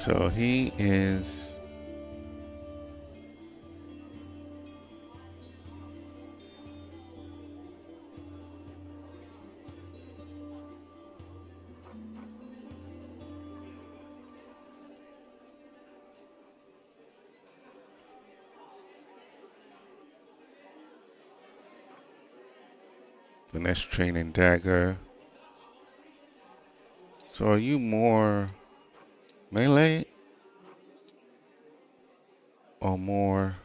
So he is. Finesse training dagger. So are you more melee or more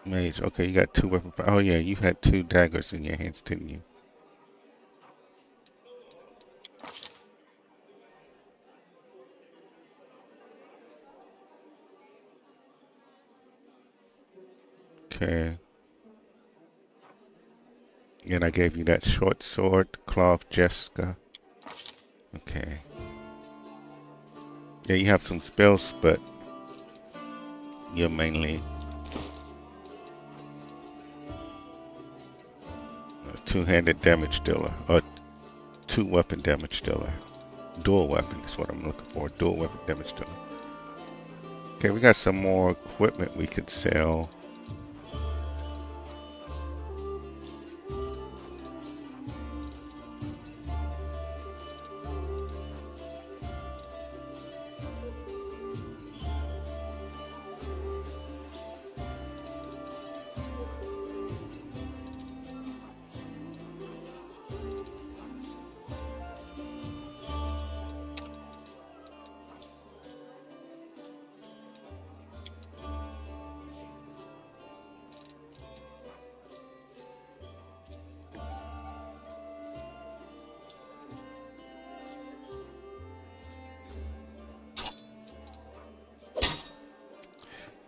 mage? Okay, you got two weapon. Oh yeah, you had two daggers in your hands, didn't you? Okay. And I gave you that short sword, cloth Jessica. Okay. Yeah, you have some spells, but you're mainly a two-handed damage dealer, or two-weapon damage dealer. Dual weapon is what I'm looking for. Dual weapon damage dealer. Okay, we got some more equipment we could sell.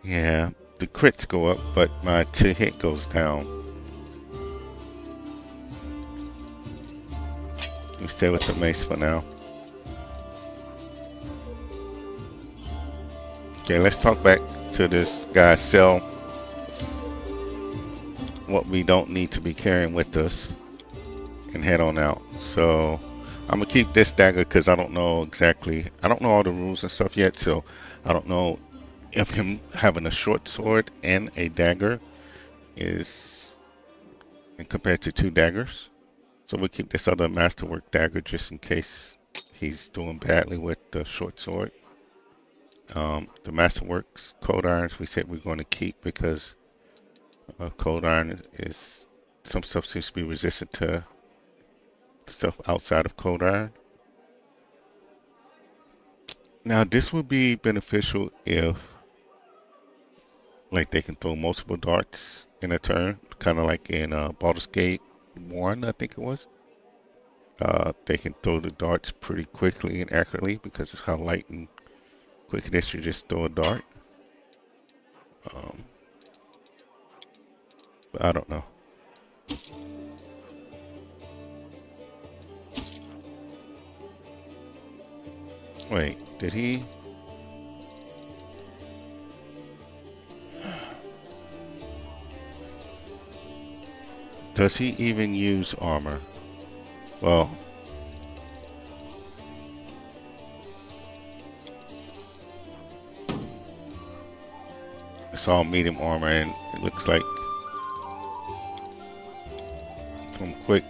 Yeah, the crits go up, but my to hit goes down. We stay with the mace for now. Okay, let's talk back to this guy. Sell what we don't need to be carrying with us and head on out. So I'm gonna keep this dagger because I don't know exactly. I don't know all the rules and stuff yet, so I don't know if him having a short sword and a dagger is and compared to two daggers. So we'll keep this other masterwork dagger just in case he's doing badly with the short sword. The masterworks cold irons we said we're going to keep because cold iron is some stuff seems to be resistant to stuff outside of cold iron. Now this would be beneficial if like they can throw multiple darts in a turn, kind of like in Baldur's Gate 1, I think it was. They can throw the darts pretty quickly and accurately because of how light and quick it is. You just throw a dart. Um, but I don't know. Wait, did he? Does he even use armor? Well, it's all medium armor, and it looks like from quick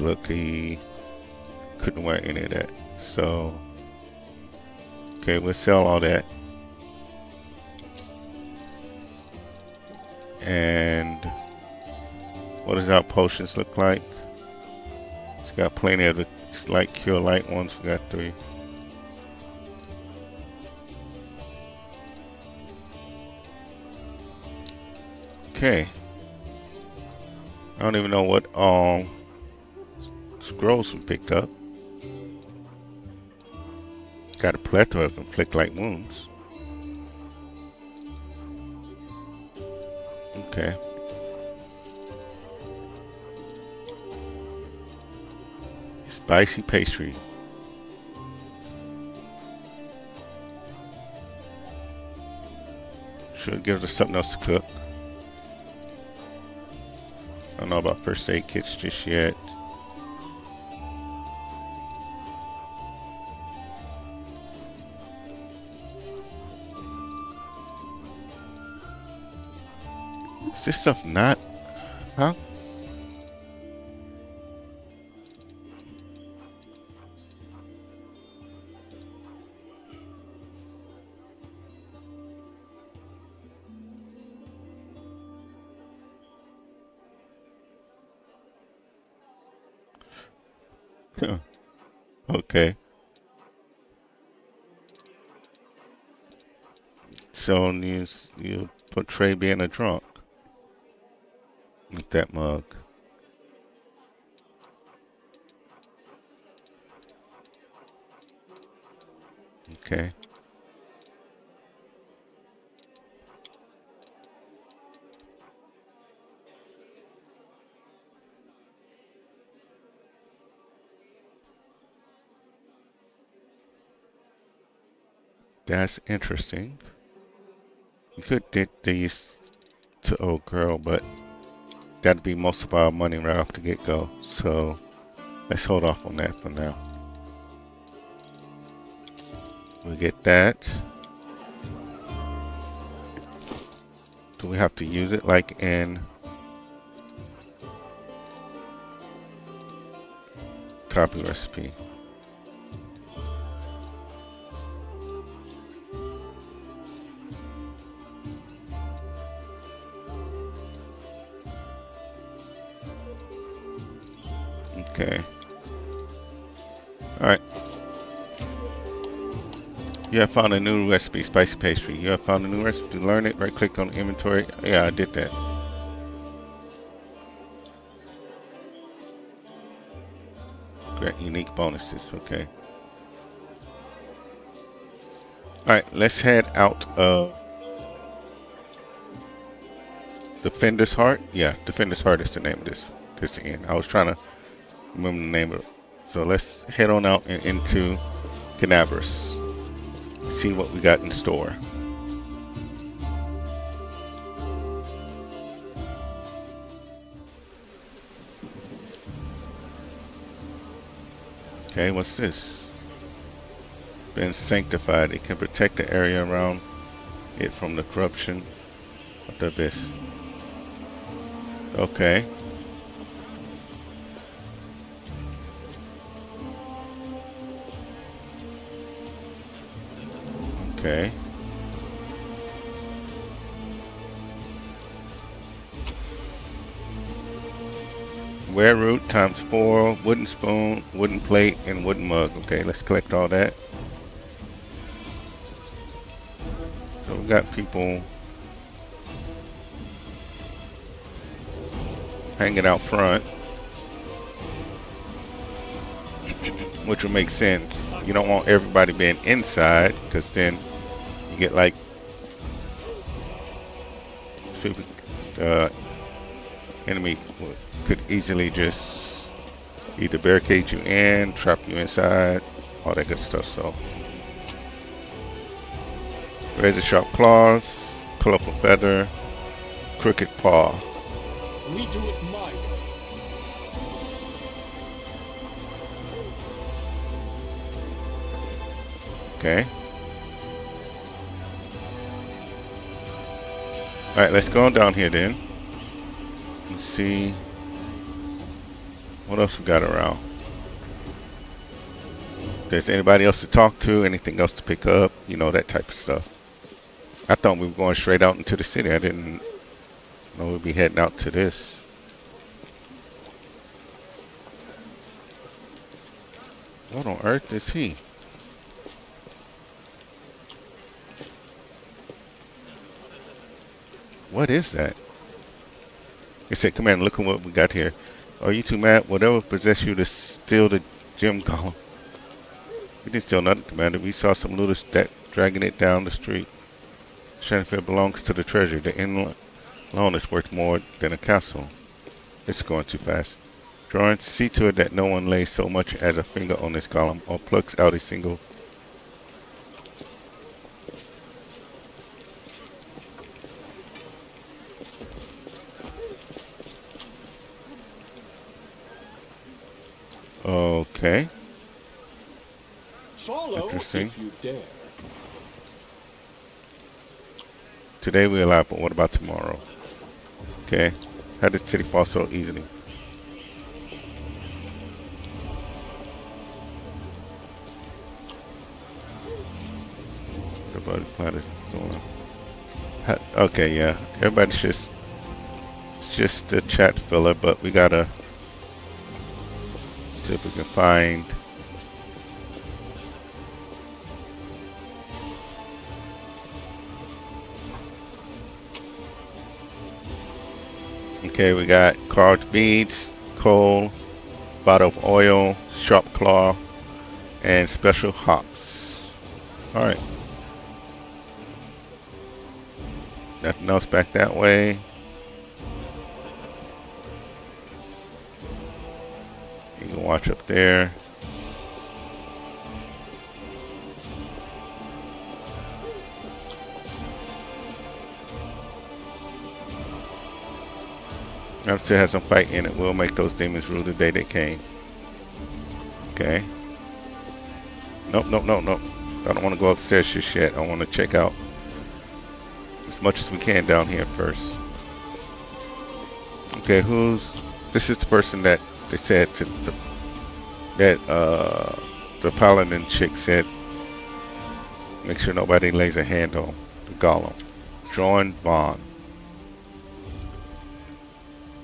look, he couldn't wear any of that. So, okay, we'll sell all that. And what does our potions look like? It's got plenty of the light cure light ones. We got 3. Okay. I don't even know what scrolls we picked up. Got a plethora of inflict light wounds. Okay. Spicy pastry. Should give us something else to cook. I don't know about first aid kits just yet. Is this stuff not? Huh? Okay. So you portray being a drunk with that mug. Okay. That's interesting. You could dig these to old girl, but that'd be most of our money right off the get go. So let's hold off on that for now. We get that. Do we have to use it like in copy recipe? Okay. Alright. You have found a new recipe, spicy pastry. You have found a new recipe. To learn it, right click on inventory. Yeah, I did that. Grant unique bonuses. Okay. Alright, let's head out of Defender's Heart. Yeah, Defender's Heart is the name of this inn. I was trying to remember the name of it. So let's head on out and into Kenbaes. See what we got in store. Okay, what's this? Been sanctified. It can protect the area around it from the corruption of the abyss. Okay. Okay. Ware root times 4, wooden spoon, wooden plate, and wooden mug. Okay, let's collect all that. So we got people hanging out front, which will make sense. You don't want everybody being inside, because then you get like people, enemy could easily just either barricade you in, trap you inside, all that good stuff. So razor sharp claws, colorful feather, crooked paw. We do it my way. Okay. Alright, let's go on down here then. Let's see what else we got around. If there's anybody else to talk to, anything else to pick up, you know, that type of stuff. I thought we were going straight out into the city. I didn't know we'd be heading out to this. What on earth is he? What is that? It said, Commander, look at what we got here. Are you too mad? Whatever possessed you to steal the gem golem? We didn't steal nothing, Commander. We saw some looters dragging it down the street. Shanfield belongs to the treasure. The inn alone is worth more than a castle. It's going too fast. Drawing, see to it that no one lays so much as a finger on this golem or plucks out a single. Okay. Follow Interesting. if you dare. Today we're alive, but what about tomorrow? Okay. How did city fall so easily? The bloody planet doing. Okay, yeah. Everybody's just a chat filler, but we gotta see if we can find. Okay, we got carved beads, coal, bottle of oil, sharp claw, and special hops. All right. Nothing else back that way. You can watch up there. I'm still has some fight in it. We'll make those demons rule the day they came. Okay. Nope, nope, nope, nope. I don't want to go upstairs just yet. I want to check out as much as we can down here first. Okay, this is the person that they said that the paladin chick said make sure nobody lays a hand on the golem. John Vaughn.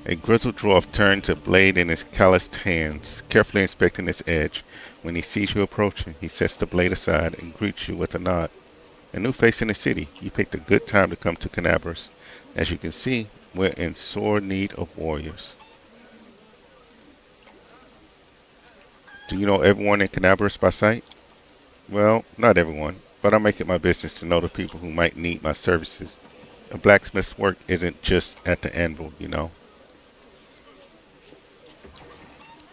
A grizzled dwarf turns a blade in his calloused hands, carefully inspecting its edge. When he sees you approaching, he sets the blade aside and greets you with a nod. A new face in the city. You picked a good time to come to Kenbaes. As you can see, we're in sore need of warriors. Do you know everyone in Kenbaes by sight? Well, not everyone, but I make it my business to know the people who might need my services. A blacksmith's work isn't just at the anvil, you know.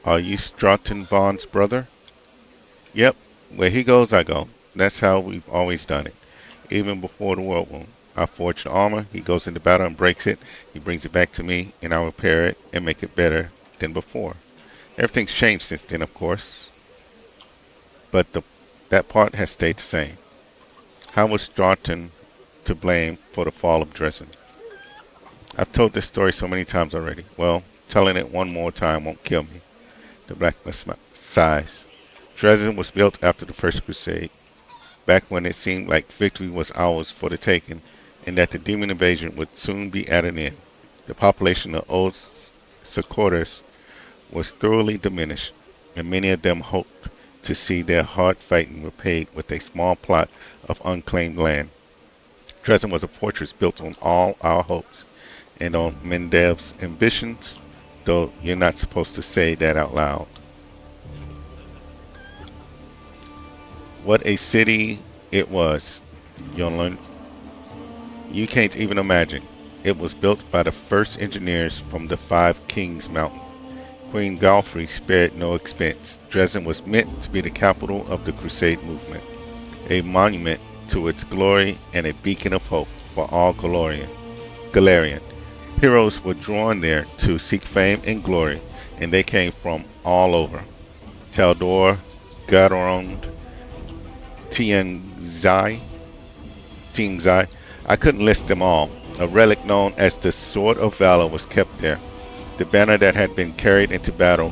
Are you Stratton Bond's brother? Yep, where he goes, I go. That's how we've always done it. Even before the World Wound. I forge the armor, he goes into battle and breaks it, he brings it back to me, and I repair it and make it better than before. Everything's changed since then, of course, but that part has stayed the same. How was Stratton to blame for the fall of Dresden? I've told this story so many times already. Well, telling it one more time won't kill me. The blacksmith sighs. Dresden was built after the First Crusade, back when it seemed like victory was ours for the taking, and that the demon invasion would soon be at an end. The population of old supporters was thoroughly diminished, and many of them hoped to see their hard fighting repaid with a small plot of unclaimed land. Dresden was a fortress built on all our hopes and on Mendev's ambitions, though you're not supposed to say that out loud. What a city it was, Yonlun. You can't even imagine. It was built by the first engineers from the Five Kings Mountain. Queen Galfrey spared no expense. Dresden was meant to be the capital of the Crusade movement, a monument to its glory and a beacon of hope for all Galarian. Heroes were drawn there to seek fame and glory, and they came from all over. Taldor, Garond, Tianzai. I couldn't list them all. A relic known as the Sword of Valor was kept there, the banner that had been carried into battle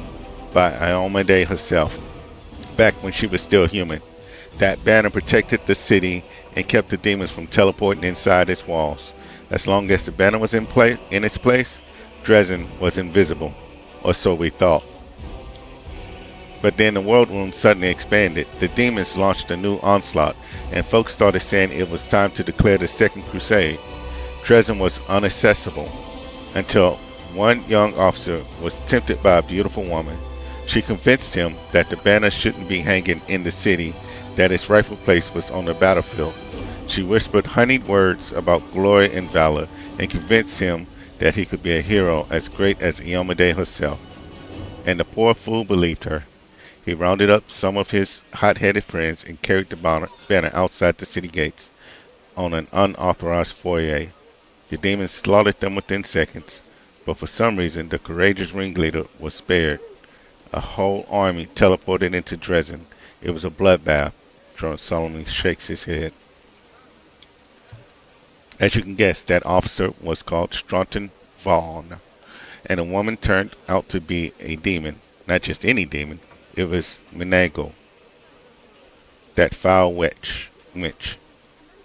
by Iomade herself, back when she was still human. That banner protected the city and kept the demons from teleporting inside its walls. As long as the banner was in its place, Dresden was invisible, or so we thought. But then the world wound suddenly expanded. The demons launched a new onslaught, and folks started saying it was time to declare the Second Crusade. Dresden was inaccessible until one young officer was tempted by a beautiful woman. She convinced him that the banner shouldn't be hanging in the city, that its rightful place was on the battlefield. She whispered honeyed words about glory and valor, and convinced him that he could be a hero as great as Iomade herself. And the poor fool believed her. He rounded up some of his hot-headed friends and carried the banner outside the city gates on an unauthorized foyer. The demons slaughtered them within seconds, but for some reason the courageous ringleader was spared. A whole army teleported into Dresden. It was a bloodbath. John solemnly shakes his head. As you can guess, that officer was called Stratton Vaughn. And a woman turned out to be a demon. Not just any demon. It was Menago, that foul witch.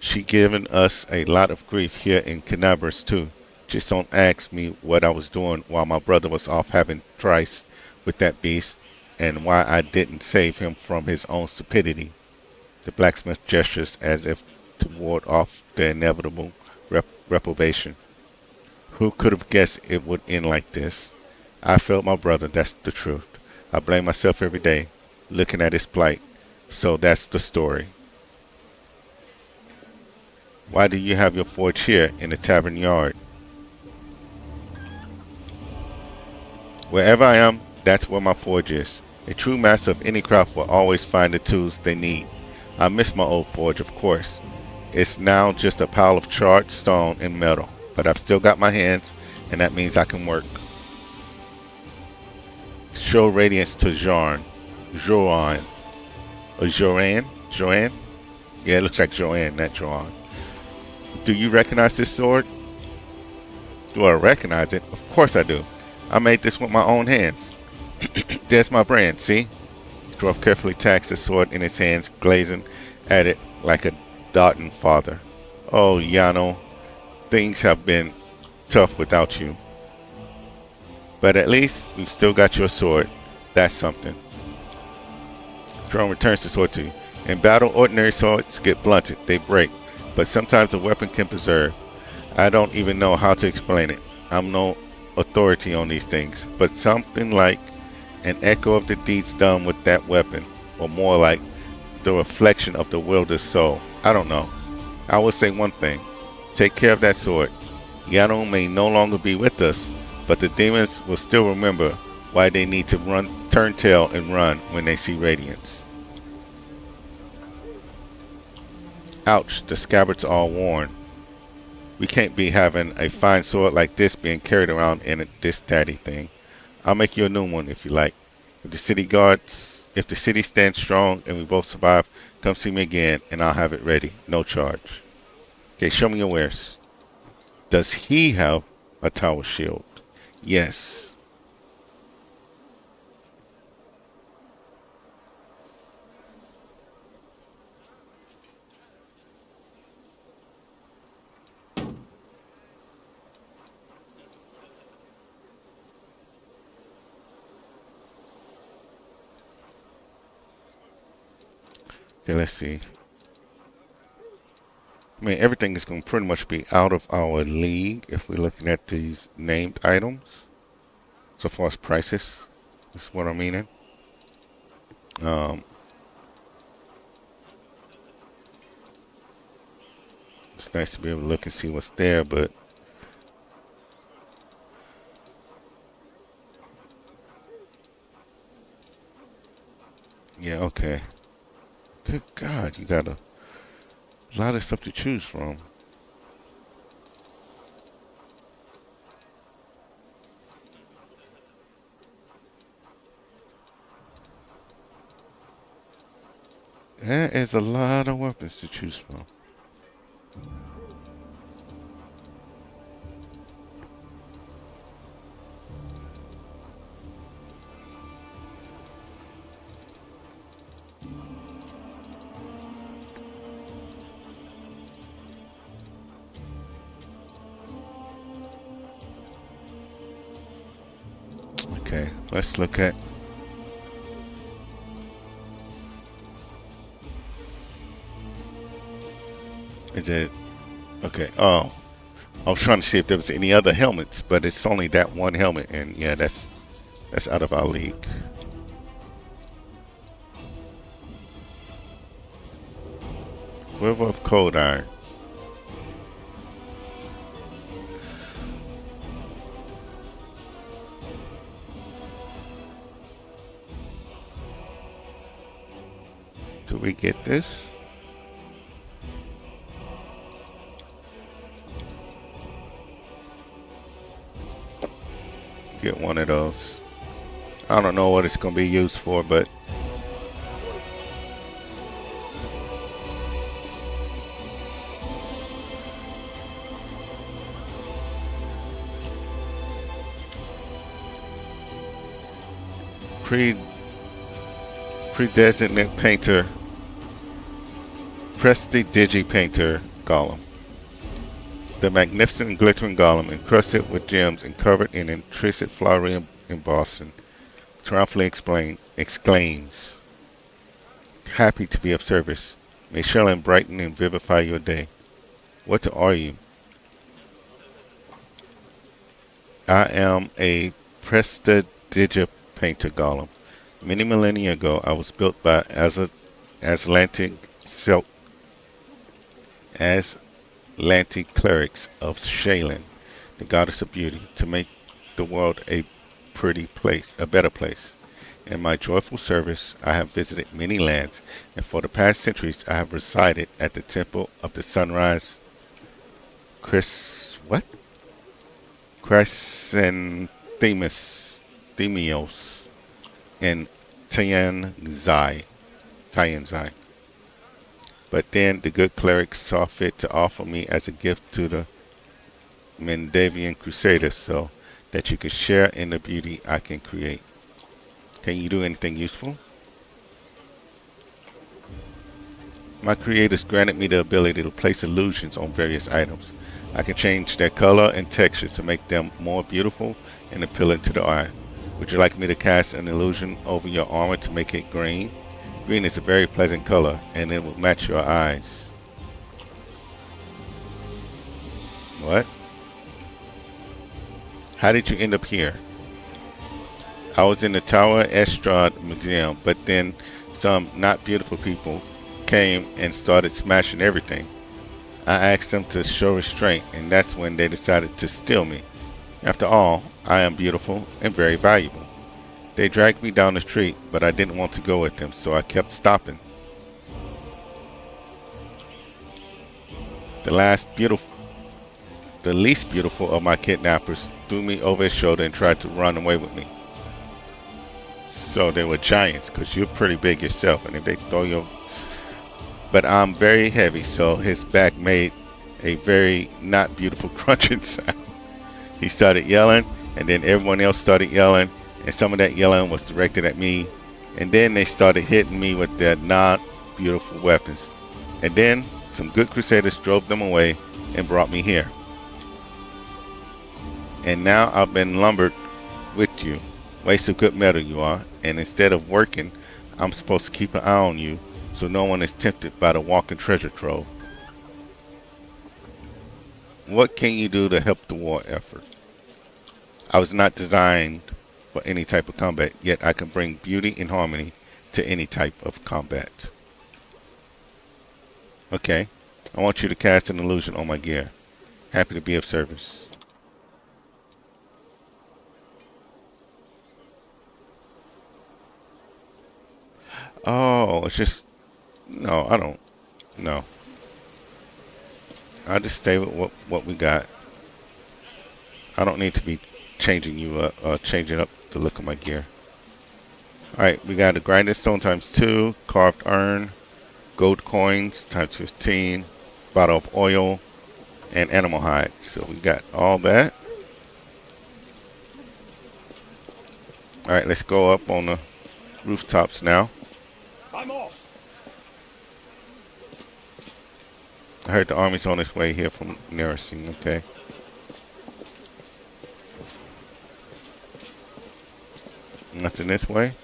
She given us a lot of grief here in Kenbaes too. Just don't ask me what I was doing while my brother was off having tryst with that beast, and why I didn't save him from his own stupidity. The blacksmith gestures as if to ward off the inevitable reprobation. Who could have guessed it would end like this? I failed my brother, that's the truth. I blame myself every day, looking at his plight. So that's the story. Why do you have your forge here in the tavern yard? Wherever I am, that's where my forge is. A true master of any craft will always find the tools they need. I miss my old forge, of course. It's now just a pile of charred stone and metal, but I've still got my hands, and that means I can work. Show radiance to Joanne. Or Joanne? Joanne? Yeah, it looks like Joanne, not Joanne. Do you recognize this sword? Do I recognize it? Of course I do. I made this with my own hands. There's my brand, see? Dwarf carefully tacks the sword in his hands, glazing at it like a doting father. Oh, Yano, things have been tough without you. But at least we've still got your sword. That's something. Drone returns the sword to you. In battle, ordinary swords get blunted. They break. But sometimes a weapon can preserve. I don't even know how to explain it. I'm no authority on these things. But something like an echo of the deeds done with that weapon. Or more like the reflection of the wielder's soul. I don't know. I will say one thing. Take care of that sword. Yano may no longer be with us, but the demons will still remember why they need to turn tail and run when they see radiance. Ouch, the scabbard's all worn. We can't be having a fine sword like this being carried around in this tatty thing. I'll make you a new one if you like. If the city stands strong and we both survive, come see me again and I'll have it ready. No charge. Okay, show me your wares. Does he have a tower shield? Yes. Okay, let's see. I mean, everything is going to pretty much be out of our league if we're looking at these named items. So far as prices, this is what I'm meaning. It's nice to be able to look and see what's there, but yeah, okay. Good God, you got a lot of stuff to choose from. There is a lot of weapons to choose from. Okay, let's look at. Is it okay? Oh, I was trying to see if there was any other helmets, but it's only that one helmet, and yeah, that's out of our league. Quiver of cold iron. Do we get this? Get one of those. I don't know what it's going to be used for, but Pre Predesignate painter, Presti Painter Golem. The magnificent and glittering golem, encrusted with gems and covered in intrinsic flowery embossing, triumphantly exclaims, "Happy to be of service. May Shellen brighten and vivify your day. What are you?" "I am a Prestidigipainter Golem. Many millennia ago, I was built by Aslantic Silk Aslantic clerics of Shaylin, the goddess of beauty, to make the world a pretty place, a better place. In my joyful service, I have visited many lands, and for the past centuries, I have resided at the Temple of the Sunrise Chris what? Chrysanthemios in Tianzai. But then the good cleric saw fit to offer me as a gift to the Mendavian Crusaders so that you could share in the beauty I can create. Can you do anything useful?" "My creators granted me the ability to place illusions on various items. I can change their color and texture to make them more beautiful and appealing to the eye. Would you like me to cast an illusion over your armor to make it green? Green is a very pleasant color, and it will match your eyes." "What? How did you end up here?" "I was in the Tower Estrade Museum, but then some not beautiful people came and started smashing everything. I asked them to show restraint, and that's when they decided to steal me. After all, I am beautiful and very valuable. They dragged me down the street, but I didn't want to go with them, so I kept stopping. The last beautiful, the least beautiful of my kidnappers threw me over his shoulder and tried to run away with me." "So they were giants, 'cause you're pretty big yourself, and if they throw you..." "But I'm very heavy, so his back made a very not beautiful crunching sound. He started yelling, and then everyone else started yelling, and some of that yelling was directed at me, and then they started hitting me with their not beautiful weapons. And then some good crusaders drove them away and brought me here. And now I've been lumbered with you. Waste of good metal you are, and instead of working, I'm supposed to keep an eye on you so no one is tempted by the walking treasure trove. What can you do to help the war effort? I was not designed for any type of combat, yet I can bring beauty and harmony to any type of combat." "Okay, I want you to cast an illusion on my gear. Happy to be of service." "Oh, it's just... No, I don't... No. I'll just stay with what we got. I don't need to be changing you up, changing up the look of my gear." Alright, we got a grinding stone times 2, carved urn, gold coins times 15, bottle of oil, and animal hide. So we got all that. Alright, let's go up on the rooftops now. I'm off. I heard the army's on its way here from Neresin, okay. Nothing this way.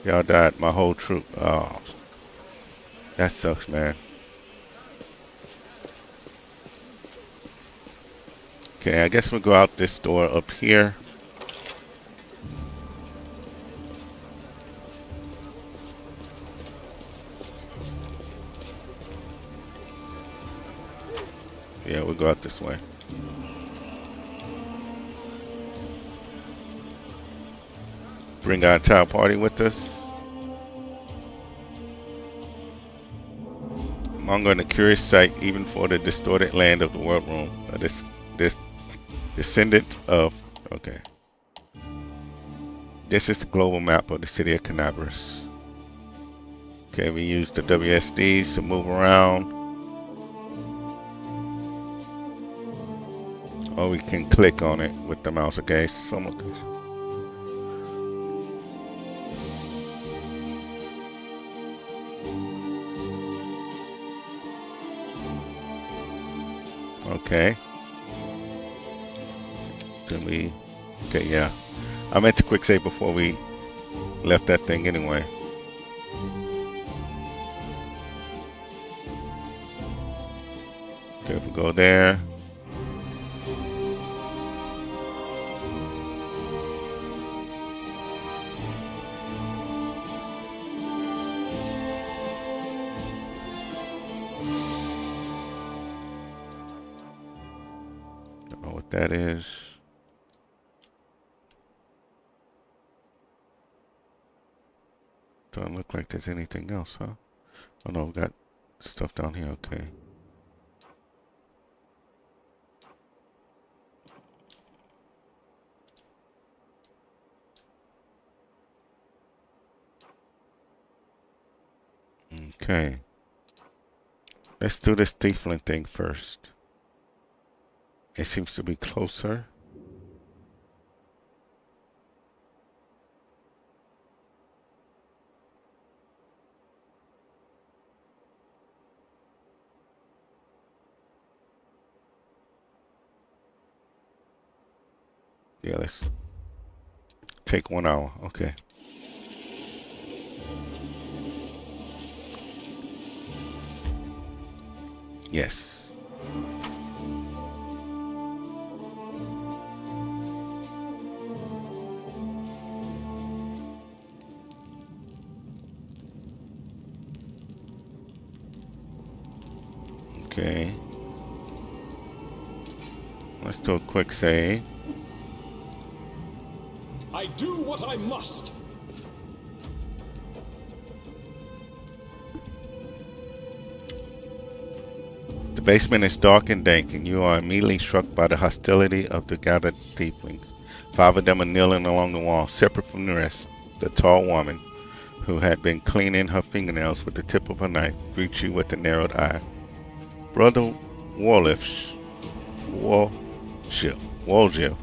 Y'all died, my whole troop. Oh, that sucks, man. Okay, I guess we'll go out this door up here. Yeah, we'll go out this way. Bring our entire party with us. Among the curious sight, even for the distorted land of the world room. This descendant of... Okay. This is the global map of the city of Kenbaes. Okay, we use the WSDs to move around. Or we can click on it with the mouse. Okay, okay. Then we, okay, yeah. I meant to quick save before we left that thing anyway. Okay, if we go there. Don't know what that is. Doesn't look like there's anything else, huh? Oh no, we got stuff down here, okay. Okay. Let's do this tiefling thing first. It seems to be closer. Yeah, let's take 1 hour. Okay. Yes. Okay. Let's do a quick save. I do what I must. The basement is dark and dank, and you are immediately struck by the hostility of the gathered tieflings. 5 of them are kneeling along the wall, separate from the rest. The tall woman, who had been cleaning her fingernails with the tip of her knife, greets you with a narrowed eye. Brother Warliff, Woljif,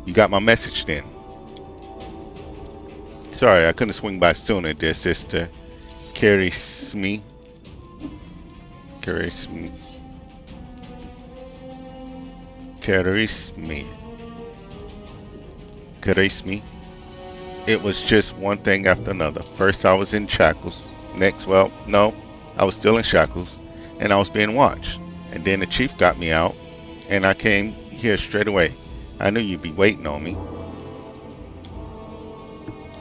you got my message then. Sorry, I couldn't swing by sooner, dear sister. Carisme. Carisme. Carisme. Carisme. It was just one thing after another. First, I was in shackles. Next, well, no, I was still in shackles, and I was being watched. And then the chief got me out, and I came here straight away. I knew you'd be waiting on me.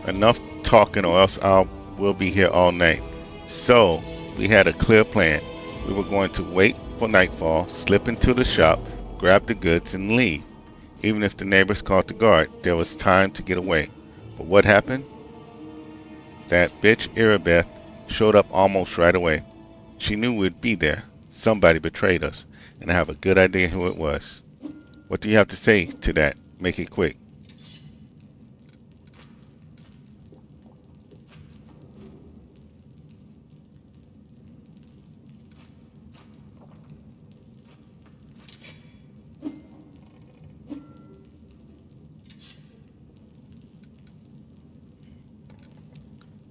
Enough talking, or else we'll be here all night. So, we had a clear plan. We were going to wait for nightfall, slip into the shop, grab the goods, and leave. Even if the neighbors called the guard, there was time to get away. But what happened? That bitch Irabeth showed up almost right away. She knew we'd be there. Somebody betrayed us, and I have a good idea who it was. What do you have to say to that? Make it quick.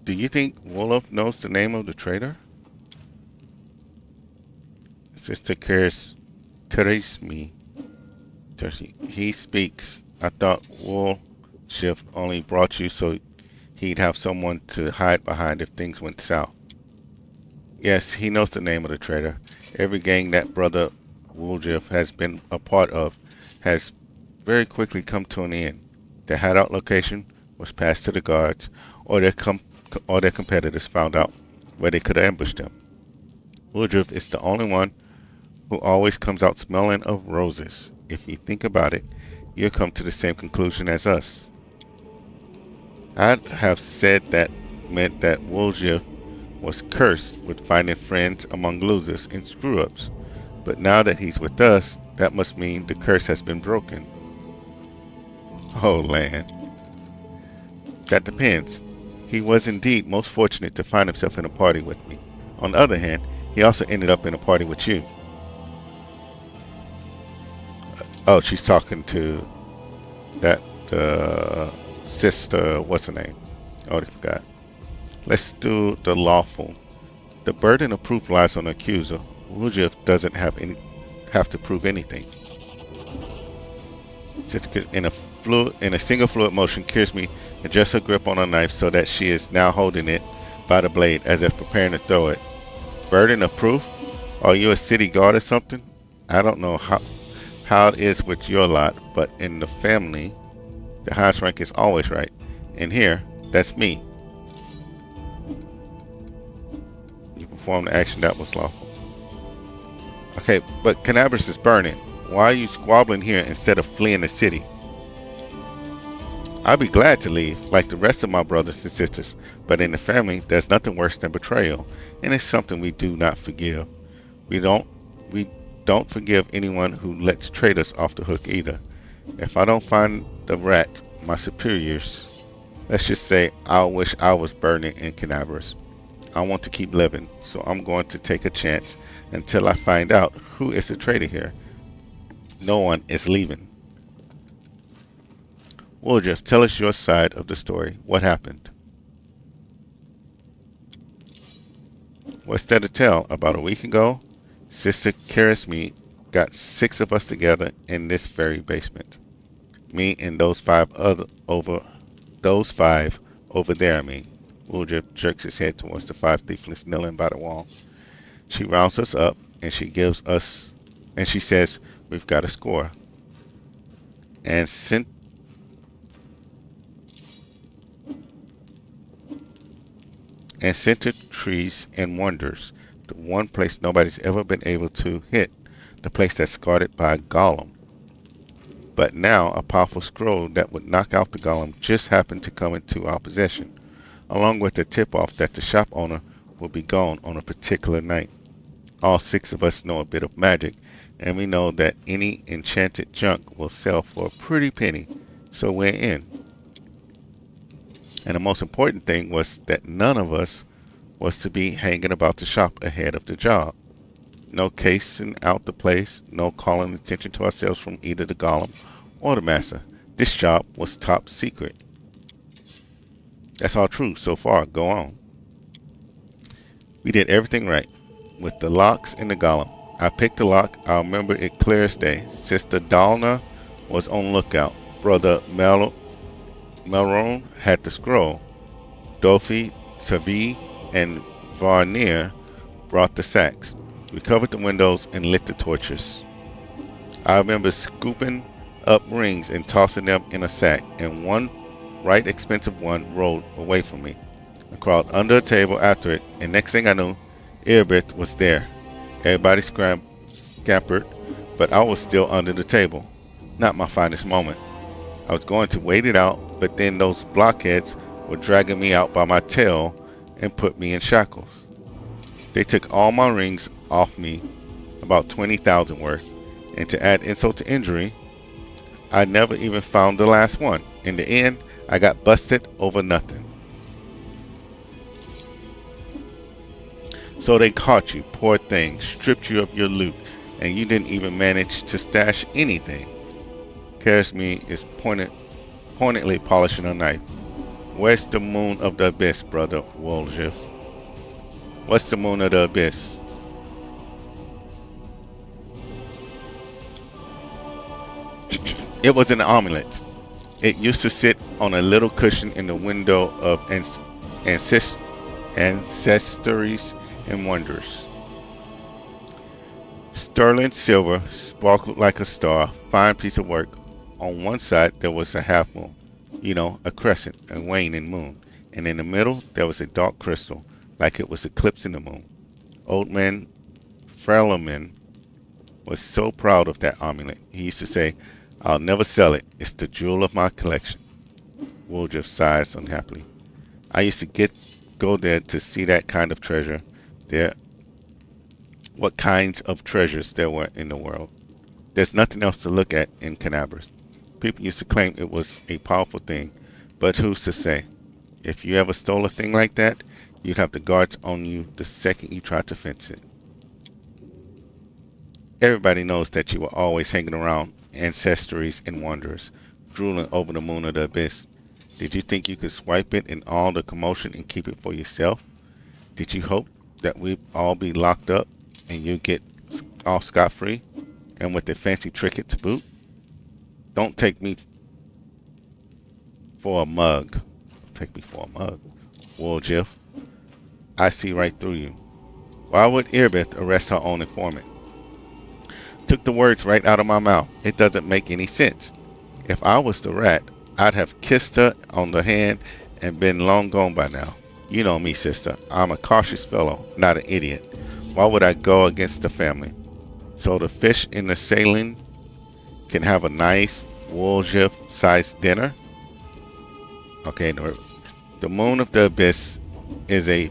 Do you think Wolof knows the name of the traitor? Sister Charisme. He speaks. I thought Wolshift only brought you so he'd have someone to hide behind if things went south. Yes, he knows the name of the traitor. Every gang that brother Woljif has been a part of has very quickly come to an end. Their hideout location was passed to the guards, or their competitors found out where they could ambush them. Woodruff is the only one who always comes out smelling of roses. If you think about it, you'll come to the same conclusion as us. I'd have said that meant that Woljif was cursed with finding friends among losers and screw-ups. But now that he's with us, that must mean the curse has been broken. Oh, land. That depends. He was indeed most fortunate to find himself in a party with me. On the other hand, he also ended up in a party with you. Oh, she's talking to that sister. What's her name? I already forgot. Let's do the lawful. The burden of proof lies on the accuser. Wujif doesn't have to prove anything. In a single fluid motion, Kirsme adjusts her grip on her knife so that she is now holding it by the blade as if preparing to throw it. Burden of proof? Are you a city guard or something? I don't know how it is with your lot, but in the family, the highest rank is always right. And here, that's me. You performed the action that was lawful. Okay, but Kenbaes is burning. Why are you squabbling here instead of fleeing the city? I'd be glad to leave, like the rest of my brothers and sisters, but in the family, there's nothing worse than betrayal, and it's something we do not forgive. We don't we don't forgive anyone who lets traitors off the hook either. If I don't find the rat, my superiors, let's just say I'll wish I was burning in Kenbaes. I want to keep living, so I'm going to take a chance until I find out who is a traitor here. No one is leaving. Woodruff, tell us your side of the story. What happened? What's there to tell? About a week ago, Sister Kirsme got 6 of us together in this very basement. Me and those five over there. I mean, Woodruff jerks his head towards the 5 thieflings kneeling by the wall. She rounds us up and she says we've got a score. And center trees and wonders, the one place nobody's ever been able to hit, the place that's guarded by a golem. But now a powerful scroll that would knock out the golem just happened to come into our possession, along with the tip-off that the shop owner will be gone on a particular night. All 6 of us know a bit of magic, and we know that any enchanted junk will sell for a pretty penny, so we're in. And the most important thing was that none of us was to be hanging about the shop ahead of the job. No casing out the place, no calling attention to ourselves from either the golem or the master. This job was top secret. That's all true so far. Go on. We did everything right, with the locks and the golem. I picked the lock. I remember it clear as day. Sister Dalna was on lookout. Brother Melron had the scroll. Dolphy, Savi, and Varnier brought the sacks. We covered the windows and lit the torches. I remember scooping up rings and tossing them in a sack, and one right expensive one rolled away from me. I crawled under a table after it, and next thing I knew, Erebeth was there. Everybody scampered, but I was still under the table. Not my finest moment. I was going to wait it out, but then those blockheads were dragging me out by my tail and put me in shackles. They took all my rings off me, about 20,000 worth, and to add insult to injury, I never even found the last one. In the end, I got busted over nothing. So they caught you, poor thing, stripped you of your loot, and you didn't even manage to stash anything. Kirsme is pointedly polishing her knife. Where's the moon of the abyss, brother Woljif? What's the moon of the abyss? It was an amulet. It used to sit on a little cushion in the window of ancestries and wonders. Sterling silver sparkled like a star, fine piece of work. On one side there was a half moon, a crescent, a waning moon, and in the middle there was a dark crystal, like it was eclipsing the moon. Old man Freleman was so proud of that amulet. He used to say, "I'll never sell it. It's the jewel of my collection." Woodruff sighs unhappily. I used to go there to see that kind of treasure. What kinds of treasures there were in the world. There's nothing else to look at in Kenbaes. People used to claim it was a powerful thing, but who's to say? If you ever stole a thing like that, you'd have the guards on you the second you tried to fence it. Everybody knows that you were always hanging around ancestries and wonders, drooling over the moon of the abyss. Did you think you could swipe it in all the commotion and keep it for yourself? Did you hope that we'd all be locked up and you get off scot-free and with a fancy trinket to boot? Don't take me for a mug. Don't take me for a mug. Well, Jeff, I see right through you. Why would Irbith arrest her own informant? Took the words right out of my mouth. It doesn't make any sense. If I was the rat, I'd have kissed her on the hand and been long gone by now. You know me, sister. I'm a cautious fellow, not an idiot. Why would I go against the family? So the fish in the saline can have a nice Wolf-sized dinner? Okay, the moon of the abyss is a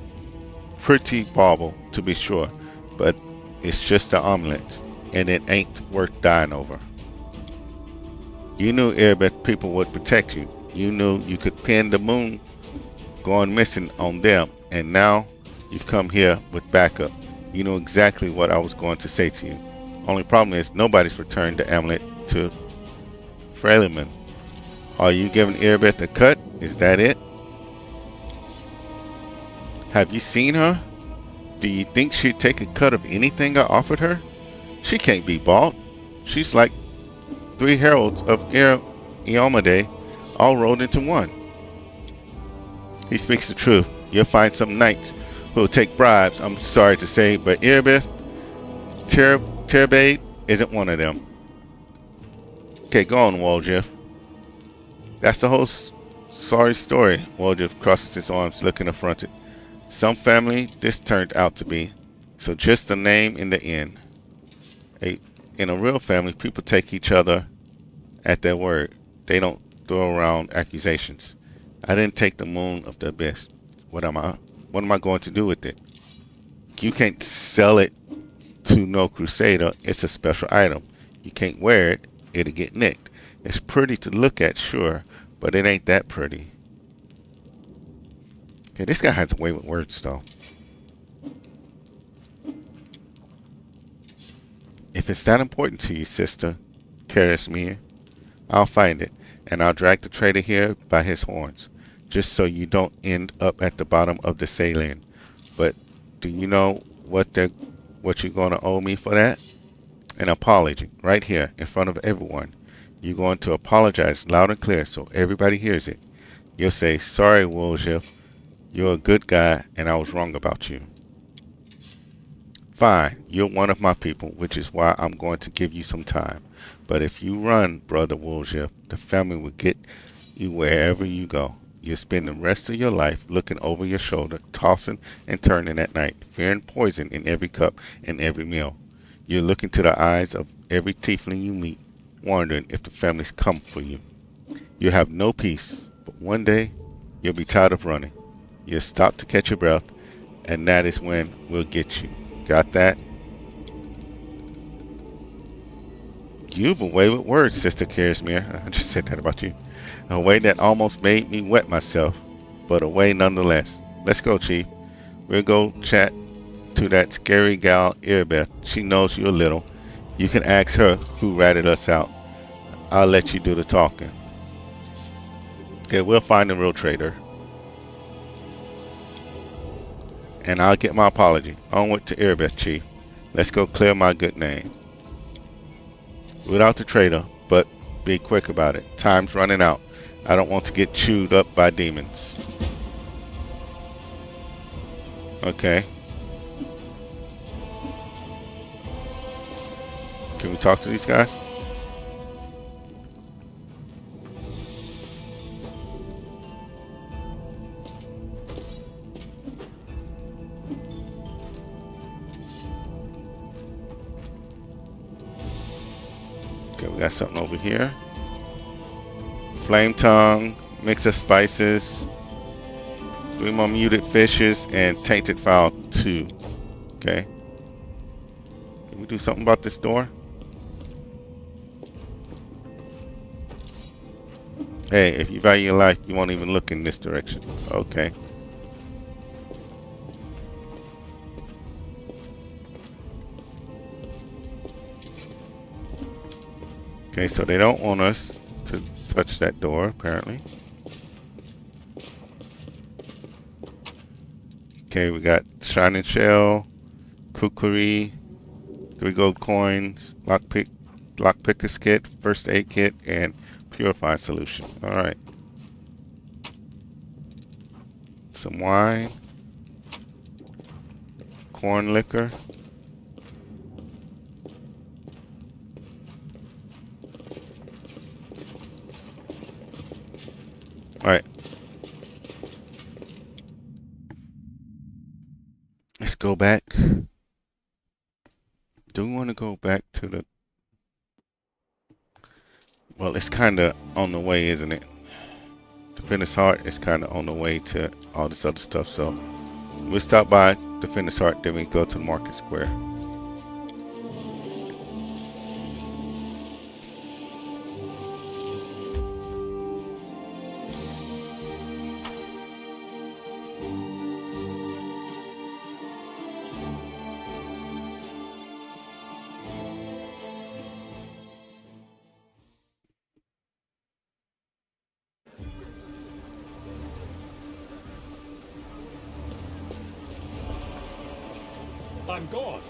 pretty bauble, to be sure, but it's just an omelet, and it ain't worth dying over. You knew Irbith people would protect you. You knew you could pin the moon going missing on them, and now you've come here with backup. You know exactly what I was going to say to you. Only problem is nobody's returned the amulet to Freliman. Are you giving Irbith a cut? Is that it? Have you seen her? Do you think she'd take a cut of anything I offered her? She can't be bought. She's like 3 heralds of Eomade all rolled into one. He speaks the truth. You'll find some knights who'll take bribes, I'm sorry to say, but Irbith Terbade isn't one of them. Okay, go on, Waldriff. That's the whole sorry story. Waldriff crosses his arms, looking affronted. Some family this turned out to be, so just a name in the end. In a real family, people take each other at their word. They don't throw around accusations. I didn't take the moon of the abyss. What am I going to do with it? You can't sell it to no crusader. It's a special item. You can't wear it. It'll get nicked. It's pretty to look at, sure, but it ain't that pretty. Okay, this guy has a way with words, though. If it's that important to you, sister, Karismir, I'll find it, and I'll drag the traitor here by his horns, just so you don't end up at the bottom of the saline. But do you know what you're going to owe me for that? An apology, right here, in front of everyone. You're going to apologize loud and clear so everybody hears it. You'll say, sorry, Wolshift, you're a good guy, and I was wrong about you. Fine, you're one of my people, which is why I'm going to give you some time. But if you run, Brother Wolshift, the family will get you wherever you go. You'll spend the rest of your life looking over your shoulder, tossing and turning at night, fearing poison in every cup and every meal. You'll look into the eyes of every tiefling you meet, wondering if the family's come for you. You'll have no peace, but one day you'll be tired of running. You'll stop to catch your breath, and that is when we'll get you. Got that? You've a way with words, Sister Karismir. I just said that about you. A way that almost made me wet myself, but a way nonetheless. Let's go, Chief. We'll go chat to that scary gal, Irbeth. She knows you a little. You can ask her who ratted us out. I'll let you do the talking. Okay, we'll find the real traitor. And I'll get my apology. Onward to Irbeth, Chief. Let's go clear my good name. Without the traitor, but be quick about it. Time's running out. I don't want to get chewed up by demons. Okay. Can we talk to these guys? Okay, we got something over here. Flame tongue, mix of spices, 3 more muted fishes, and tainted fowl 2. Okay. Can we do something about this door? Hey, if you value your life, you won't even look in this direction. Okay. Okay, so they don't want us to touch that door, apparently. Okay, we got Shining Shell, Kukuri, 3 gold coins, lockpicker's kit, first aid kit, and purifying solution. Alright. Some wine, corn liquor. Alright. Let's go back. Do we want to go back to the... Well, it's kind of on the way, isn't it? The Fitness Heart is kind of on the way to all this other stuff, so we'll stop by the Fitness Heart, then we go to the Market Square. I'm gone.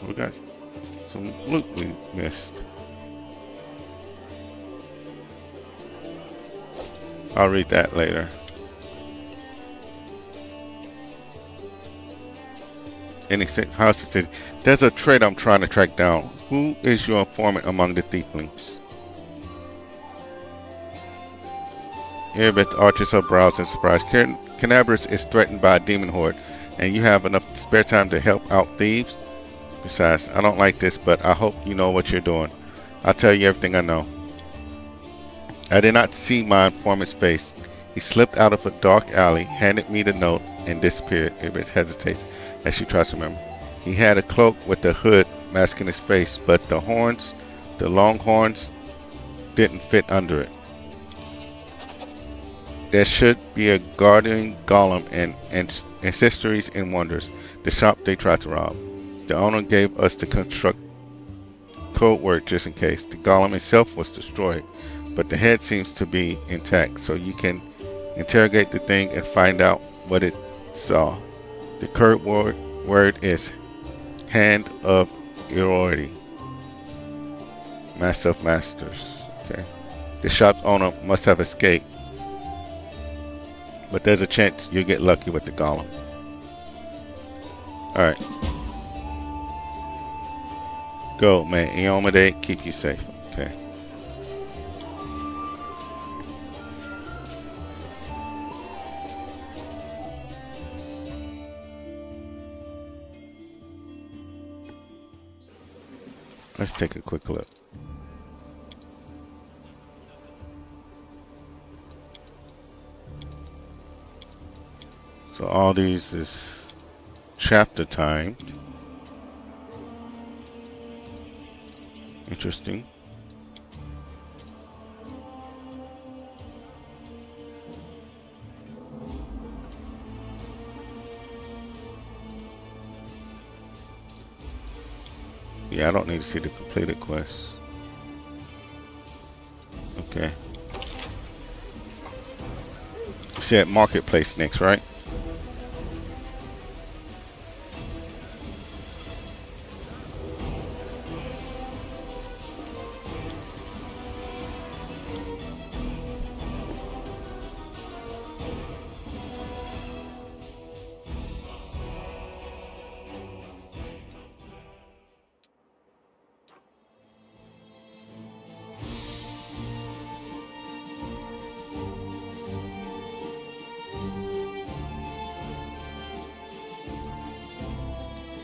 We got some loot we missed. I'll read that later. Any house city. There's a trade I'm trying to track down. Who is your informant among the thieflings? Erebeth arches her brows in surprise. Kenbaes is threatened by a demon horde, and you have enough spare time to help out thieves? Besides, I don't like this, but I hope you know what you're doing. I'll tell you everything I know. I did not see my informant's face. He slipped out of a dark alley, handed me the note, and disappeared. Erebeth hesitates as she tries to remember. He had a cloak with a hood masking his face, but the long horns, didn't fit under it. There should be a guardian golem and ancestries and wonders. The shop they tried to rob. The owner gave us the construct code word just in case. The golem itself was destroyed, but the head seems to be intact, so you can interrogate the thing and find out what it saw. The code word is Hand of Erority. Master of Masters. Okay. The shop's owner must have escaped, but there's a chance you'll get lucky with the golem. Alright. Go, man. Eomade, keep you safe. Okay. Let's take a quick look. So all these is chapter timed. Interesting. Yeah, I don't need to see the completed quest. Okay. You said marketplace next, right?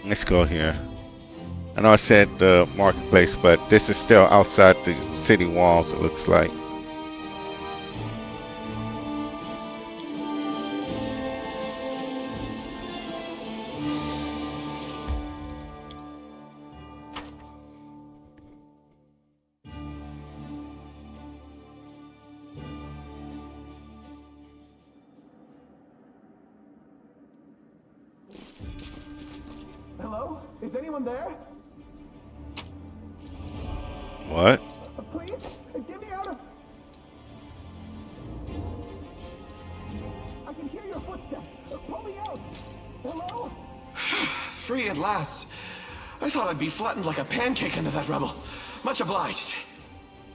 Let's go here. I know I said the marketplace, but this is still outside the city walls, it looks like. Hello? Is anyone there? What? Please, get me out of... I can hear your footsteps. Pull me out. Hello? Free at last. I thought I'd be flattened like a pancake into that rubble. Much obliged.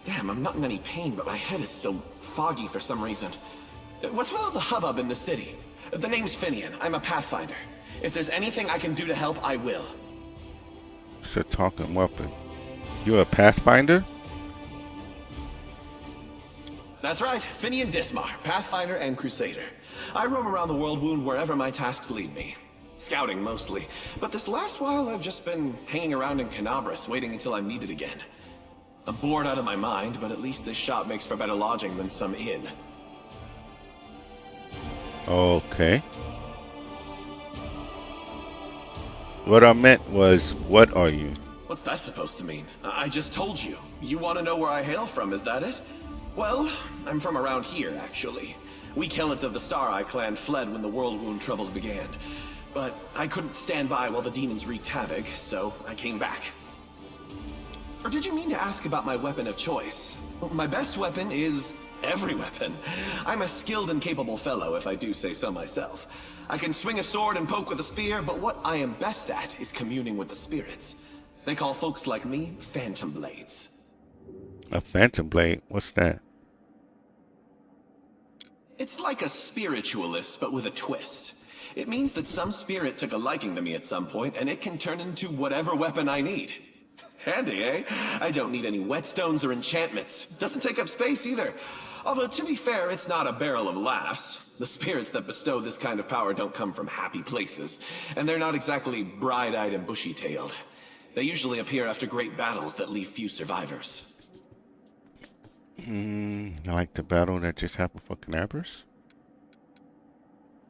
Damn, I'm not in any pain, but my head is so foggy for some reason. What's with all the hubbub in the city? The name's Finian. I'm a Pathfinder. If there's anything I can do to help, I will. It's a talking weapon. You're a Pathfinder? That's right, Finian Dismar, Pathfinder and Crusader. I roam around the world wound wherever my tasks lead me. Scouting mostly, but this last while I've just been hanging around in Kenbaes, waiting until I'm needed again. I'm bored out of my mind, but at least this shop makes for better lodging than some inn. Okay. What I meant was, what are you? What's that supposed to mean? I just told you. You want to know where I hail from, is that it? Well, I'm from around here, actually. We Kelets of the Star-Eye clan fled when the World Wound troubles began. But I couldn't stand by while the demons wreaked havoc, so I came back. Or did you mean to ask about my weapon of choice? My best weapon is every weapon. I'm a skilled and capable fellow, if I do say so myself. I can swing a sword and poke with a spear, but what I am best at is communing with the spirits. They call folks like me Phantom Blades. A Phantom Blade? What's that? It's like a spiritualist, but with a twist. It means that some spirit took a liking to me at some point, and it can turn into whatever weapon I need. Handy, eh? I don't need any whetstones or enchantments. Doesn't take up space either. Although, to be fair, it's not a barrel of laughs. The spirits that bestow this kind of power don't come from happy places, and they're not exactly bright-eyed and bushy-tailed. They usually appear after great battles that leave few survivors. Like the battle that just happened for Kenbaes?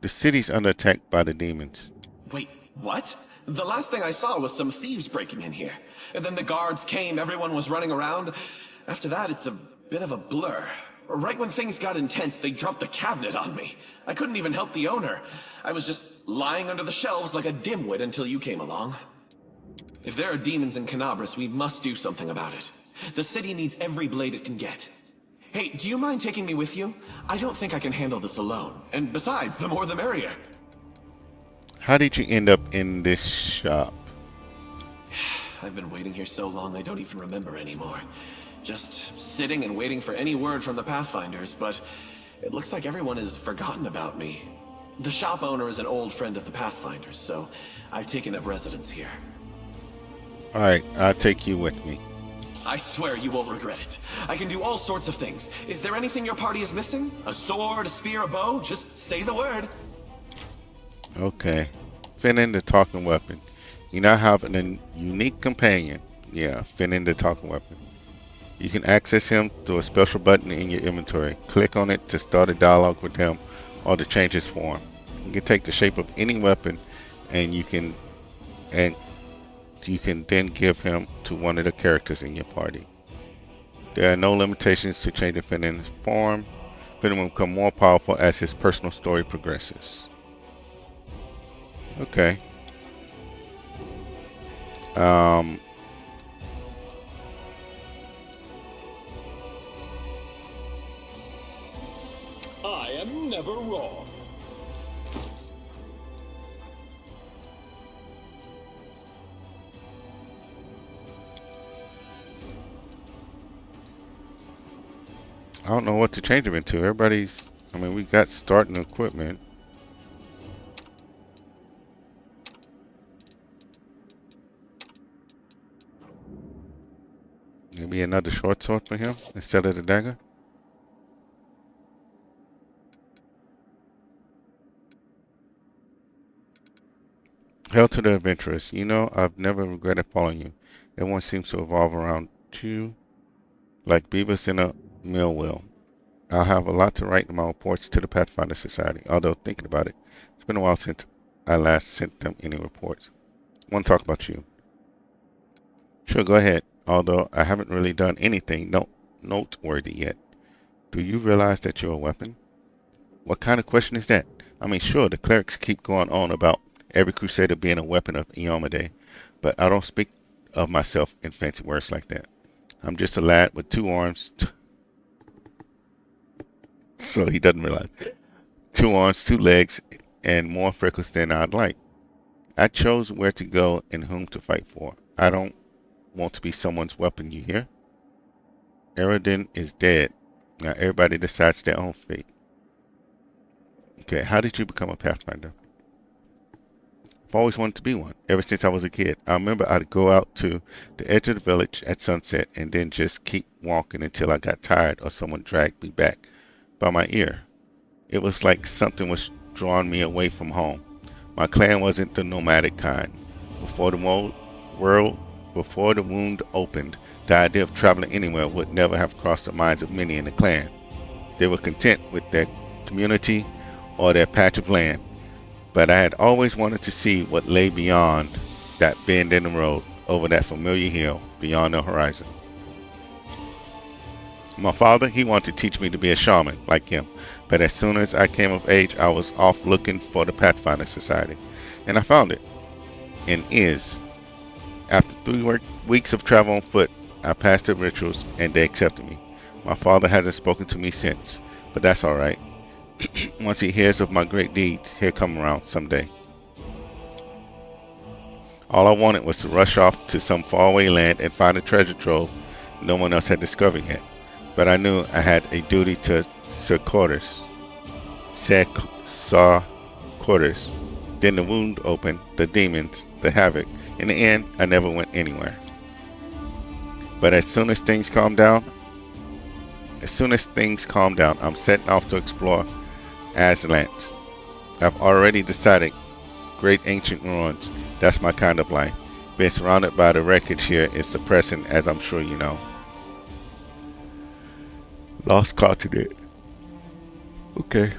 The city's under attack by the demons. Wait, what? The last thing I saw was some thieves breaking in here. And then the guards came, everyone was running around. After that, it's a bit of a blur. Right when things got intense, they dropped the cabinet on me. I couldn't even help the owner. I was just lying under the shelves like a dimwit until you came along. If there are demons in Kenbaes, we must do something about it. The city needs every blade it can get. Hey, do you mind taking me with you? I don't think I can handle this alone. And besides, the more the merrier. How did you end up in this shop? I've been waiting here so long I don't even remember anymore. Just sitting and waiting for any word from the Pathfinders, but it looks like everyone has forgotten about me. The shop owner is an old friend of the Pathfinders, so I've taken up residence here. Alright, I'll take you with me. I swear you won't regret it. I can do all sorts of things. Is there anything your party is missing? A sword, a spear, a bow? Just say the word. Okay. Finian the talking weapon. You now have a unique companion. Yeah, Finian the talking weapon. You can access him through a special button in your inventory. Click on it to start a dialogue with him or to change his form. You can take the shape of any weapon and you can then give him to one of the characters in your party. There are no limitations to changing Finian's form. Finian will become more powerful as his personal story progresses. Okay. I am never wrong. I don't know what to change him into. I mean, we got starting equipment. Maybe another short sword for him instead of the dagger. Hail to the adventurers. You know, I've never regretted following you. Everyone seems to evolve around you like beavers in a mill wheel. I'll have a lot to write in my reports to the Pathfinder Society, although thinking about it, it's been a while since I last sent them any reports. I want to talk about you. Sure, go ahead, although I haven't really done anything noteworthy yet. Do you realize that you're a weapon? What kind of question is that? I mean, sure, the clerics keep going on about every crusader being a weapon of Iomade, but I don't speak of myself in fancy words like that. I'm just a lad with two arms, so he doesn't realize. Two arms, two legs, and more freckles than I'd like. I chose where to go and whom to fight for. I don't want to be someone's weapon, you hear? Eredin is dead. Now everybody decides their own fate. Okay, how did you become a Pathfinder? I've always wanted to be one, ever since I was a kid. I remember I'd go out to the edge of the village at sunset and then just keep walking until I got tired or someone dragged me back by my ear. It was like something was drawing me away from home. My clan wasn't the nomadic kind. Before the world, before the wound opened, the idea of traveling anywhere would never have crossed the minds of many in the clan. They were content with their community or their patch of land, but I had always wanted to see what lay beyond that bend in the road, over that familiar hill, beyond the horizon. My father, he wanted to teach me to be a shaman, like him, but as soon as I came of age, I was off looking for the Pathfinder Society, and I found it, in Iz. After 3 weeks of travel on foot, I passed the rituals, and they accepted me. My father hasn't spoken to me since, but that's alright. Once he hears of my great deeds, he'll come around someday. All I wanted was to rush off to some faraway land and find a treasure trove no one else had discovered yet. But I knew I had a duty to saw quarters. Then the wound opened, the demons, the havoc. In the end, I never went anywhere. But as soon as things calm down, I'm setting off to explore Aslant. I've already decided great ancient ruins. That's my kind of life. Being surrounded by the wreckage here is depressing, as I'm sure you know. Lost continent. Okay.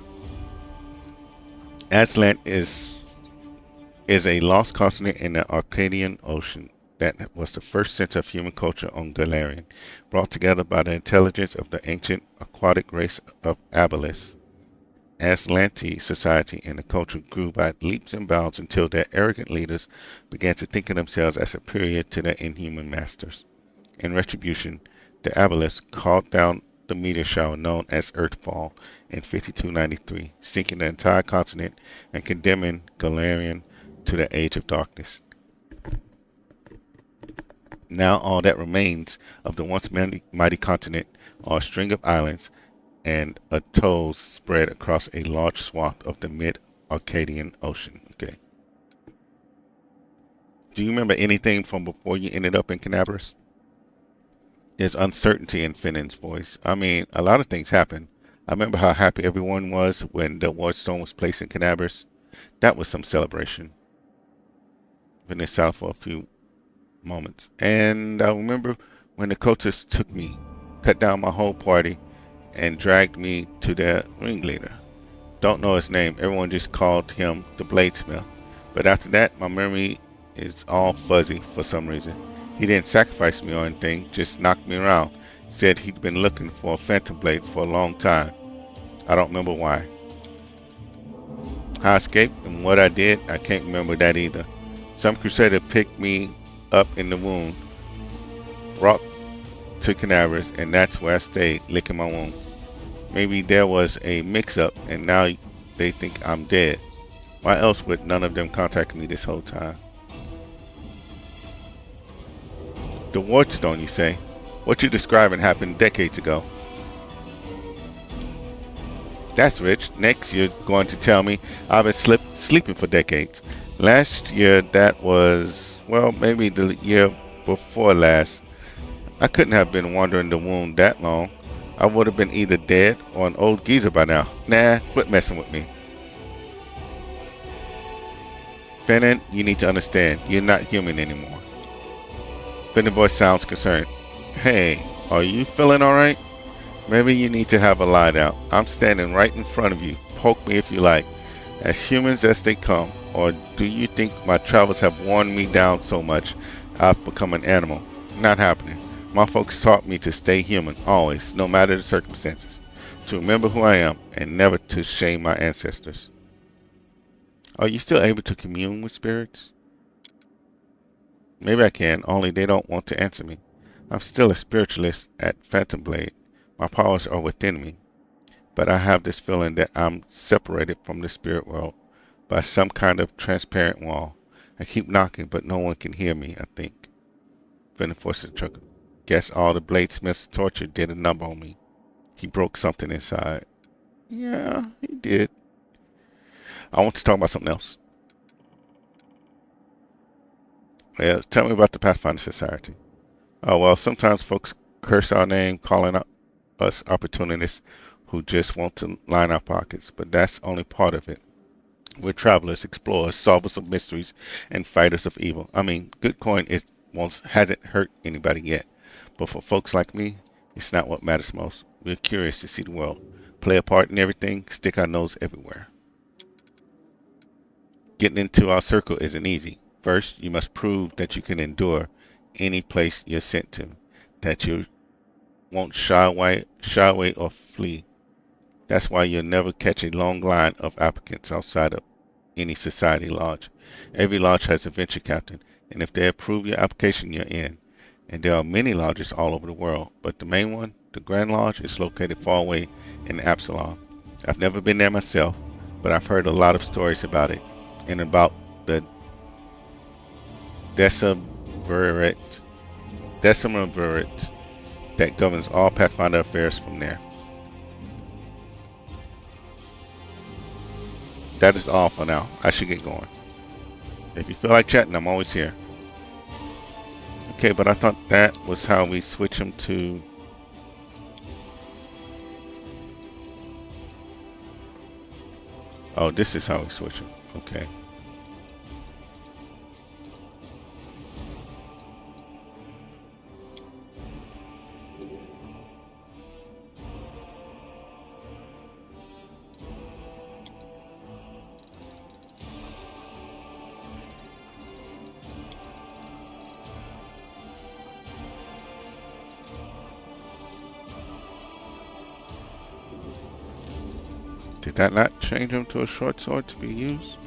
Aslant is a lost continent in the Arcadian Ocean that was the first center of human culture on Galarian, brought together by the intelligence of the ancient aquatic race of Abelis. Aslanti society and the culture grew by leaps and bounds until their arrogant leaders began to think of themselves as superior to their inhuman masters. In retribution, the Abelis called down the meteor shower known as Earthfall in 5293, sinking the entire continent and condemning Galarian to the Age of Darkness. Now all that remains of the once mighty continent are a string of islands and atolls spread across a large swath of the mid-Arcadian Ocean. Okay. Do you remember anything from before you ended up in Kenbaes? There's uncertainty in Finnan's voice. I mean, a lot of things happened. I remember how happy everyone was when the Wardstone was placed in Kenbaes. That was some celebration. Finnan silent for a few moments. And I remember when the cultists took me, cut down my whole party, and dragged me to their ringleader. Don't know his name. Everyone just called him the Bladesmith. But after that, my memory is all fuzzy for some reason. He didn't sacrifice me or anything, just knocked me around. Said he'd been looking for a phantom blade for a long time. I don't remember why. How I escaped and what I did, I can't remember that either. Some crusader picked me up in the wound, brought to Kenbaes, and that's where I stayed, licking my wounds. Maybe there was a mix-up and now they think I'm dead. Why else would none of them contact me this whole time? The Wardstone, you say? What you're describing happened decades ago. That's rich. Next, you're going to tell me I've been sleeping for decades. Last year, that was, well, maybe the year before last. I couldn't have been wandering the wound that long. I would have been either dead or an old geezer by now. Nah, quit messing with me. Finnan, you need to understand, you're not human anymore. Finnan boy sounds concerned. Hey, are you feeling alright? Maybe you need to have a lie down. I'm standing right in front of you. Poke me if you like. As humans as they come. Or do you think my travels have worn me down so much I've become an animal? Not happening. My folks taught me to stay human, always, no matter the circumstances. To remember who I am, and never to shame my ancestors. Are you still able to commune with spirits? Maybe I can, only they don't want to answer me. I'm still a spiritualist at Phantom Blade. My powers are within me, but I have this feeling that I'm separated from the spirit world by some kind of transparent wall. I keep knocking, but no one can hear me, I think. Finna force the truck. Guess all the bladesmith's torture did a number on me. He broke something inside. Yeah, he did. I want to talk about something else. Yeah, tell me about the Pathfinder Society. Oh, well, sometimes folks curse our name, calling us opportunists who just want to line our pockets, but that's only part of it. We're travelers, explorers, solvers of mysteries, and fighters of evil. I mean, good coin hasn't hurt anybody yet, but for folks like me, it's not what matters most. We're curious to see the world, play a part in everything, stick our nose everywhere. Getting into our circle isn't easy. First, you must prove that you can endure any place you're sent to, that you won't shy away or flee. That's why you'll never catch a long line of applicants outside of any society lodge. Every lodge has a venture captain, and if they approve your application, you're in. And there are many lodges all over the world, but the main one, the Grand Lodge, is located far away in Absalom. I've never been there myself, but I've heard a lot of stories about it and about the Decemvirate, Decemvirate that governs all Pathfinder affairs from there. That is all for now. I should get going. If you feel like chatting, I'm always here. Okay, but I thought that was how we switch them to... Oh, this is how we switch them. Okay. Did that not change him to a short sword to be used?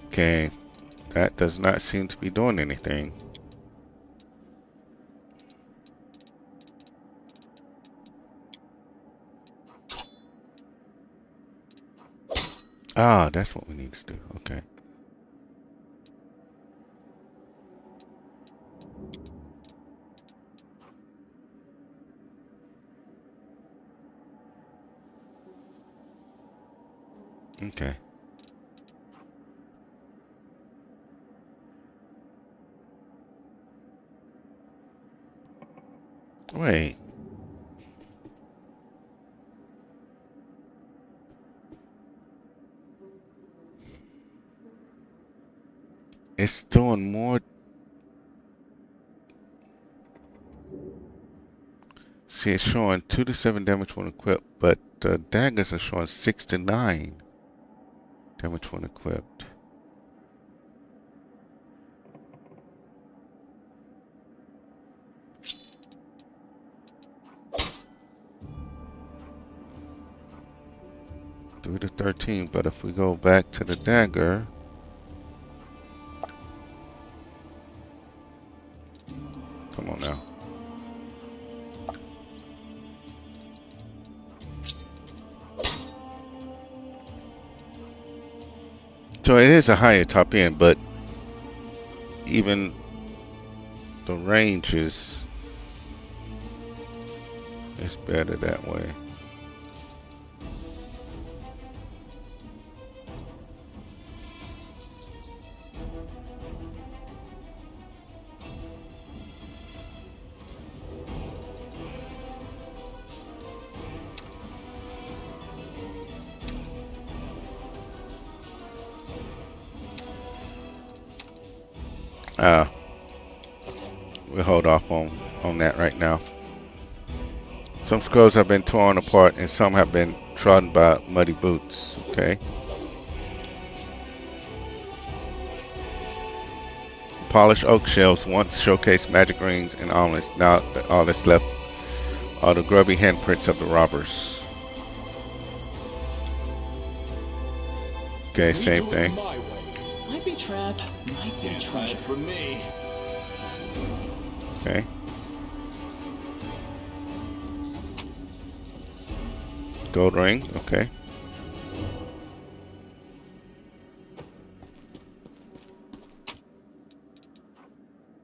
Okay, that does not seem to be doing anything. Ah, that's what we need to do. Okay. Okay. Wait. It's doing more. See, it's showing 2 to 7 damage when equipped, but the daggers are showing 6 to 9 damage when equipped. Three to 13, but if we go back to the dagger, come on now. So it is a higher top end, but even the range is better that way. Ah, we'll hold off on that right now. Some scrolls have been torn apart and some have been trodden by muddy boots. Okay. Polished oak shelves once showcased magic rings and omelets. Now all that's left are the grubby handprints of the robbers. Okay, We same do it thing. my way. Might be trap, might be Can't hide treasure. from me. Okay. Gold ring. Okay.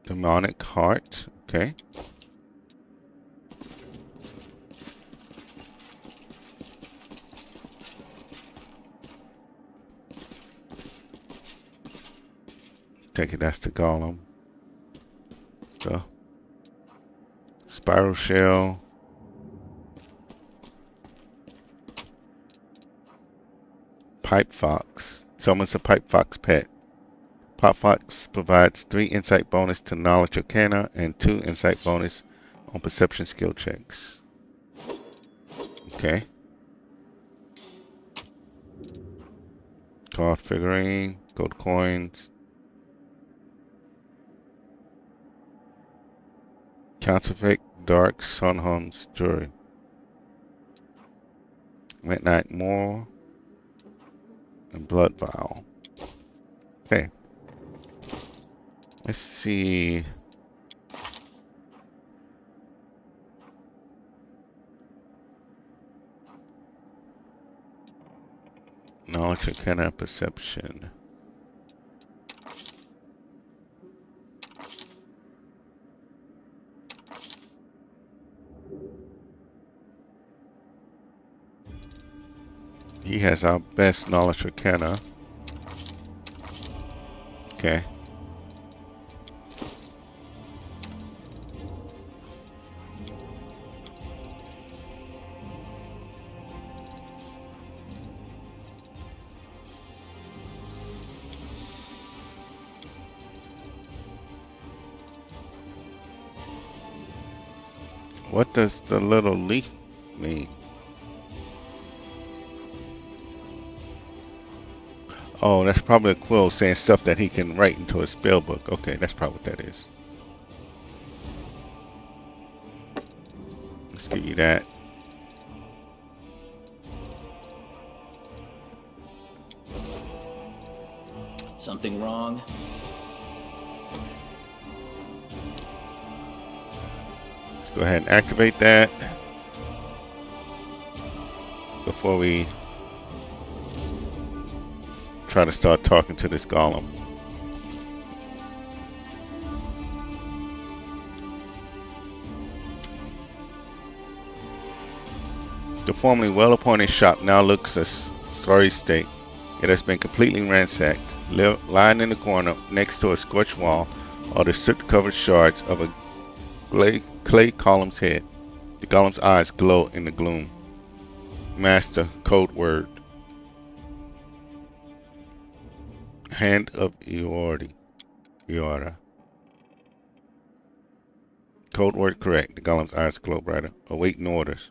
Demonic heart. Okay. Take it that's the golem. So spiral shell. Pipe fox. Summons a pipe fox pet. Pipe fox provides 3 insight bonus to knowledge arcana and 2 insight bonus on perception skill checks. Okay. Card figurine. Gold coins. Counterfeit dark sunhum's jewelry. Midnight Moor. And blood vial. Okay. Let's see. Knowledge arcana perception. He has our best knowledge arcana. Okay. What does the little leaf mean? Oh, that's probably a quill saying stuff that he can write into a spell book. Okay, that's probably what that is. Let's give you that. Something wrong? Let's go ahead and activate that before we try to start talking to this golem. The formerly well-appointed shop now looks a sorry state. It has been completely ransacked. Lying in the corner next to a scorched wall are the soot-covered shards of a clay golem's head. The golem's eyes glow in the gloom. Master, code word. Hand of Eora. Code word correct. The golem's eyes glow brighter. Awaiting orders.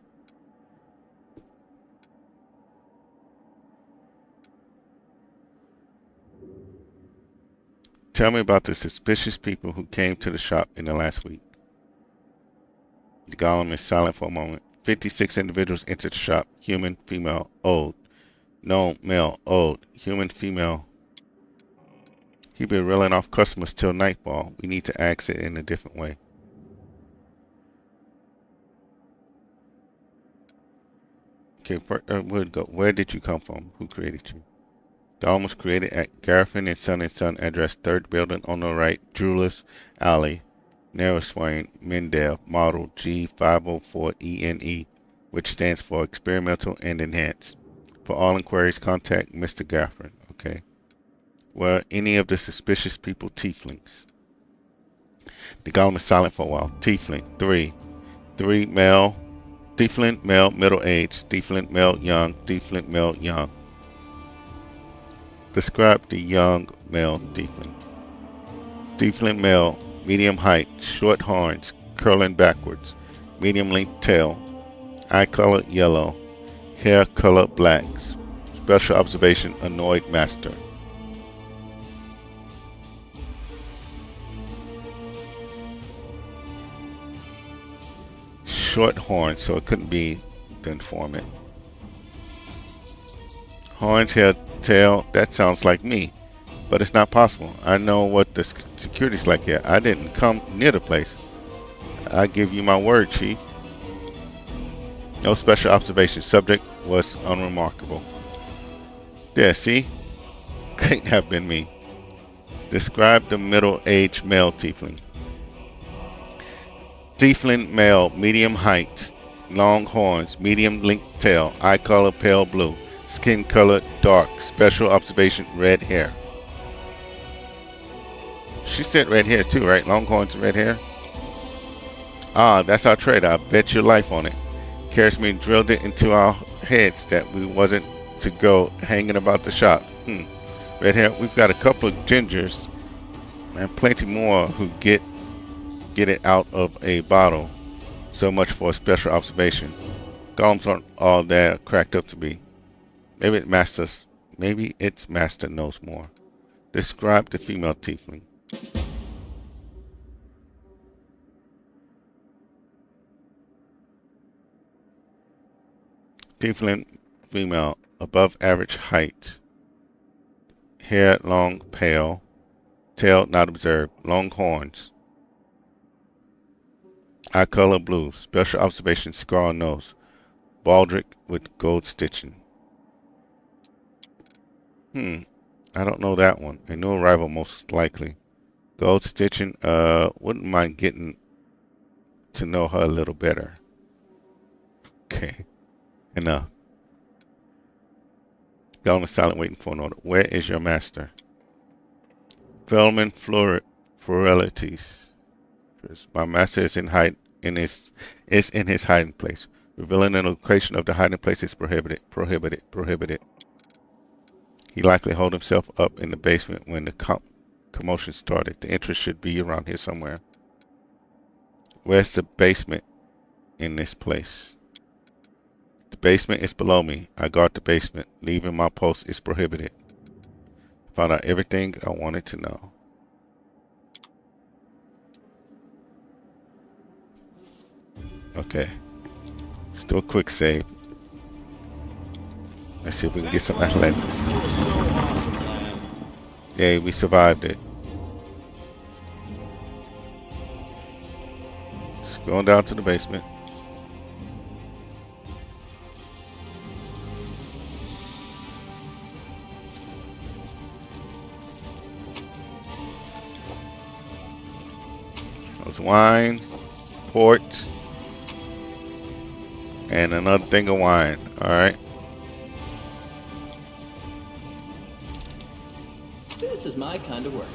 Tell me about the suspicious people who came to the shop in the last week. The golem is silent for a moment. 56 individuals entered the shop. Human, female, old. No, male, old. Human, female. He been reeling off customers till nightfall. We need to ask it in a different way. Okay, we'll go. Where did you come from? Who created you? The golem was created at Garfin and Son address 3rd building on the right, Drulus Alley, Narrowswain, Mendel, model G504ENE, which stands for Experimental and Enhanced. For all inquiries, contact Mr. Garfin. Okay. Were any of the suspicious people tieflings? The golem is silent for a while. Tiefling, 3. 3 male. Tiefling, male, middle age. Tiefling, male, young. Tiefling, male, young. Describe the young male tiefling. Tiefling male, medium height, short horns, curling backwards, medium length tail, eye color yellow, hair color black. Special observation, annoyed master. Short horns, so it couldn't be the informant. Horns, hair, tail, that sounds like me. But it's not possible. I know what the security's like here. I didn't come near the place. I give you my word, Chief. No special observation. Subject was unremarkable. There, see? Couldn't have been me. Describe the middle-aged male tiefling. Tiefling male, medium height, long horns, medium length tail, eye color pale blue, skin color dark, special observation red hair. She said red hair too, right? Long horns and red hair. Ah, that's our trade. I bet your life on it. Karasmin drilled it into our heads that we wasn't to go hanging about the shop. Red hair, we've got a couple of gingers and plenty more who get it out of a bottle. So much for a special observation. Golems aren't all that cracked up to be. Maybe its master knows more. Describe the female tiefling. Tiefling female, above average height. Hair long, pale. Tail not observed. Long horns. Eye color blue. Special observation scar on nose. Baldric with gold stitching. I don't know that one. A new arrival most likely. Gold stitching. Wouldn't mind getting to know her a little better. Okay. Enough. Golem is silent, waiting for an order. Where is your master? Felman Floralities. My master is in his hiding place. Revealing the location of the hiding place is prohibited. Prohibited. He likely hold himself up in the basement when the commotion started. The entrance should be around here somewhere. Where's the basement in this place? The basement is below me. I guard the basement. Leaving my post is prohibited. Found out everything I wanted to know. Okay. Let's do a quick save. Let's see if we can get some athletics. Yay, we survived it. Just going down to the basement. There's wine, port, and another thing of wine. Alright. This is my kind of work.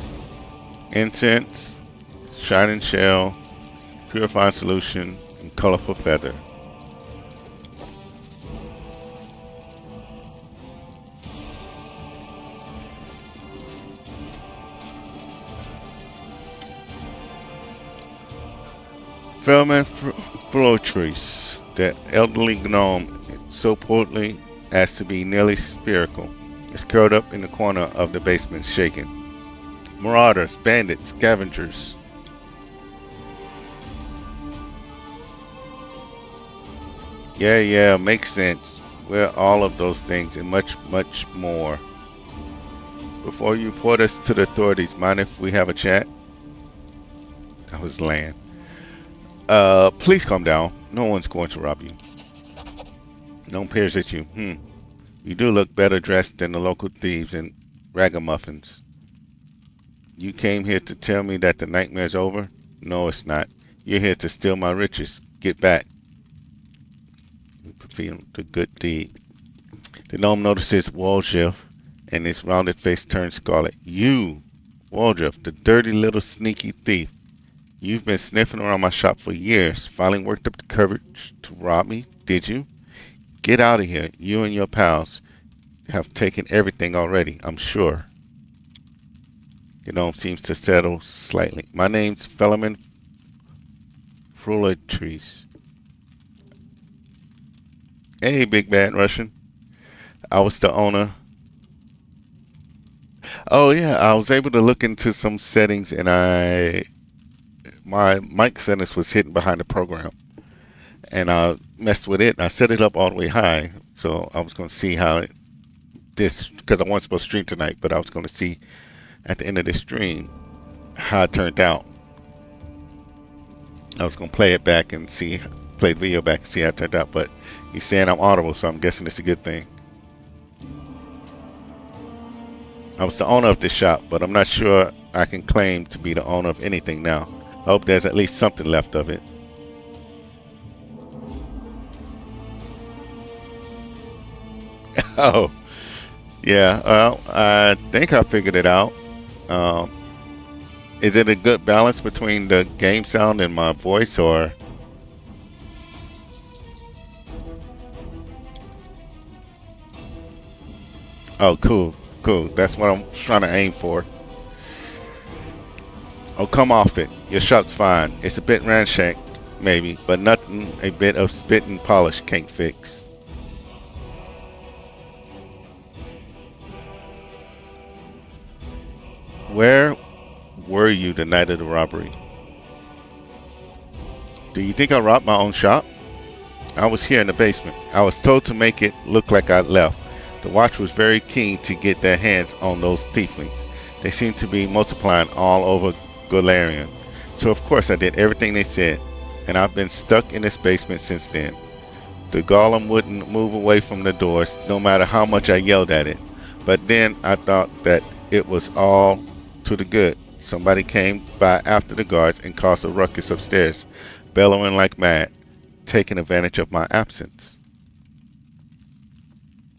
Incense, shining shell, purifying solution, and colorful feather. Felman Flotrice, the elderly gnome, so portly as to be nearly spherical, is curled up in the corner of the basement, shaking. Marauders, bandits, scavengers. Yeah, makes sense. We're all of those things and much, much more. Before you report us to the authorities, mind if we have a chat? That was land. Please calm down. No one's going to rob you. No one peers at you. You do look better dressed than the local thieves and ragamuffins. You came here to tell me that the nightmare's over? No, it's not. You're here to steal my riches. Get back. Perform the good deed. The gnome notices Woljif, and his rounded face turns scarlet. You, Woljif, the dirty little sneaky thief. You've been sniffing around my shop for years. Finally worked up the courage to rob me, did you? Get out of here. You and your pals have taken everything already, I'm sure. Your gnome seems to settle slightly. My name's Philemon Frulatries. Hey, Big Bad Russian. I was the owner. Oh yeah, I was able to look into some settings, and my mic settings was hidden behind the program, and I messed with it. And I set it up all the way high, so I was going to see how this, because I wasn't supposed to stream tonight, but I was going to see at the end of this stream how it turned out. I was going to play it back and play the video back and see how it turned out. But he's saying I'm audible, so I'm guessing it's a good thing. I was the owner of this shop, but I'm not sure I can claim to be the owner of anything now. I hope there's at least something left of it. Oh, yeah. Well, I think I figured it out. Um, is it a good balance between the game sound and my voice, or? Oh, cool, cool. That's what I'm trying to aim for. Oh, come off it. Your shot's fine. It's a bit ramshacked, maybe, but nothing a bit of spit and polish can't fix. Where were you the night of the robbery? Do you think I robbed my own shop? I was here in the basement. I was told to make it look like I left. The watch was very keen to get their hands on those tieflings. They seem to be multiplying all over Golarion. So of course I did everything they said, and I've been stuck in this basement since then. The golem wouldn't move away from the doors, no matter how much I yelled at it. But then I thought that it was all to the good. Somebody came by after the guards and caused a ruckus upstairs, bellowing like mad, taking advantage of my absence.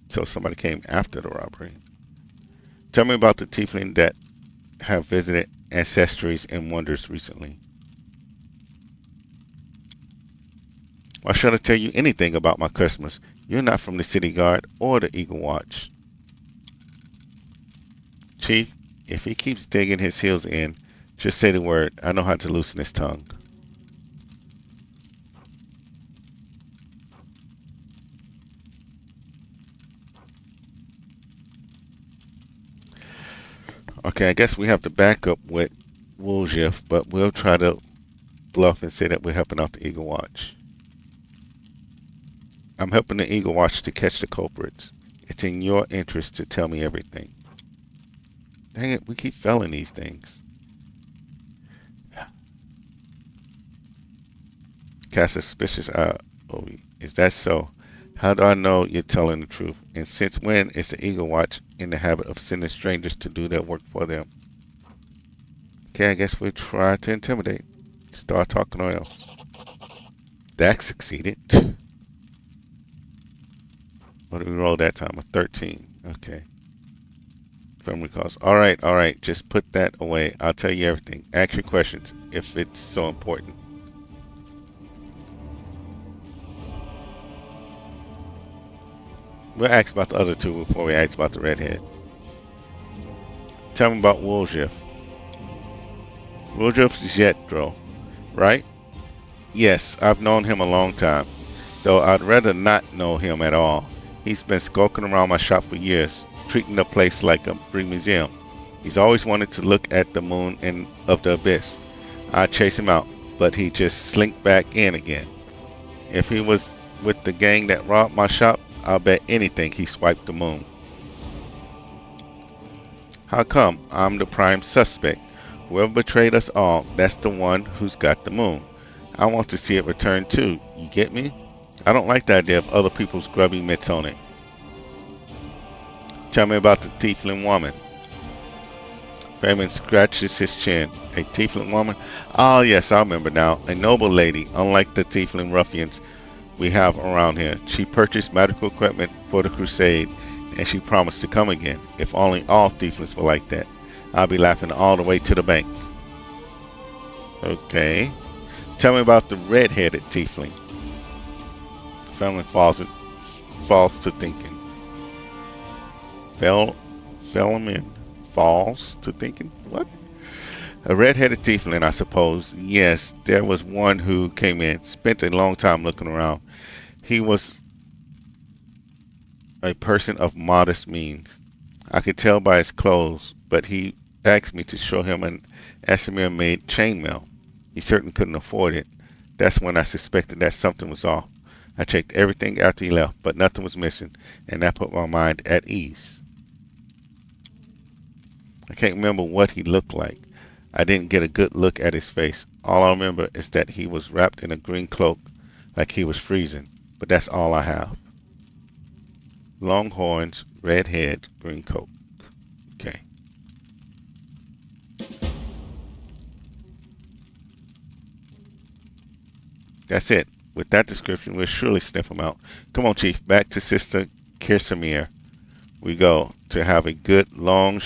So somebody came after the robbery. Tell me about the tiefling that have visited ancestries and wonders recently. Why should I tell you anything about my customers? You're not from the city guard or the Eagle Watch. Chief, if he keeps digging his heels in, just say the word. I know how to loosen his tongue. Okay, I guess we have to back up with Woolshift, but we'll try to bluff and say that we're helping out the Eagle Watch. I'm helping the Eagle Watch to catch the culprits. It's in your interest to tell me everything. Dang it, we keep failing these things. Cast a suspicious eye. Oh, is that so? How do I know you're telling the truth? And since when is the Eagle Watch in the habit of sending strangers to do their work for them? Okay, I guess we'll try to intimidate. Start talking or else. That succeeded. What did we roll that time? A 13. Okay. Family calls. All right. Just put that away. I'll tell you everything. Ask your questions if it's so important. We'll ask about the other two before we ask about the redhead. Tell me about Woolshift. Woolshift's Jetro, right? Yes, I've known him a long time, though I'd rather not know him at all. He's been skulking around my shop for years, treating the place like a free museum. He's always wanted to look at the moon and of the abyss. I'd chase him out, but he just slink back in again. If he was with the gang that robbed my shop, I'll bet anything he swiped the moon. How come? I'm the prime suspect. Whoever betrayed us all, that's the one who's got the moon. I want to see it return too. You get me? I don't like the idea of other people's grubby mitts on it. Tell me about the tiefling woman. Fairman scratches his chin. A tiefling woman? Oh yes, I remember now. A noble lady, unlike the tiefling ruffians we have around here. She purchased medical equipment for the crusade, and she promised to come again. If only all tieflings were like that. I'll be laughing all the way to the bank. Okay. Tell me about the red-headed tiefling. Family falls to thinking. Philemon false to thinking. What? A red-headed tiefling, I suppose. Yes, there was one who came in, spent a long time looking around. He was a person of modest means. I could tell by his clothes, but he asked me to show him an Ashmere-made chainmail. He certainly couldn't afford it. That's when I suspected that something was off. I checked everything after he left, but nothing was missing, and that put my mind at ease. I can't remember what he looked like. I didn't get a good look at his face. All I remember is that he was wrapped in a green cloak like he was freezing, but that's all I have. Long horns, red head, green coat. Okay. That's it. With that description, we'll surely sniff him out. Come on, Chief. Back to Sister Kirsamir we go to have a good long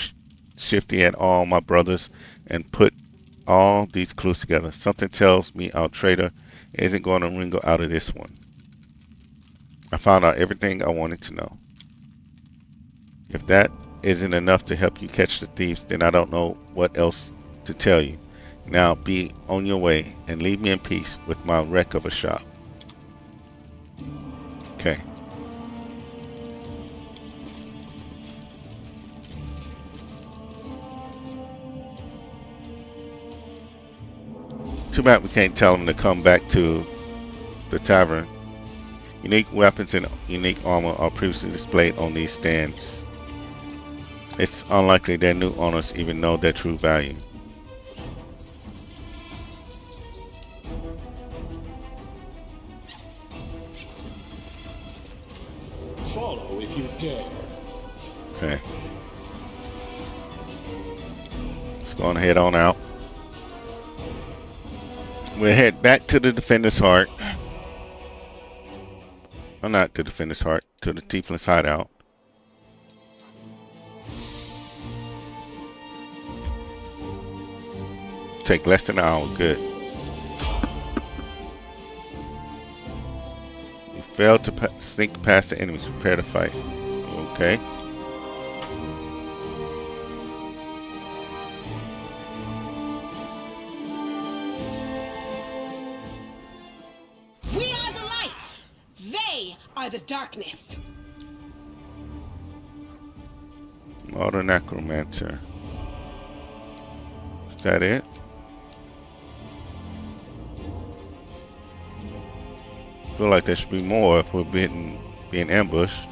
shifty at all my brothers and put all these clues together. Something tells me our traitor isn't going to wrinkle out of this one. I found out everything I wanted to know. If that isn't enough to help you catch the thieves, then I don't know what else to tell you. Now be on your way and leave me in peace with my wreck of a shop. Okay. Too bad we can't tell him to come back to the tavern. Unique weapons and unique armor are previously displayed on these stands. It's unlikely their new owners even know their true value. Follow if you dare. Okay. Let's go on head on out. We'll head back to the Defender's Heart. Or not the Defender's Heart, to the Tiefling's hideout. Take less than an hour, good. You failed to sneak past the enemies, prepare to fight. Okay. We are the light. They are the darkness. Modern Necromancer. Is that it? I feel like there should be more if we're being ambushed.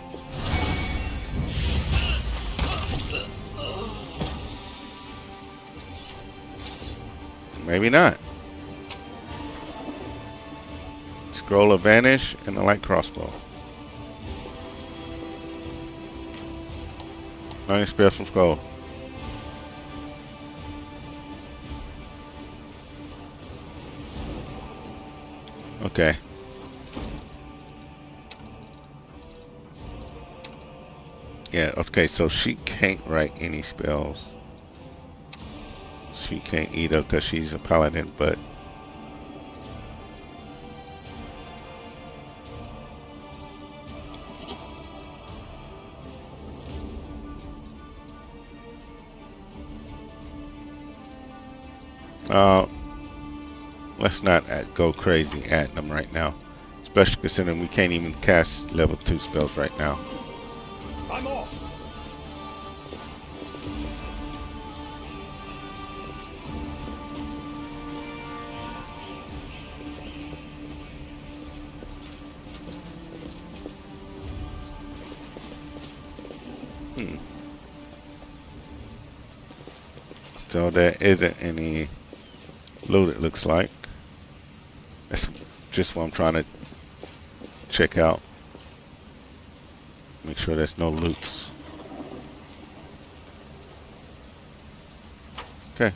Maybe not. Scroll of Vanish and a light crossbow. Learning spells from scroll. Okay. Yeah, okay, so she can't write any spells. She can't either because she's a paladin, but let's not go crazy at them right now. Especially considering we can't even cast level 2 spells right now. I'm off. So there isn't any loot, it looks like. That's just what I'm trying to check out. Make sure there's no loots. Okay.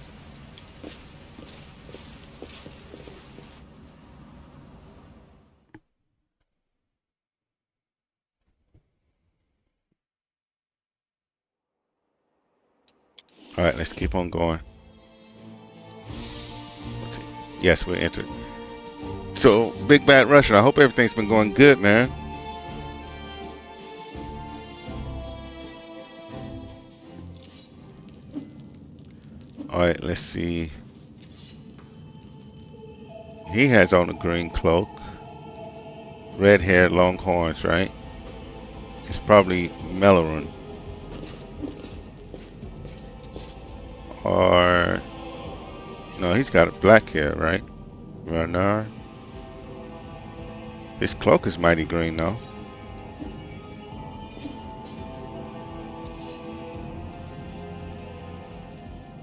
Alright, let's keep on going. Let's see. Yes, we're entered. So, Big Bad Russian, I hope everything's been going good, man. Alright, let's see. He has on a green cloak. Red hair, long horns, right? It's probably Melorun. Or no, he's got black hair, right? Ranar. His cloak is mighty green though.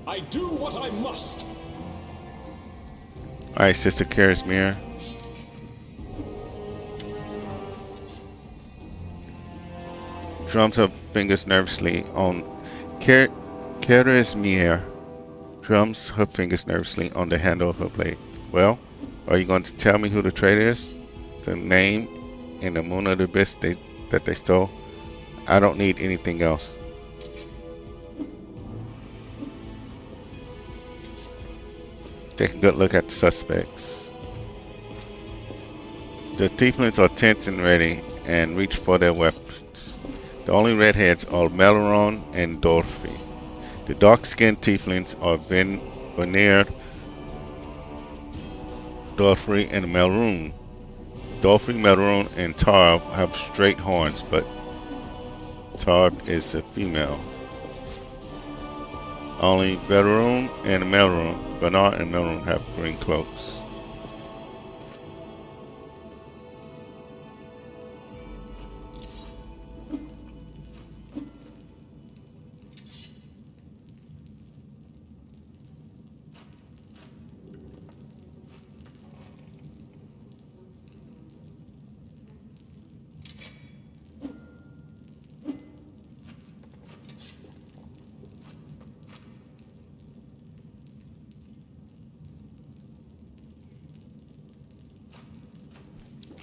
I do what I must. Alright, Sister Karismir. Drums her fingers nervously on Karismir drums her fingers nervously on the handle of her blade. Well, are you going to tell me who the traitor is? The name and the moon of the abyss that they stole? I don't need anything else. Take a good look at the suspects. The tieflings are tense and ready and reach for their weapons. The only redheads are Melorun and Dorothy. The dark-skinned tieflings are Veneer, Dorothy, and Melorun. Dorothy, Melorun, and Tarv have straight horns, but Tarv is a female. Only Bernard and Melorun have green cloaks.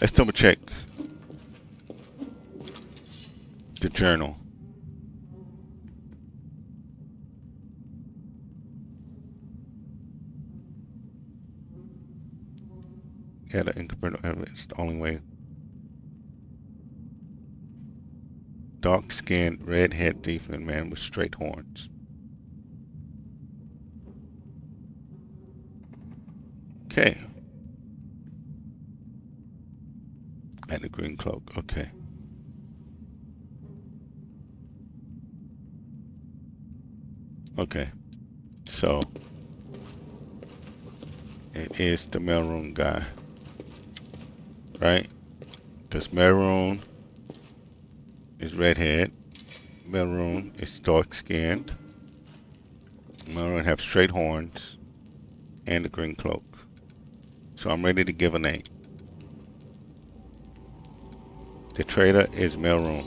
Let's double check the journal. Yeah, the incompatible evidence, the only way. Dark-skinned, red-haired tiefling man with straight horns. Okay. And the green cloak, okay. Okay. So it is the Melorun guy. Right? Because Melorun is redhead. Melorun is dark-skinned. Melorun have straight horns and a green cloak. So I'm ready to give a name. The traitor is Melorun.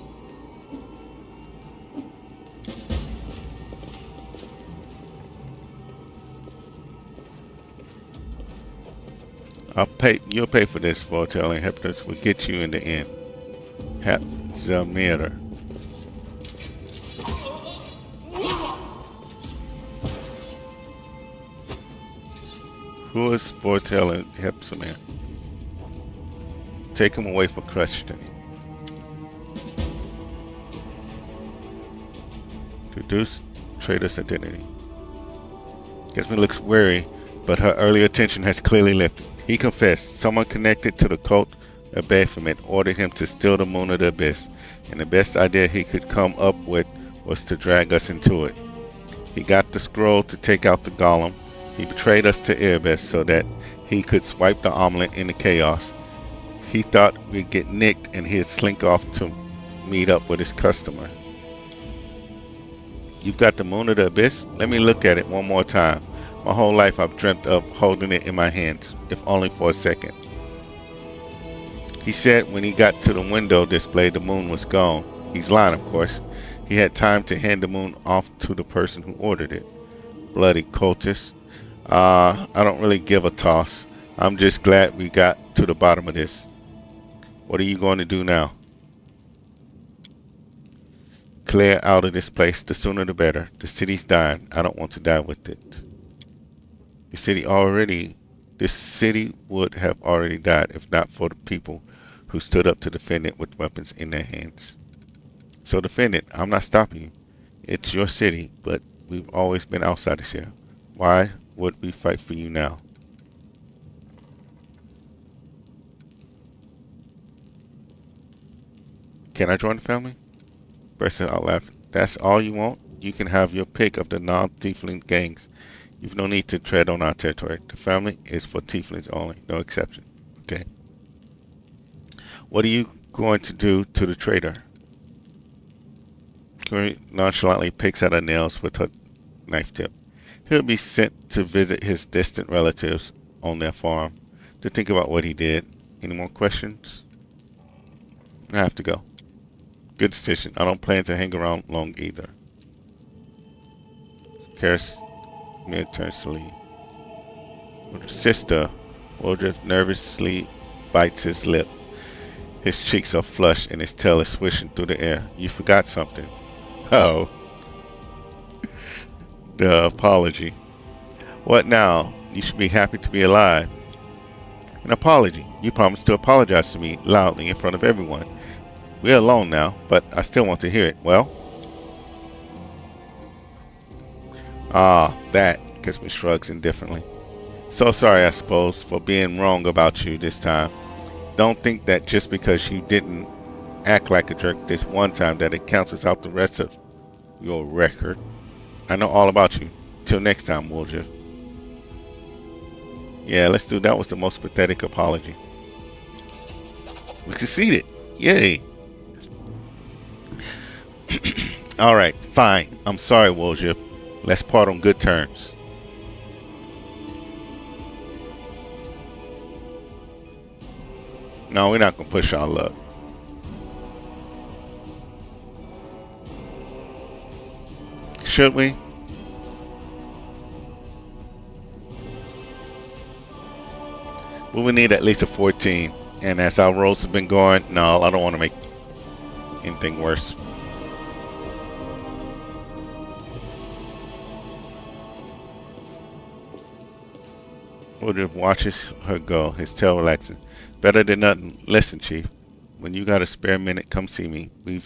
You'll pay for this, Vortel, and Heptus will get you in the end. Hepzamir. Who is Vortel and Hepzamir? Take him away for questioning. Deduce traitor's identity. Jasmine looks wary, but her early attention has clearly lifted. He confessed someone connected to the cult of Baphomet ordered him to steal the moon of the abyss, and the best idea he could come up with was to drag us into it. He got the scroll to take out the golem. He betrayed us to Erebus so that he could swipe the omelet into chaos. He thought we'd get nicked and he'd slink off to meet up with his customer. You've got the moon of the abyss? Let me look at it one more time. My whole life I've dreamt of holding it in my hands, if only for a second. He said when he got to the window display the moon was gone. He's lying, of course. He had time to hand the moon off to the person who ordered it. Bloody cultist. I don't really give a toss. I'm just glad we got to the bottom of this. What are you going to do now? Clear out of this place. The sooner the better. The city's dying. I don't want to die with it. This city would have already died if not for the people who stood up to defend it with weapons in their hands. So defend it. I'm not stopping you. It's your city, but we've always been outsiders here. Why would we fight for you now? Can I join the family? Bursting out laughing. That's all you want? You can have your pick of the non-tiefling gangs. You've no need to tread on our territory. The family is for tieflings only, no exception. Okay. What are you going to do to the traitor? Curry nonchalantly picks at her nails with her knife tip. He'll be sent to visit his distant relatives on their farm to think about what he did. Any more questions? I have to go. Good decision. I don't plan to hang around long either. Karis turns to leave. With her sister, Wodriff nervously bites his lip. His cheeks are flushed and his tail is swishing through the air. You forgot something. Oh. The apology. What now? You should be happy to be alive. An apology. You promised to apologize to me loudly in front of everyone. We're alone now, but I still want to hear it. Well? Ah, that. Kismet shrugs indifferently. So sorry, I suppose, for being wrong about you this time. Don't think that just because you didn't act like a jerk this one time that it cancels out the rest of your record. I know all about you. Till next time, Woolger. Yeah, let's do that. Was the most pathetic apology. We succeeded. Yay. Alright, fine. I'm sorry, Woolger. Let's part on good terms. No, we're not going to push our luck. Should we? Well, we need at least a 14. And as our rolls have been going, no, I don't want to make anything worse. Woodruff watches her go, his tail relaxing. Better than nothing. Listen, Chief. When you got a spare minute, come see me. I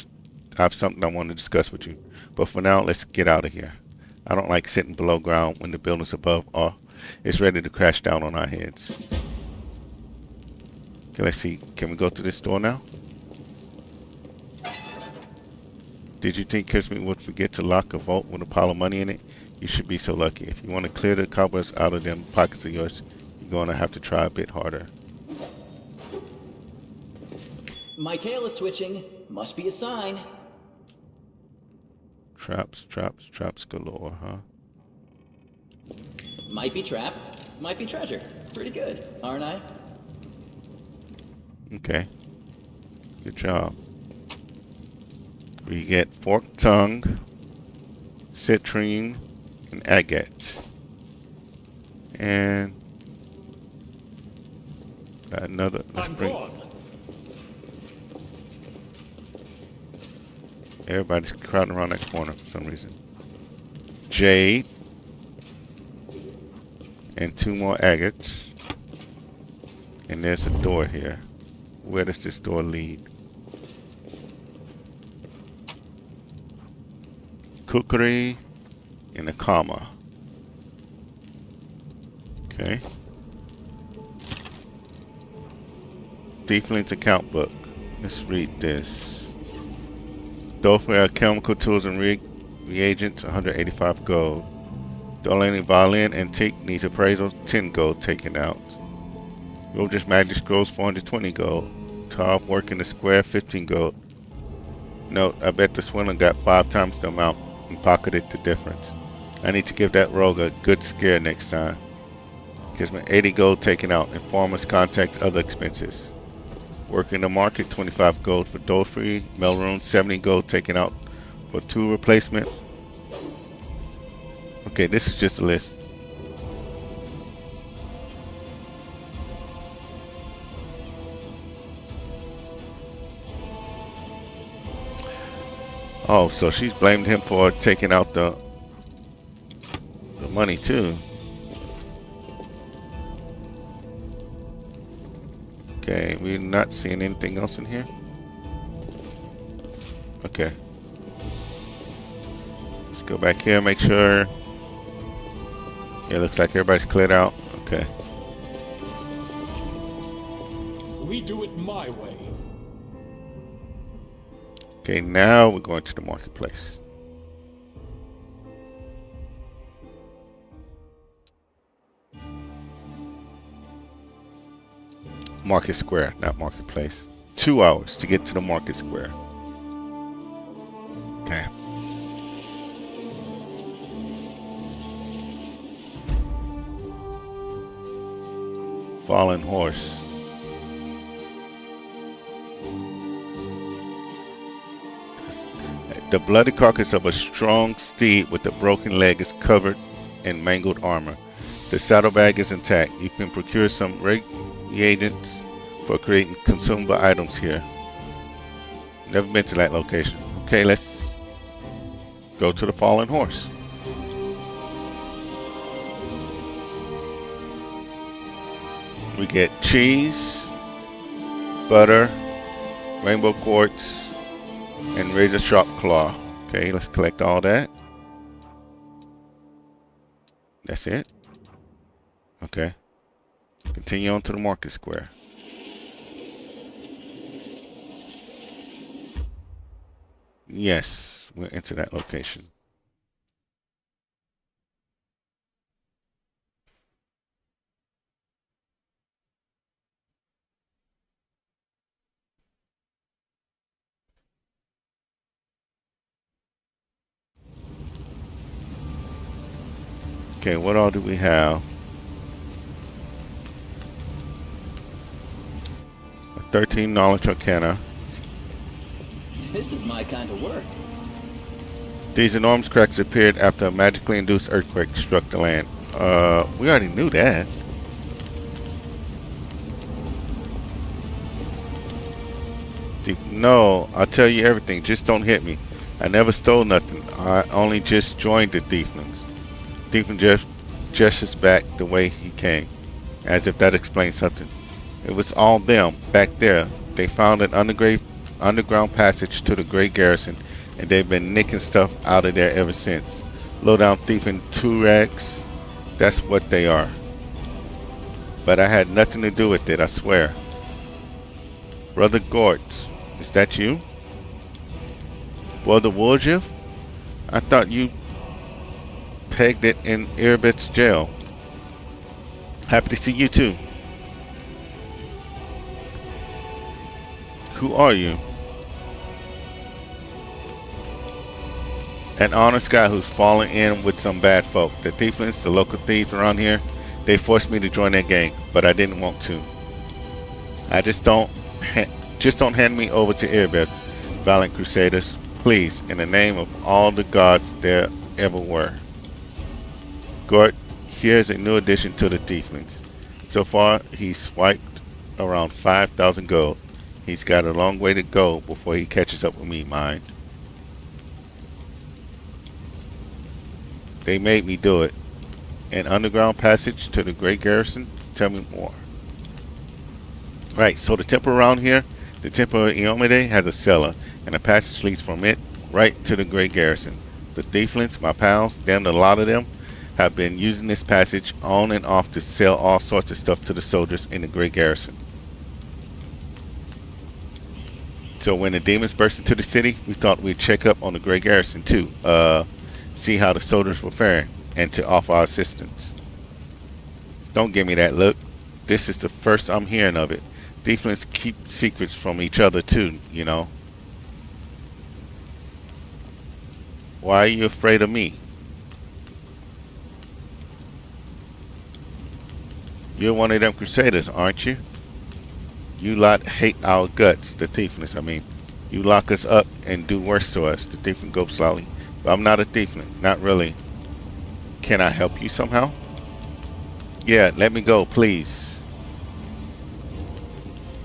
have something I want to discuss with you. But for now, let's get out of here. I don't like sitting below ground when the buildings above are ready to crash down on our heads. Okay, let's see. Can we go to this door now? Did you think Kirsten would forget to lock a vault with a pile of money in it? You should be so lucky. If you want to clear the cobwebs out of them pockets of yours, you're going to have to try a bit harder. My tail is twitching. Must be a sign. Traps, traps, traps galore, huh? Might be trap, might be treasure. Pretty good, aren't I? Okay. Good job. We get forked tongue, citrine, and agate. And got another. Let's I'm bring. gone. Everybody's crowding around that corner for some reason. Jade. And 2 more agates. And there's a door here. Where does this door lead? Kukri and a comma. Okay. Tiefling's account book. Let's read this. Dolphin chemical tools and reagents, 185 gold. Dolani violin antique needs appraisal, 10 gold taken out. Roger's magic scrolls, 420 gold. Top work in the square, 15 gold. Note, I bet the swindler got 5 times the amount and pocketed the difference. I need to give that rogue a good scare next time. Gives me 80 gold taken out. Informers contact other expenses. Work in the market, 25 gold for Dolphin. Melroom, 70 gold taken out for 2 replacement. Okay, this is just a list. Oh, so she's blamed him for taking out the money too. Okay, we're not seeing anything else in here. Okay. Let's go back here, make sure. Yeah, looks like everybody's cleared out. Okay. We do it my way. Okay, now we're going to the marketplace. Market Square, not marketplace. 2 hours to get to the market square. Okay. Fallen horse. The bloody carcass of a strong steed with a broken leg is covered in mangled armor. The saddlebag is intact. You can procure some reagents for creating consumable items here. Never been to that location. Okay, let's go to the fallen horse. We get cheese, butter, rainbow quartz, and razor sharp claw. Okay, let's collect all that. That's it. Okay. Continue on to the market square. Yes, we're into that location. Okay, what all do we have? A 13 knowledge arcana. This is my kind of work. These enormous cracks appeared after a magically induced earthquake struck the land. We already knew that. No, I'll tell you everything. Just don't hit me. I never stole nothing. I only just joined the Thieflings. Thiefling gestures back the way he came, as if that explains something. It was all them, back there. They found an underground passage to the Great Garrison, and they've been nicking stuff out of there ever since. Low-down thieving two-rags, that's what they are. But I had nothing to do with it, I swear. Brother Gort, is that you? Brother Woljif? I thought you pegged it in Erebit's jail. Happy to see you too. Who are you? An honest guy who's fallen in with some bad folk. The Thieflings, the local thieves around here, they forced me to join their gang, but I didn't want to. I just don't hand me over to Erebit, valiant crusaders. Please, in the name of all the gods there ever were. Gort, here's a new addition to the Thieflings. So far, he's swiped around 5,000 gold. He's got a long way to go before he catches up with me, mind. They made me do it. An underground passage to the Great Garrison? Tell me more. Right, so the temple around here, the Temple of Iomide, has a cellar, and a passage leads from it right to the Great Garrison. The Thieflings, my pals, damn a lot of them, have been using this passage on and off to sell all sorts of stuff to the soldiers in the Great Garrison. So when the demons burst into the city, we thought we'd check up on the Great Garrison too, see how the soldiers were faring, and to offer our assistance. Don't give me that look. This is the first I'm hearing of it. Thieflings keep secrets from each other too, you know. Why are you afraid of me? You're one of them crusaders, aren't you? You lot hate our guts, the Thieflings, I mean. You lock us up and do worse to us, the Thiefling gulps loudly. But I'm not a Thiefling, not really. Can I help you somehow? Yeah, let me go, please.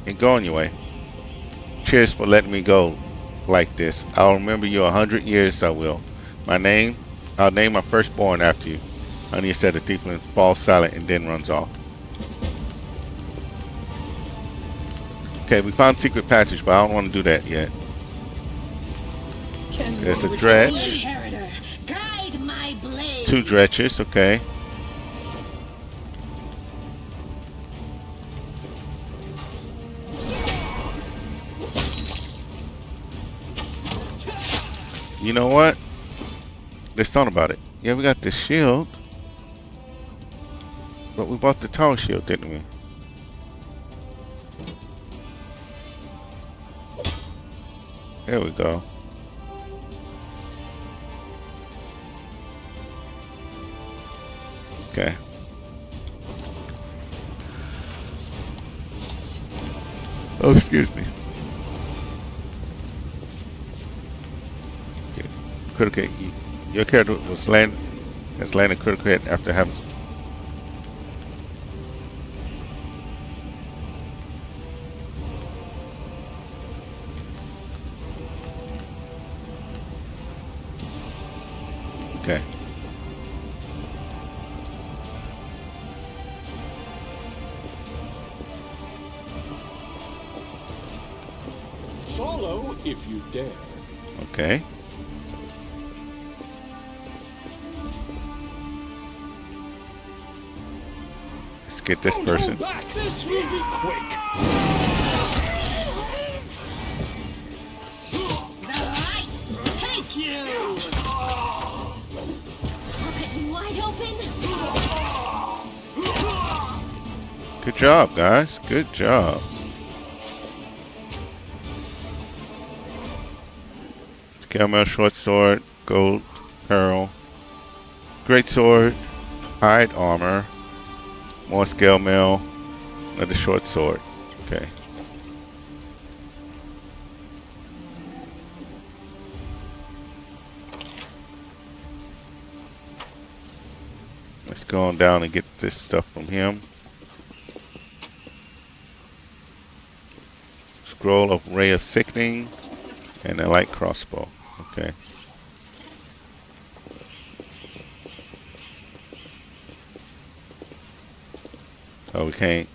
And go on your way. Cheers for letting me go like this. I'll remember you 100 years, I will. I'll name my firstborn after you. Honey said the Thiefling falls silent and then runs off. Okay, we found secret passage, but I don't want to do that yet. There's a dredge. Inheritor, guide my blade. 2 dredges, okay. You know what? Let's talk about it. Yeah, we got the shield. But we bought the tower shield, didn't we? There we go. Okay. Oh, excuse me. Okay. Critical hit. Your character has landed critical hit after having. Okay. Follow if you dare. Okay. Let's get this Don't person. hold back. This will be quick. The light take you! Open wide open. Good job, guys. Good job. Scale mail, short sword, gold, pearl, great sword, hide armor, more scale mail, another short sword. Okay. Let's go on down and get this stuff from him. Scroll of Ray of Sickening and a light crossbow. Okay. Oh, we can't.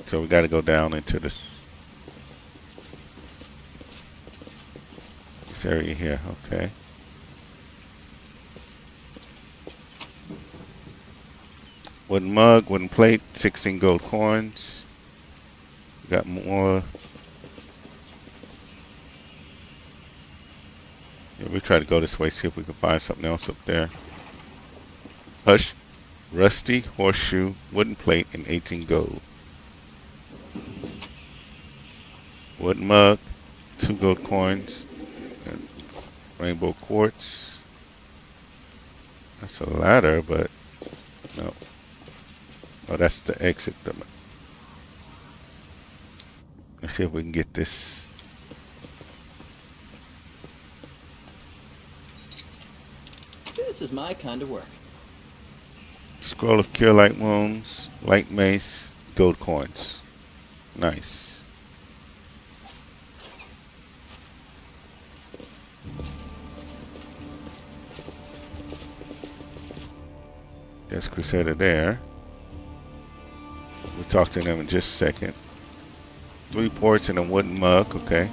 So we got to go down into this area here. Okay. Wooden mug, wooden plate, 16 gold coins. Got more. Yeah, we try to go this way, see if we can find something else up there. Hush, rusty horseshoe, wooden plate, and 18 gold. Wooden mug, 2 gold coins, and rainbow quartz. That's a ladder, but no. Oh, that's the exit. Let's see if we can get this. This is my kind of work. Scroll of Cure Light Wounds, Light Mace, gold coins. Nice. That's Crusader there. We'll talk to them in just a second. 3 ports and a wooden mug, okay.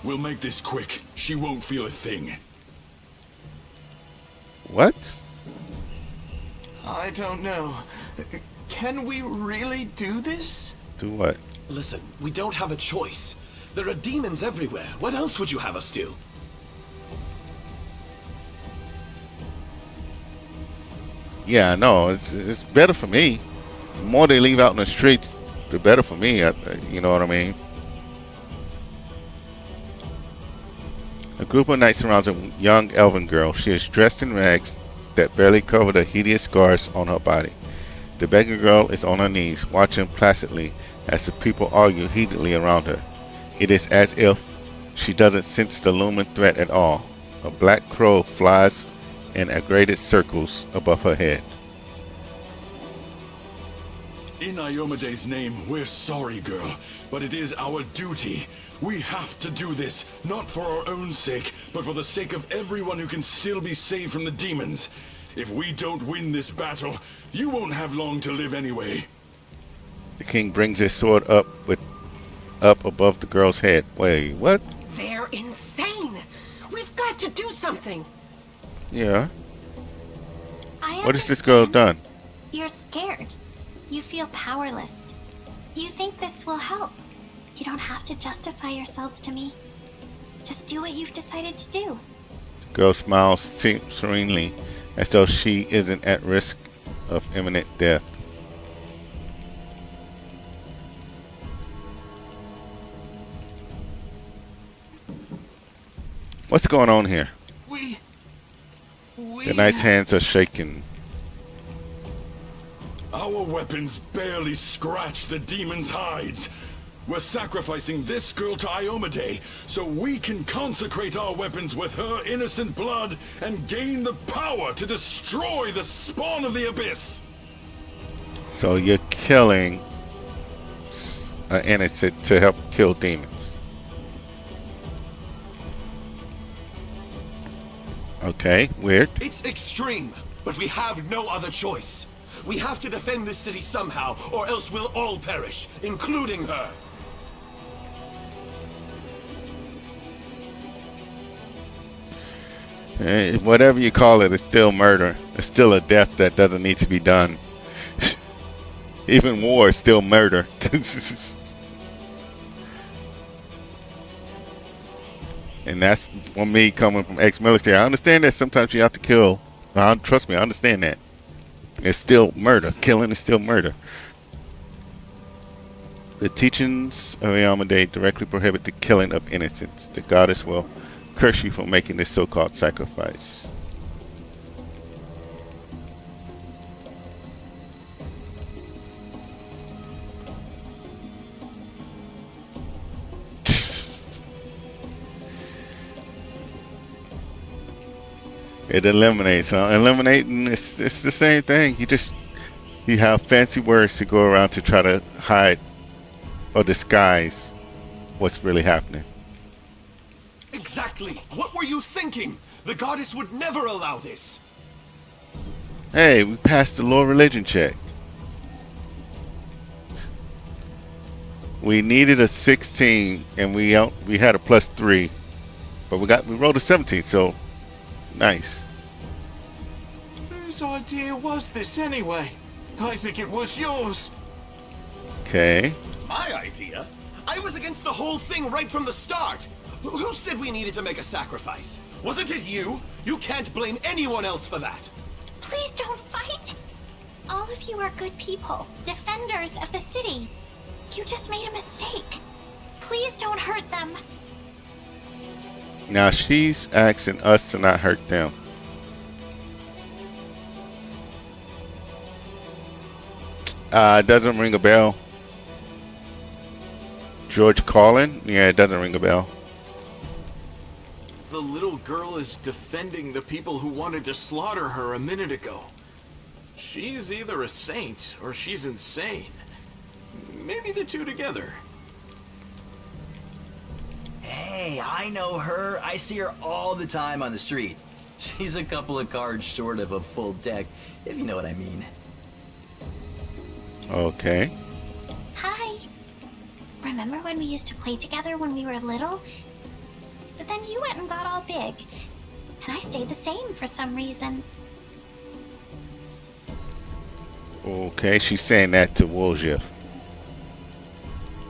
We'll make this quick. She won't feel a thing. What? I don't know. Can we really do this? Do what? Listen, we don't have a choice. There are demons everywhere. What else would you have us do? Yeah, I know. It's better for me. The more they leave out in the streets, the better for me. You know what I mean? A group of knights surrounds a young elven girl. She is dressed in rags that barely cover the hideous scars on her body. The beggar girl is on her knees, watching placidly as the people argue heatedly around her. It is as if she doesn't sense the looming threat at all. A black crow flies in aggrated circles above her head. In Iomede's name, we're sorry, girl, but it is our duty. We have to do this, not for our own sake, but for the sake of everyone who can still be saved from the demons. If we don't win this battle, you won't have long to live anyway. The king brings his sword up above the girl's head. Wait, what? They're insane! We've got to do something! Yeah. I What has this girl understand. done? You're scared. You feel powerless. You think this will help. You don't have to justify yourselves to me. Just do what you've decided to do. The girl smiles serenely, as though she isn't at risk of imminent death. What's going on here? The knight's hands are shaking. Our weapons barely scratch the demon's hides. We're sacrificing this girl to Iomade so we can consecrate our weapons with her innocent blood and gain the power to destroy the spawn of the abyss. So you're killing an innocent to help kill demons. Okay, weird. It's extreme, but we have no other choice. We have to defend this city somehow, or else we'll all perish, including her. Whatever you call it, it's still murder. It's still a death that doesn't need to be done. Even war is still murder. And that's for me coming from ex-military. I understand that sometimes you have to kill. Trust me, I understand that. It's still murder. Killing is still murder. The teachings of Iomade directly prohibit the killing of innocents. The goddess will curse you for making this so-called sacrifice. It eliminates, huh? Eliminating, it's the same thing. You have fancy words to go around to try to hide or disguise what's really happening. Exactly. What were you thinking? The goddess would never allow this. Hey, we passed the law religion check. We needed a 16 and we had a +3, but we rolled a 17, so nice. Whose idea was this anyway? I think it was yours. Okay. My idea? I was against the whole thing right from the start. Who said we needed to make a sacrifice? Wasn't it you? You can't blame anyone else for that. Please don't fight. All of you are good people, defenders of the city. You just made a mistake. Please don't hurt them. Now she's asking us to not hurt them. Doesn't ring a bell. George Carlin? Yeah, it doesn't ring a bell. The little girl is defending the people who wanted to slaughter her a minute ago. She's either a saint or she's insane. Maybe the two together. Hey, I know her. I see her all the time on the street. She's a couple of cards short of a full deck, if you know what I mean. Okay. Hi. Remember when we used to play together when we were little? But then you went and got all big. And I stayed the same for some reason. Okay, she's saying that to Woljif.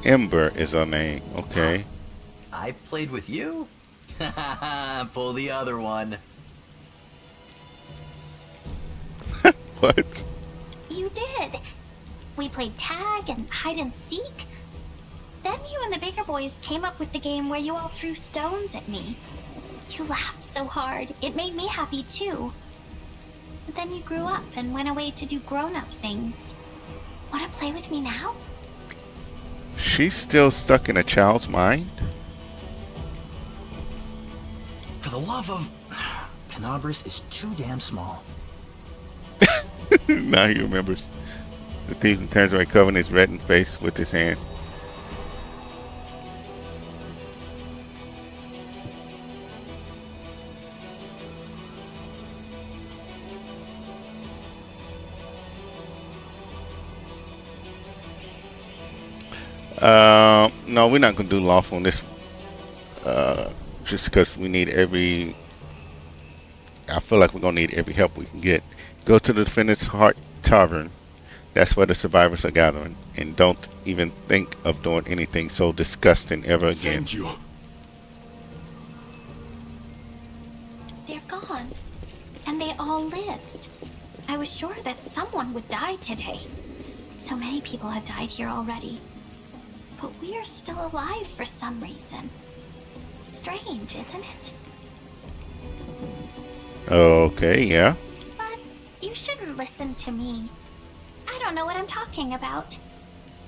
Ember is her name. Okay. I played with you? Pull the other one. What? You did. We played tag and hide and seek. Then you and the bigger boys came up with the game where you all threw stones at me. You laughed so hard, it made me happy too. But then you grew up and went away to do grown-up things. Want to play with me now? She's still stuck in a child's mind? For the love of... Kenbaes is too damn small. Now he remembers. The thief turns away, covering his reddened face with his hand. No, we're not gonna do lawful on this. Just because we need every. I feel like we're gonna need every help we can get. Go to the Defendant's Heart Tavern. That's where the survivors are gathering. And don't even think of doing anything so disgusting ever again. Thank you. They're gone. And they all lived. I was sure that someone would die today. So many people have died here already. But we are still alive for some reason. Strange, isn't it? Okay, yeah. But you shouldn't listen to me. I don't know what I'm talking about.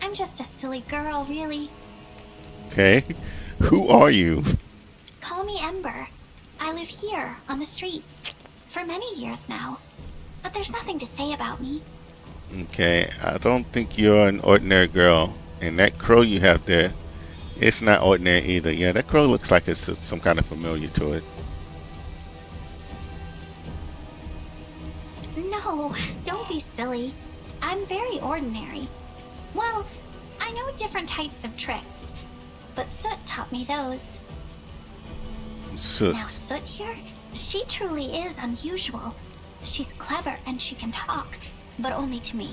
I'm just a silly girl, really. Okay. Who are you? Call me Ember. I live here, on the streets, for many years now. But there's nothing to say about me. Okay, I don't think you're an ordinary girl. And that crow you have there, it's not ordinary either. Yeah, that crow looks like it's some kind of familiar to it. No, don't be silly. I'm very ordinary. Well, I know different types of tricks, but Soot taught me those. Soot. Now Soot here, she truly is unusual. She's clever and she can talk, but only to me.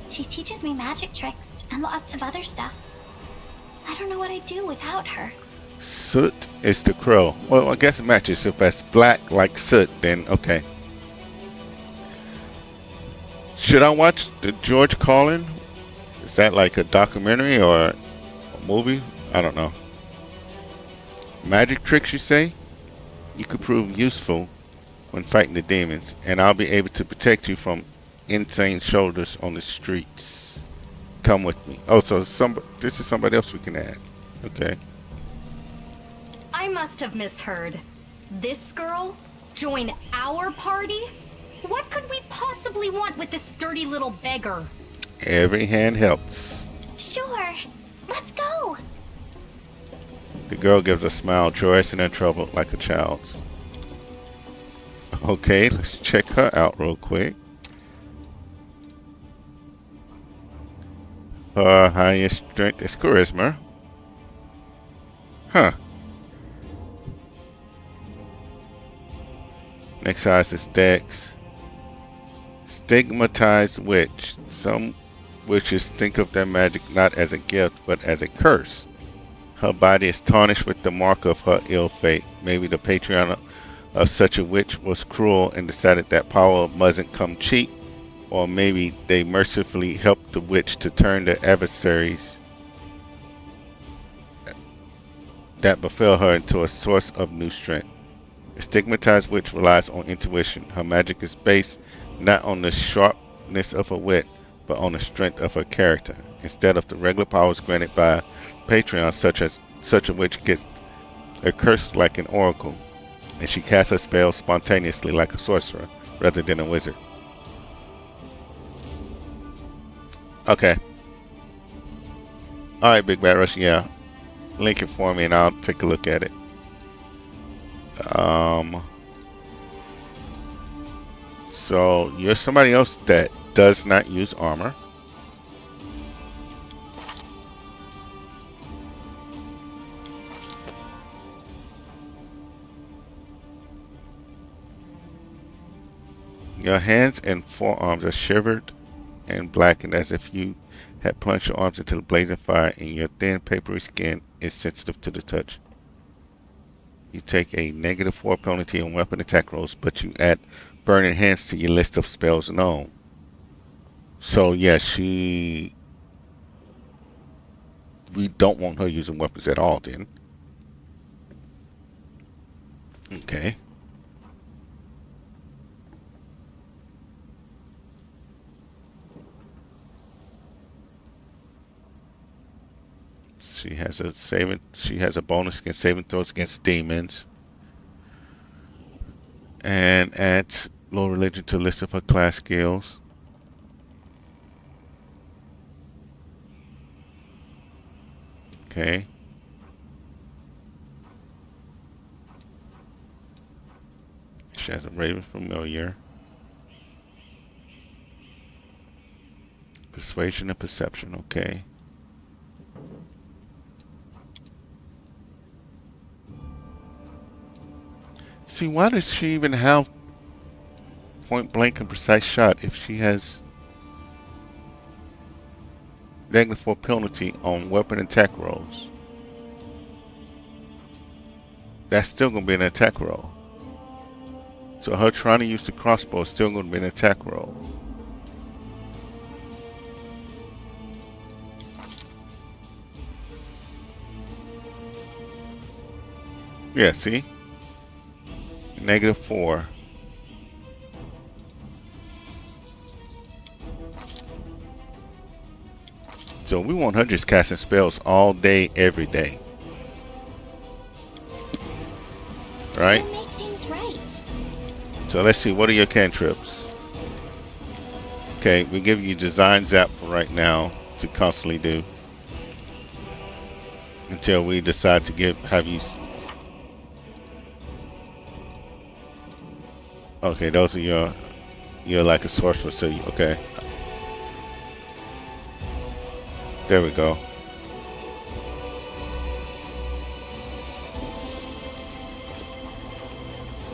She teaches me magic tricks and lots of other stuff. I don't know what I'd do without her. Soot is the crow. Well, I guess it matches. If that's black like soot, then okay. Should I watch the George Carlin? Is that like a documentary or a movie? I don't know. Magic tricks, you say? You could prove useful when fighting the demons, and I'll be able to protect you from insane shoulders on the streets. Come with me. Oh, so this is somebody else we can add. Okay. I must have misheard. This girl? Join our party? What could we possibly want with this dirty little beggar? Every hand helps. Sure, let's go. The girl gives a smile, joyous and untroubled like a child's. Okay, let's check her out real quick. Her highest strength is charisma. Huh. Next size is dex. Stigmatized witch. Some witches think of their magic not as a gift, but as a curse. Her body is tarnished with the mark of her ill fate. Maybe the patron of such a witch was cruel and decided that power mustn't come cheap. Or maybe they mercifully helped the witch to turn the adversaries that befell her into a source of new strength. A stigmatized witch relies on intuition. Her magic is based not on the sharpness of her wit, but on the strength of her character. Instead of the regular powers granted by Patreon, such a witch gets a curse like an oracle, and she casts her spells spontaneously like a sorcerer, rather than a wizard. Okay. Alright, Big Bad Rush, yeah. Link it for me and I'll take a look at it. So you're somebody else that does not use armor. Your hands and forearms are shivered and blackened as if you had plunged your arms into the blazing fire, and your thin, papery skin is sensitive to the touch. You take a -4 penalty on weapon attack rolls, but you add burning hands to your list of spells known. So yeah, we don't want her using weapons at all then. Okay. She has a bonus against saving throws against demons. And adds low religion to a list of her class skills. Okay. She has a Raven Familiar. Persuasion and Perception, okay. See, why does she even have point blank and precise shot if she has -4 penalty on weapon attack rolls. That's still going to be an attack roll. So her trying to use the crossbow is still going to be an attack roll. Yeah, see? -4. So we want her just casting spells all day, every day. Right? We'll make things right. So let's see, what are your cantrips? Okay, we give you design zap for right now to constantly do. Until we decide to have you. Okay, those are you're like a sorcerer, so you, okay. There we go.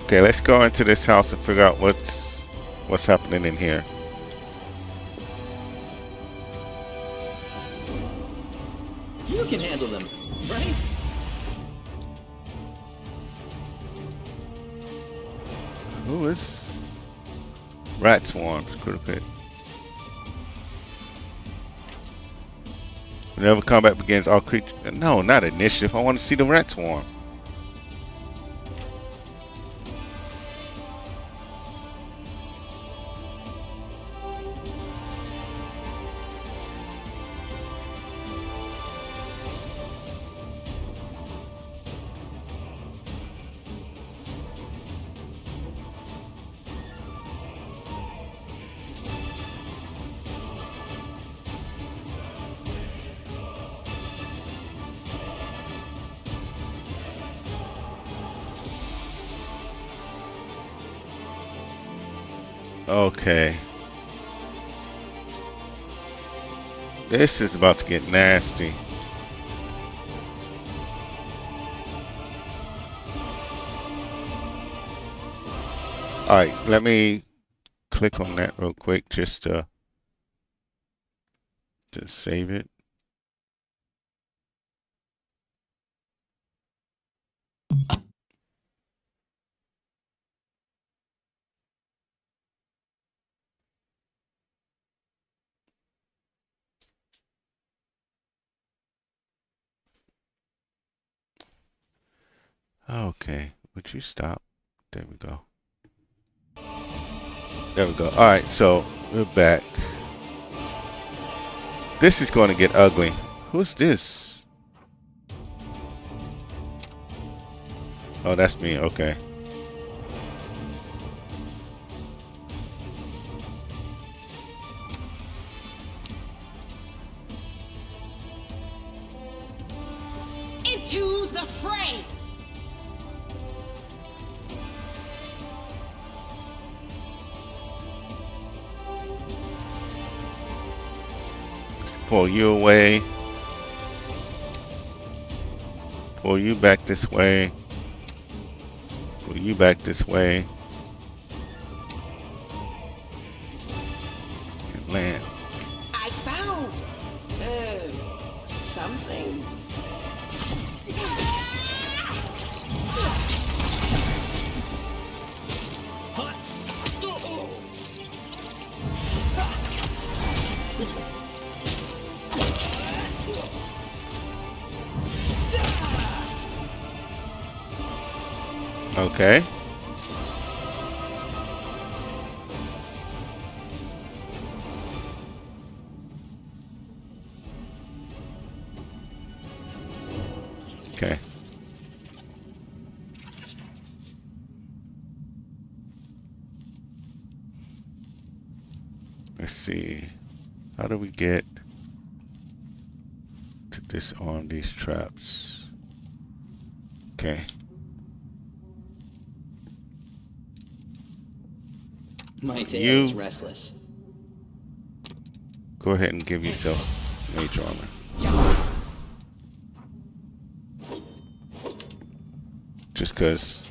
Okay, let's go into this house and figure out what's happening in here. You can handle them, right? Who is rat swarms? Critical hit. Whenever combat begins, all creatures. No, not initiative. I want to see the rat swarm. Okay. This is about to get nasty. Alright, let me click on that real quick just to save it. Okay, would you stop? There we go. There we go. Alright, so we're back. This is going to get ugly. Who's this? Oh, that's me. Okay. Into the fray! Let's pull you away. Pull you back this way. Pull you back this way. And land. I found something. Okay. Okay. Let's see. How do we get to disarm these traps? Okay. My tail You- is restless. Go ahead and give yourself mage armor. Just because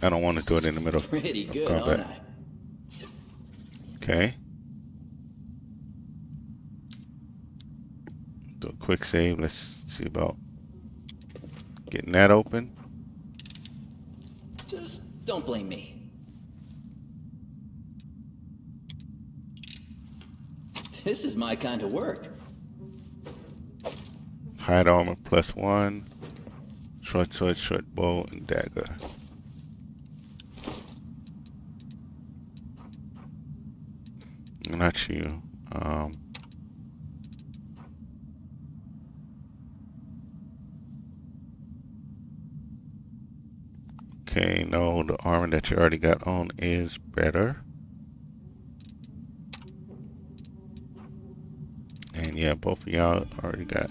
I don't want to do it in the middle of Pretty good, combat. aren't I? Okay. quick save. Let's see about getting that open. Just don't blame me. This is my kind of work. Hide armor +1. Short sword, short bow, and dagger. Not you. Okay, no, the armor that you already got on is better. And yeah, both of y'all already got.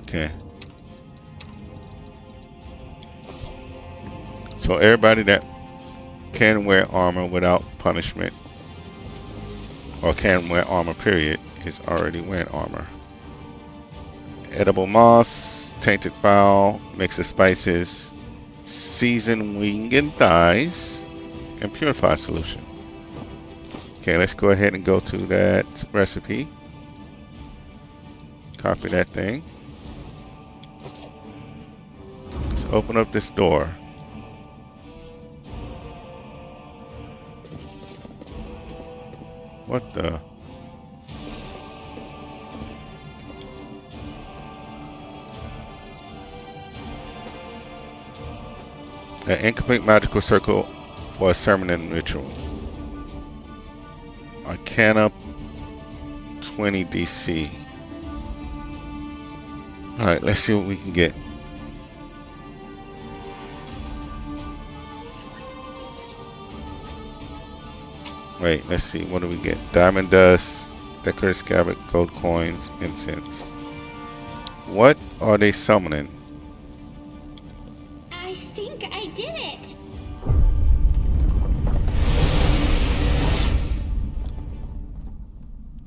Okay. So everybody that can wear armor without punishment, or can wear armor period, is already wearing armor. Edible moss, tainted fowl, mix of spices, seasoned wing and thighs, and purified solution. Okay, let's go ahead and go to that recipe. Copy that thing. Let's open up this door. What the? An incomplete magical circle for a summoning ritual. Arcana 20 DC. Alright, let's see what we can get. Wait, let's see. What do we get? Diamond dust, decorated scabbard, gold coins, incense. What are they summoning? I think I did it.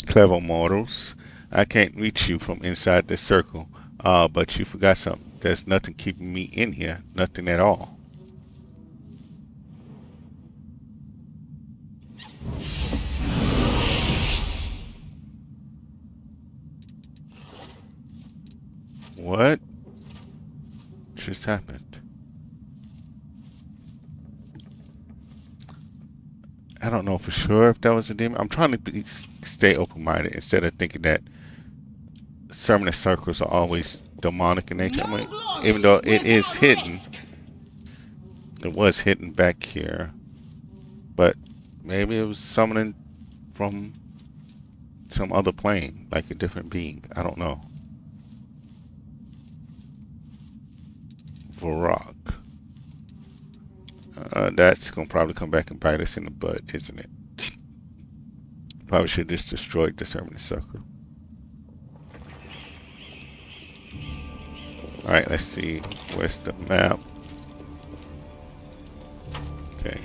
Clever mortals. I can't reach you from inside this circle. But you forgot something. There's nothing keeping me in here. Nothing at all. What just happened? I don't know for sure if that was a demon. I'm trying to stay open-minded instead of thinking that summoning circles are always demonic in nature. I mean, even though it is hidden, it was hidden back here, but maybe it was summoning from some other plane, like a different being. I don't know. Varrock. That's gonna probably come back and bite us in the butt, isn't it? Probably should have just destroyed the summoning circle. Alright, let's see. Where's the map? Okay.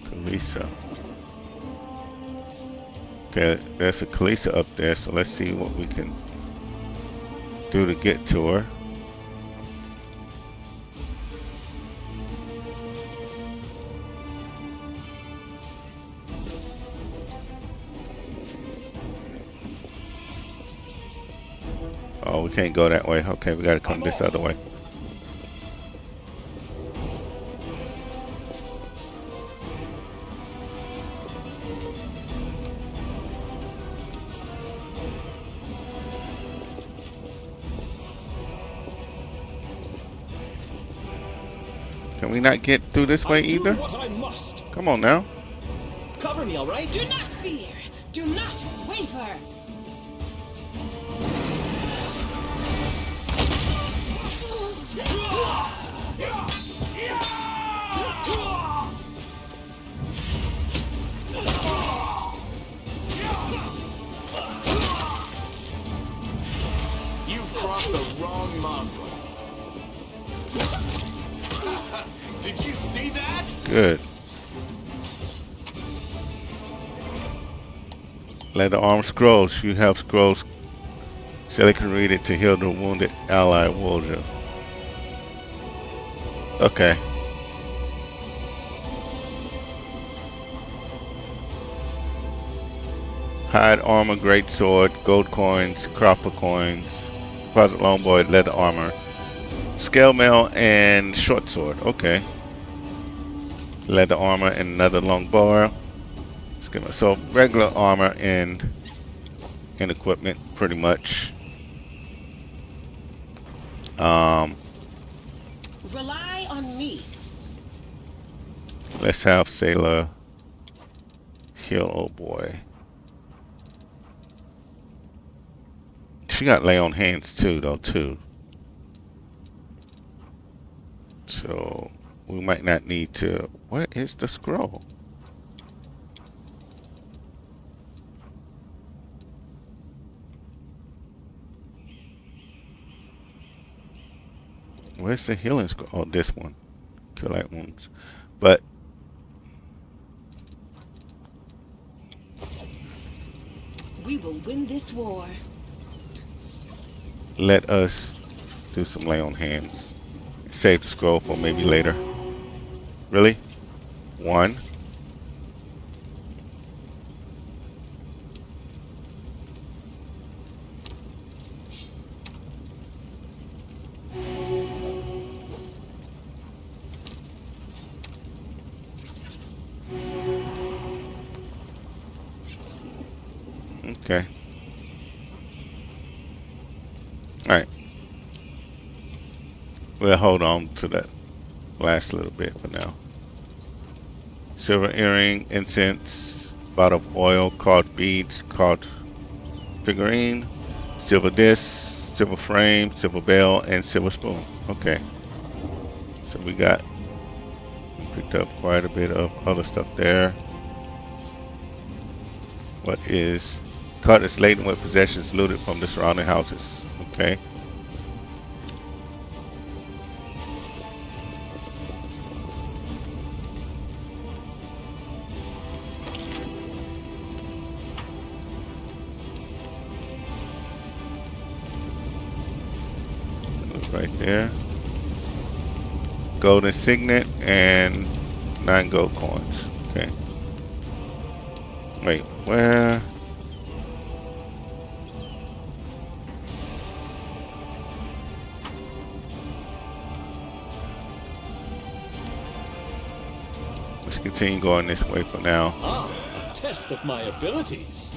Kalisa. Okay, there's a Kalisa up there, so let's see what we can do to get to her. Oh, we can't go that way. Okay, we gotta come this other way. Can we not get through this way either? What I must. Come on now. Cover me, all right? Do not fear. Do not waver. You've crossed the wrong mongrel. Did you see that? Good. Leather arm scrolls. You have scrolls. Shelly can read it to heal the wounded ally warrior. Okay. Hide armor, great sword, gold coins, copper coins, deposit longbow, leather armor, scale mail, and short sword. Okay. Leather armor and another long bar. So regular armor and equipment, pretty much. Rely on me. Let's have Sailor heal old boy. She got lay on hands too, though, too. So we might not need to. What is the scroll? Where's the healing scroll? Oh, this one. Kill light wounds. But We will win this war. let us do some lay on hands. Save the scroll for maybe later. Really? One. Okay. Alright. We'll hold on to that last little bit for now. Silver earring, incense, bottle of oil, card beads, card figurine, silver disc, silver frame, silver bell, and silver spoon. Okay. So we picked up quite a bit of other stuff there. What is cart is laden with possessions looted from the surrounding houses. Okay. Right there. Golden signet and 9 gold coins. Okay. Wait, where? Let's continue going this way for now. Ah, a test of my abilities.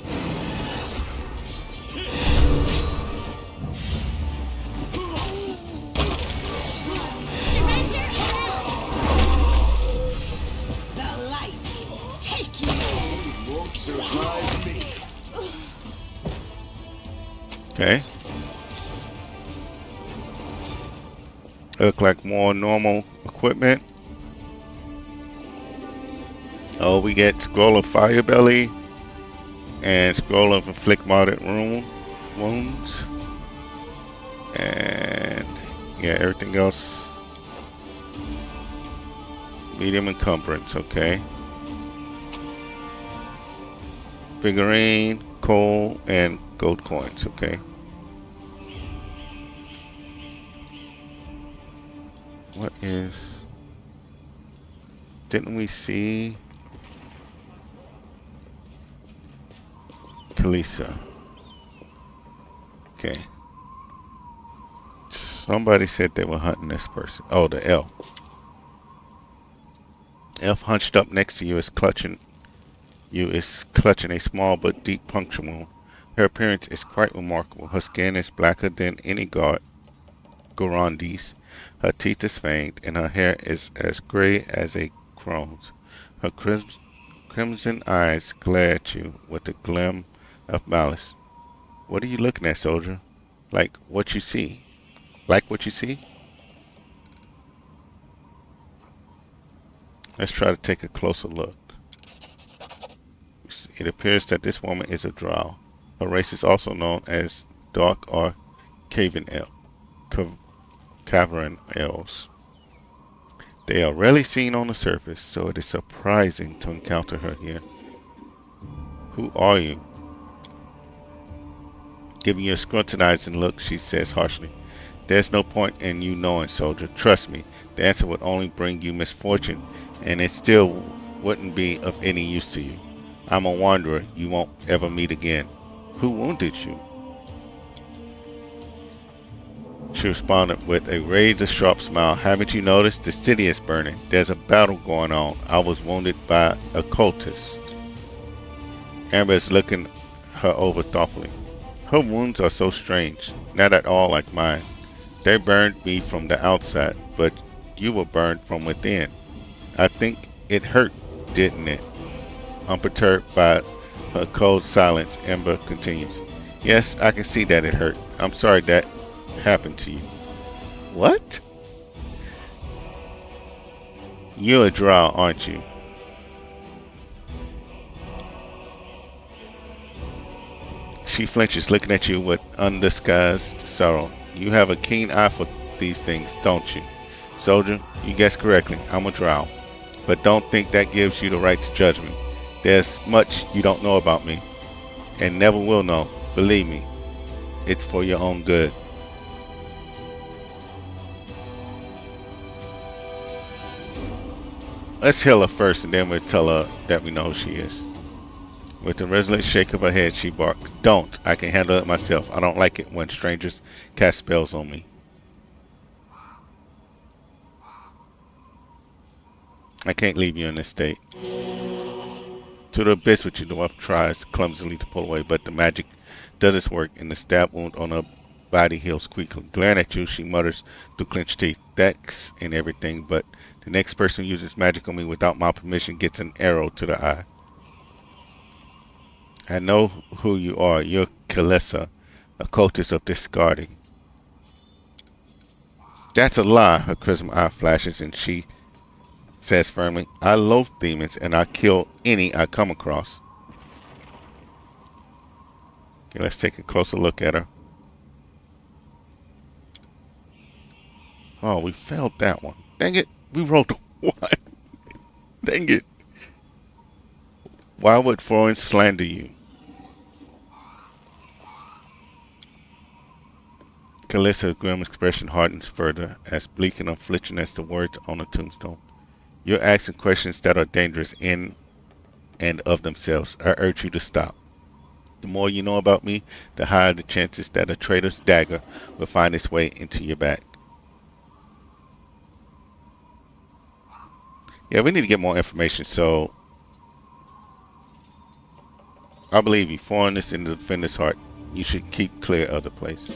The light. Take you. You won't survive me. Okay. Look like more normal equipment. Oh, we get scroll of fire belly and scroll of inflict moderate wounds. And yeah, everything else medium encumbrance. Okay. Figurine, coal, and gold coins. Okay. What is? Didn't we see Kalisa? Okay. Somebody said they were hunting this person. Oh, the elf. Elf hunched up next to you is clutching a small but deep puncture wound. Her appearance is quite remarkable. Her skin is blacker than any Gorondi's. Her teeth is fanged, and her hair is as gray as a crone's. Her crimson eyes glare at you with a gleam of malice. What are you looking at, soldier? Like what you see? Like what you see? Let's try to take a closer look. It appears that this woman is a drow. Her race is also known as dark or cavern elves. They are rarely seen on the surface, so it is surprising to encounter her here. Who are you? Giving you a scrutinizing look, she says harshly, "There's no point in you knowing, soldier. Trust me, the answer would only bring you misfortune, and it still wouldn't be of any use to you. I'm a wanderer you won't ever meet again." "Who wounded you?" She responded with a razor-sharp smile. "Haven't you noticed? The city is burning. There's a battle going on. I was wounded by a cultist." Amber is looking her over thoughtfully. Her wounds are so strange, not at all like mine. They burned me from the outside, but you were burned from within. I think it hurt, didn't it? Unperturbed by her cold silence, Amber continues. "Yes, I can see that it hurt. I'm sorry that happened to you." "What?" "You're a drow, aren't you?" She flinches, looking at you with undisguised sorrow. "You have a keen eye for these things, don't you?" "Soldier, you guessed correctly. I'm a drow. But don't think that gives you the right to judge me. There's much you don't know about me, and never will know. Believe me, it's for your own good." "Let's heal her first, and then we'll tell her that we know who she is." With a resolute shake of her head, she barks, "Don't. I can handle it myself. I don't like it when strangers cast spells on me." "I can't leave you in this state." "To the abyss with you," the dwarf tries clumsily to pull away, but the magic does its work, and the stab wound on her body heals quickly. Glaring at you, she mutters through clenched teeth, "That's and everything, but the next person who uses magic on me without my permission gets an arrow to the eye." "I know who you are. You're Kalissa, a cultist of discarding." "That's a lie." Her charisma eye flashes, and she says firmly, "I loathe demons, and I kill any I come across." Okay, let's take a closer look at her. Oh, we failed that one. Dang it. We rolled a 1. Dang it. "Why would foreigners slander you?" Calissa's grim expression hardens further, as bleak and unflinching as the words on a tombstone. "You're asking questions that are dangerous in and of themselves. I urge you to stop. The more you know about me, the higher the chances that a traitor's dagger will find its way into your back." Yeah, we need to get more information, so I believe you. Foreigners in the defender's heart. You should keep clear of the place.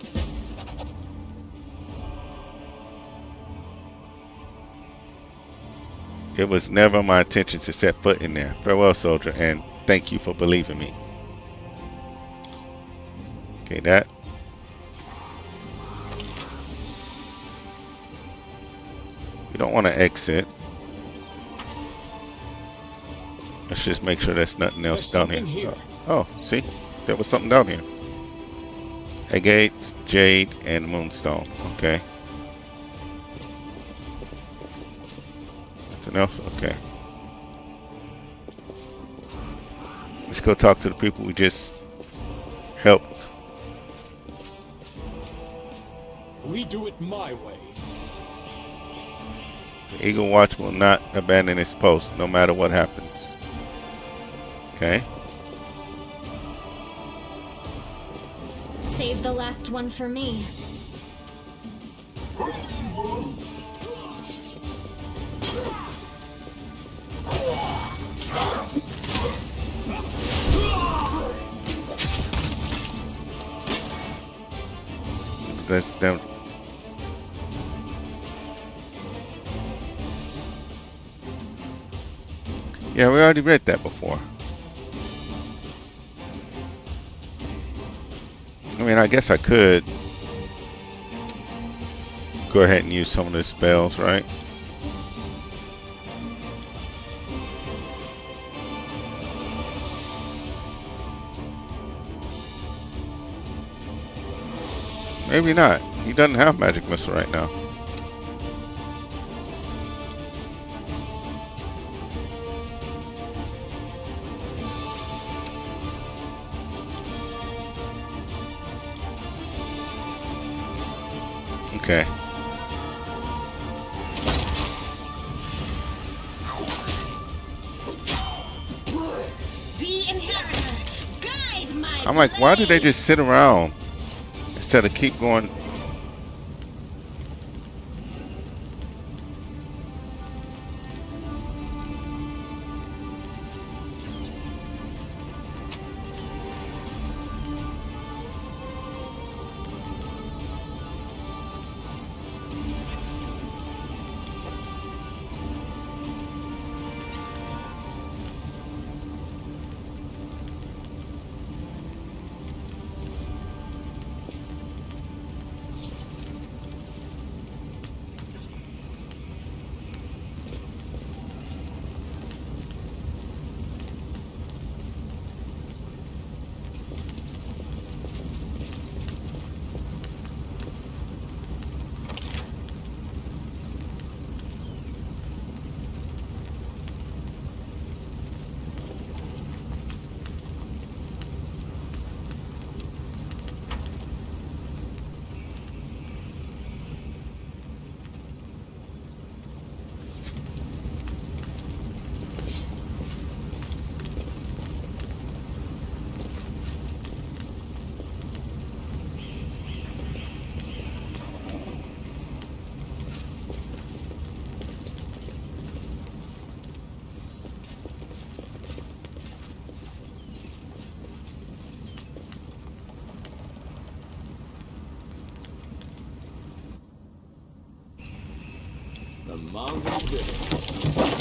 "It was never my intention to set foot in there. Farewell, soldier, and thank you for believing me." Okay, that. We don't want to exit. Let's just make sure there's nothing else down here. Oh, see? There was something down here. Agate, Jade, and Moonstone. Okay. Nothing else? Okay. Let's go talk to the people we just helped. We do it my way. The Eagle Watch will not abandon its post, no matter what happens. Okay. Save the last one for me. That's them. Yeah, we already read that before. I mean, I guess I could go ahead and use some of the spells, right? Maybe not. He doesn't have magic missile right now. Okay. The inheritor, guide my I'm like, why did they blade. just sit around instead of keep going? The Mongol River.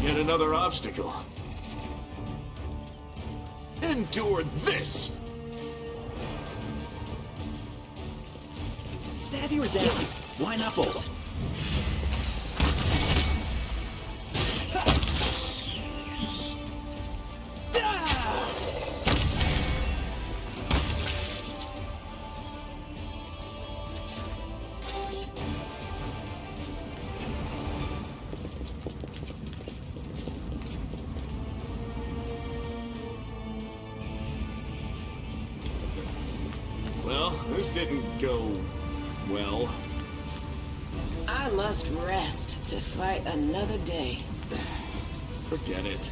Yet another obstacle. Endure this! Stabby or zappy? Why not both? Well, this didn't go well. I must rest to fight another day. Forget it.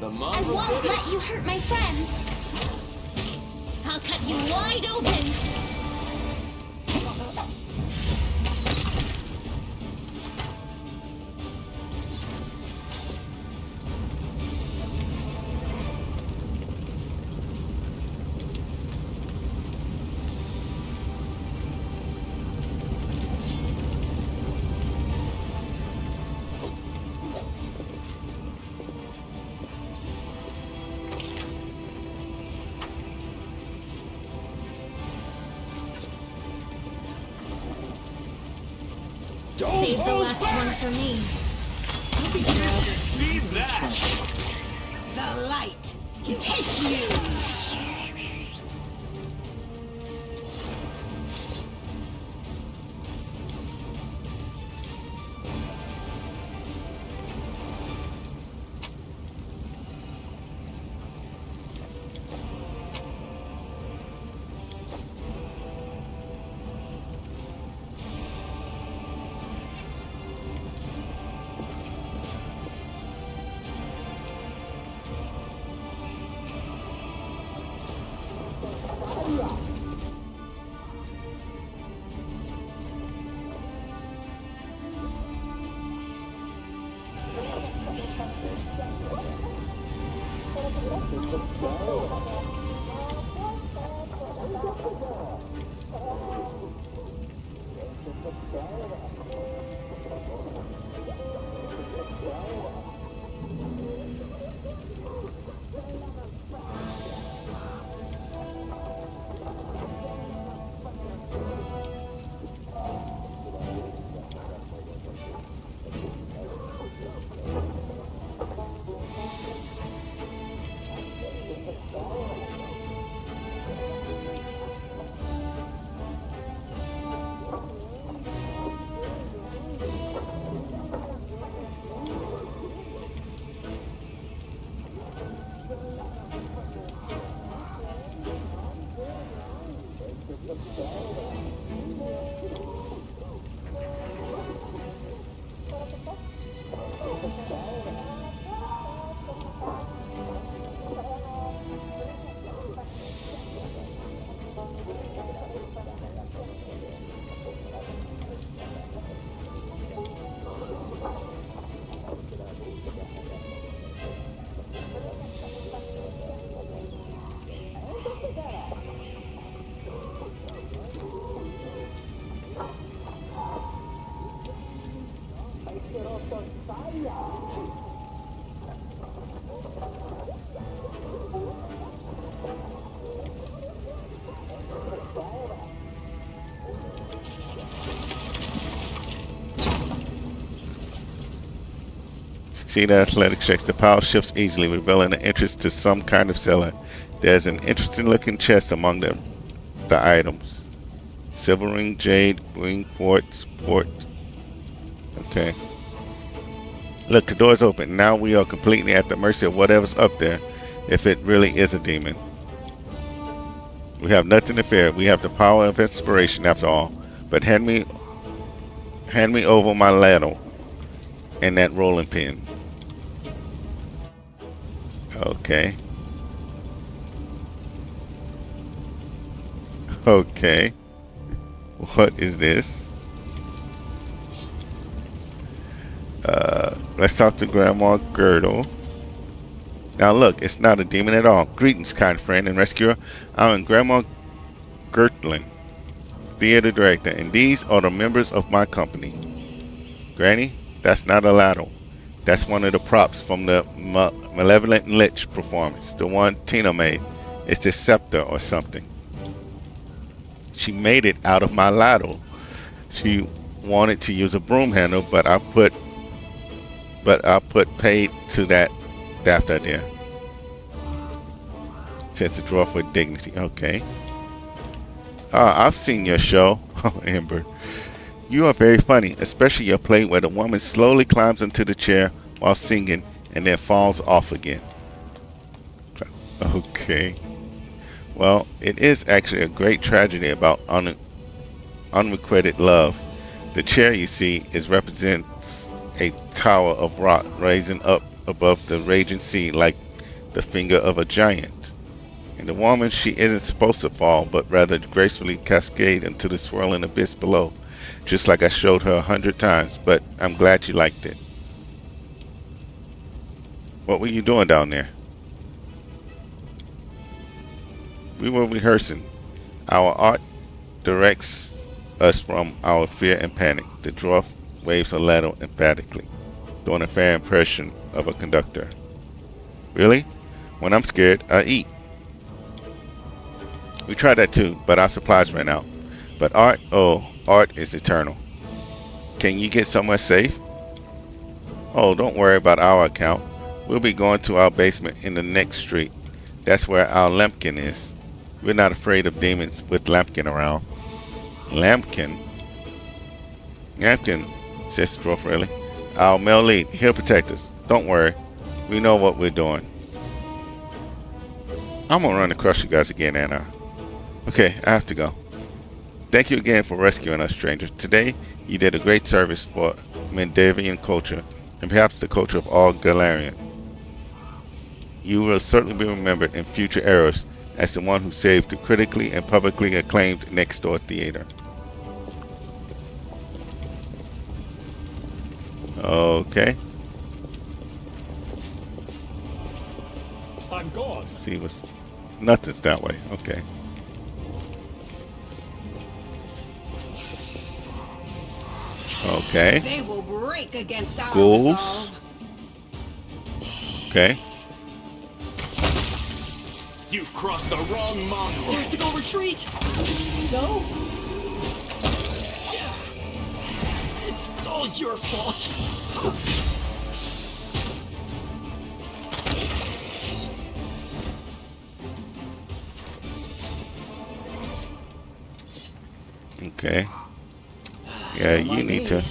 The I Mongol won't did it. let you hurt my friends. I'll cut you wide open. Save the last one for me. See that? The light, take you! See the athletic checks. The pile shifts easily, revealing an entrance to some kind of cellar. There's an interesting looking chest among the items. Silver ring, jade, green quartz, port. Okay. Look, the door's open. Now we are completely at the mercy of whatever's up there, if it really is a demon. We have nothing to fear. We have the power of inspiration after all. But hand me over my ladle and that rolling pin. Okay. Okay. What is this? Let's talk to Grandma Girdle. Now look, it's not a demon at all. Greetings, kind friend and rescuer. I'm Grandma Gertlin, theater director, and these are the members of my company. Granny, that's not a ladle. That's one of the props from the Malevolent Lich performance, the one Tina made. It's a scepter or something. She made it out of my ladle. She wanted to use a broom handle, but I put paid to that daft idea. Set the drawer for dignity. Okay. I've seen your show. Oh, Amber. You are very funny, especially your play where the woman slowly climbs into the chair while singing and then falls off again. Okay. Well, it is actually a great tragedy about unrequited love. The chair you see represents a tower of rock rising up above the raging sea like the finger of a giant. And the woman, she isn't supposed to fall, but rather gracefully cascade into the swirling abyss below, just like I showed her 100 times, but I'm glad you liked it. What were you doing down there? We were rehearsing. Our art directs us from our fear and panic. The dwarf waves a ladle emphatically, doing a fair impression of a conductor. Really? When I'm scared, I eat. We tried that too, but our supplies ran out. But art, oh, art is eternal. Can you get somewhere safe? Oh, don't worry about our account. We'll be going to our basement in the next street. That's where our Lampkin is. We're not afraid of demons with Lampkin around. Lampkin? Lampkin, says the dwarf really. Our male lead, he'll protect us. Don't worry. We know what we're doing. I'm gonna run across you guys again, Anna. Okay, I have to go. Thank you again for rescuing us, strangers. Today, you did a great service for Mendavian culture, and perhaps the culture of all Galarian. You will certainly be remembered in future eras as the one who saved the critically and publicly acclaimed Next Door Theater. Okay. I'm gone. See what's nothing's that way. Okay. Okay. They will break against our Ghouls. resolve. Okay. You've crossed the wrong mongrel. Tactical retreat! No. It's all your fault. Okay. Yeah, you need to.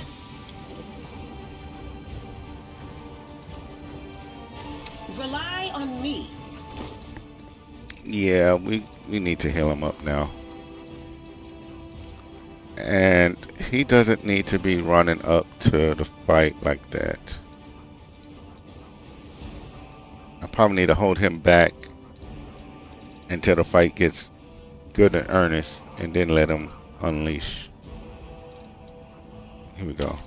Rely on me. Yeah, we need to heal him up now. And he doesn't need to be running up to the fight like that. I probably need to hold him back until the fight gets good and earnest, and then let him unleash. Here we go.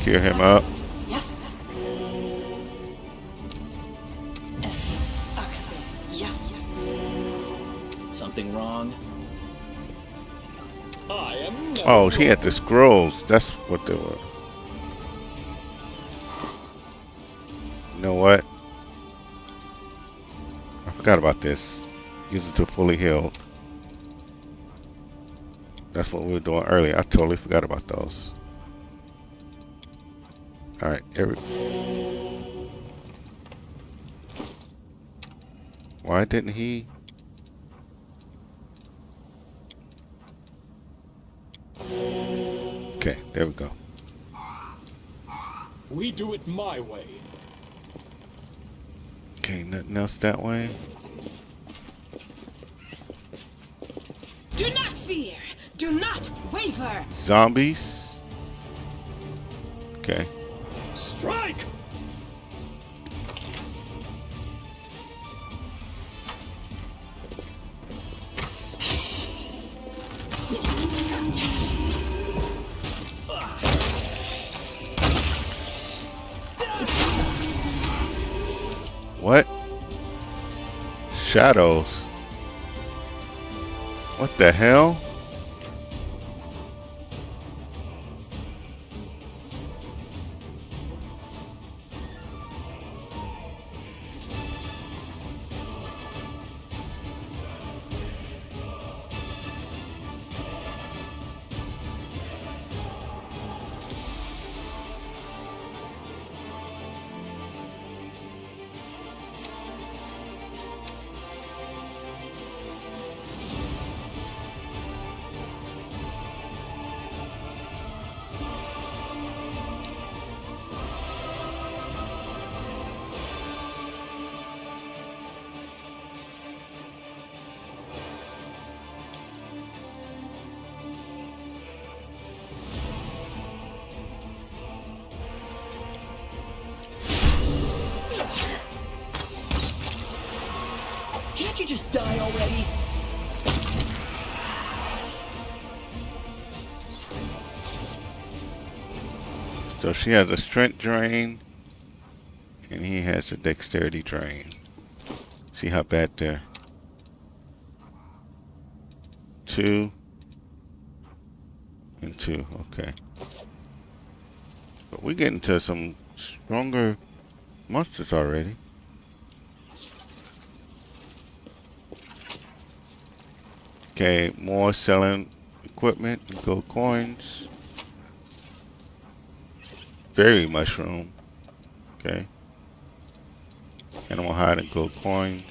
Gear him up. Yes. Yes. Something wrong? I am never Oh, she wrong. had the scrolls. That's what they were. You know what? I forgot about this. Use it to fully healed. That's what we were doing earlier. I totally forgot about those. Alright, why didn't he? Okay, there we go. We do it my way. Okay, nothing else that way. Do not fear. Do not waver. Zombies. Okay. Strike! What? Shadows. What the hell? Can't you just die already? So she has a strength drain, and he has a dexterity drain. See how bad they're. 2 and 2, okay. But we're getting to some stronger monsters already. Okay, more selling equipment, gold coins. Berry mushroom. Okay. Animal hide and gold coins.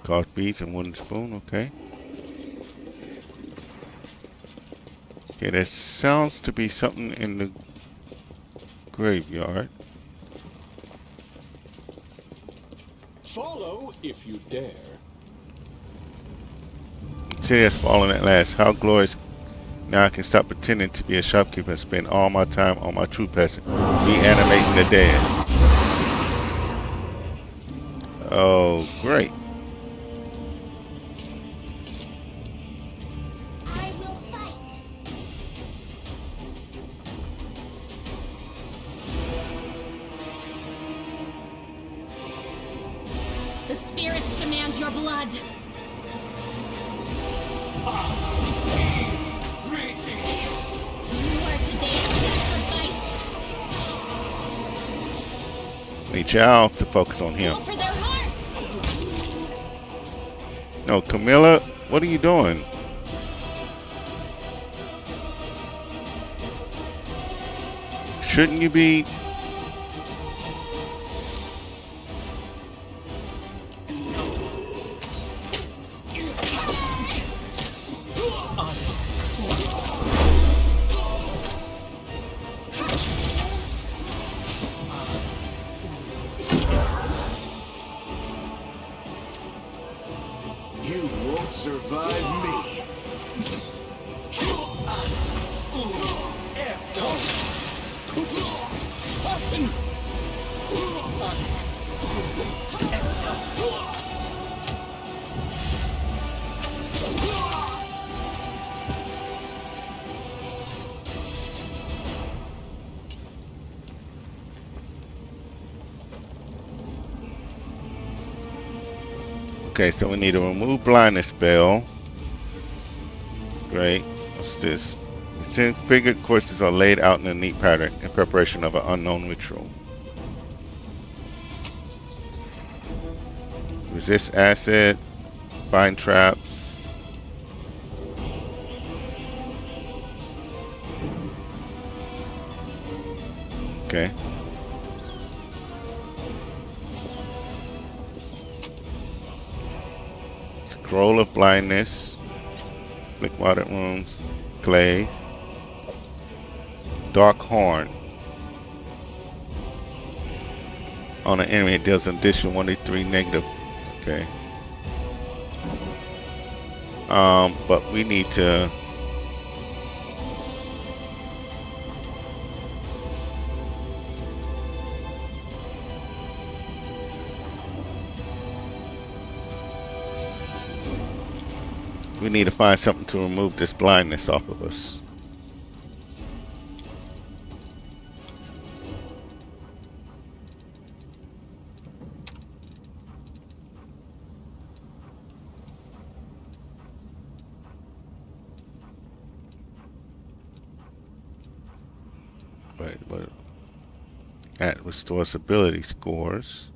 Carved beads and wooden spoon, okay. Okay, that sounds to be something in the graveyard. Follow if you dare. See, that's falling at last. How glorious Now I can stop pretending to be a shopkeeper and spend all my time on my true passion, reanimating the dead. Oh, great. I will fight. The spirits demand your blood. You are today's sacrifice. Need y'all to focus on him. Go for their heart. No, Camilla, what are you doing? Shouldn't you be? You won't survive me. Okay, so we need to remove blindness spell. Great. What's this? The 10 figured courses are laid out in a neat pattern in preparation of an unknown ritual. Resist acid, find traps. Okay. Scroll of blindness. Flick water rooms. Clay. Dark horn. On an enemy, it deals an additional 1d3 negative. Okay. But we need to. We need to find something to remove this blindness off of us. But that restores ability scores.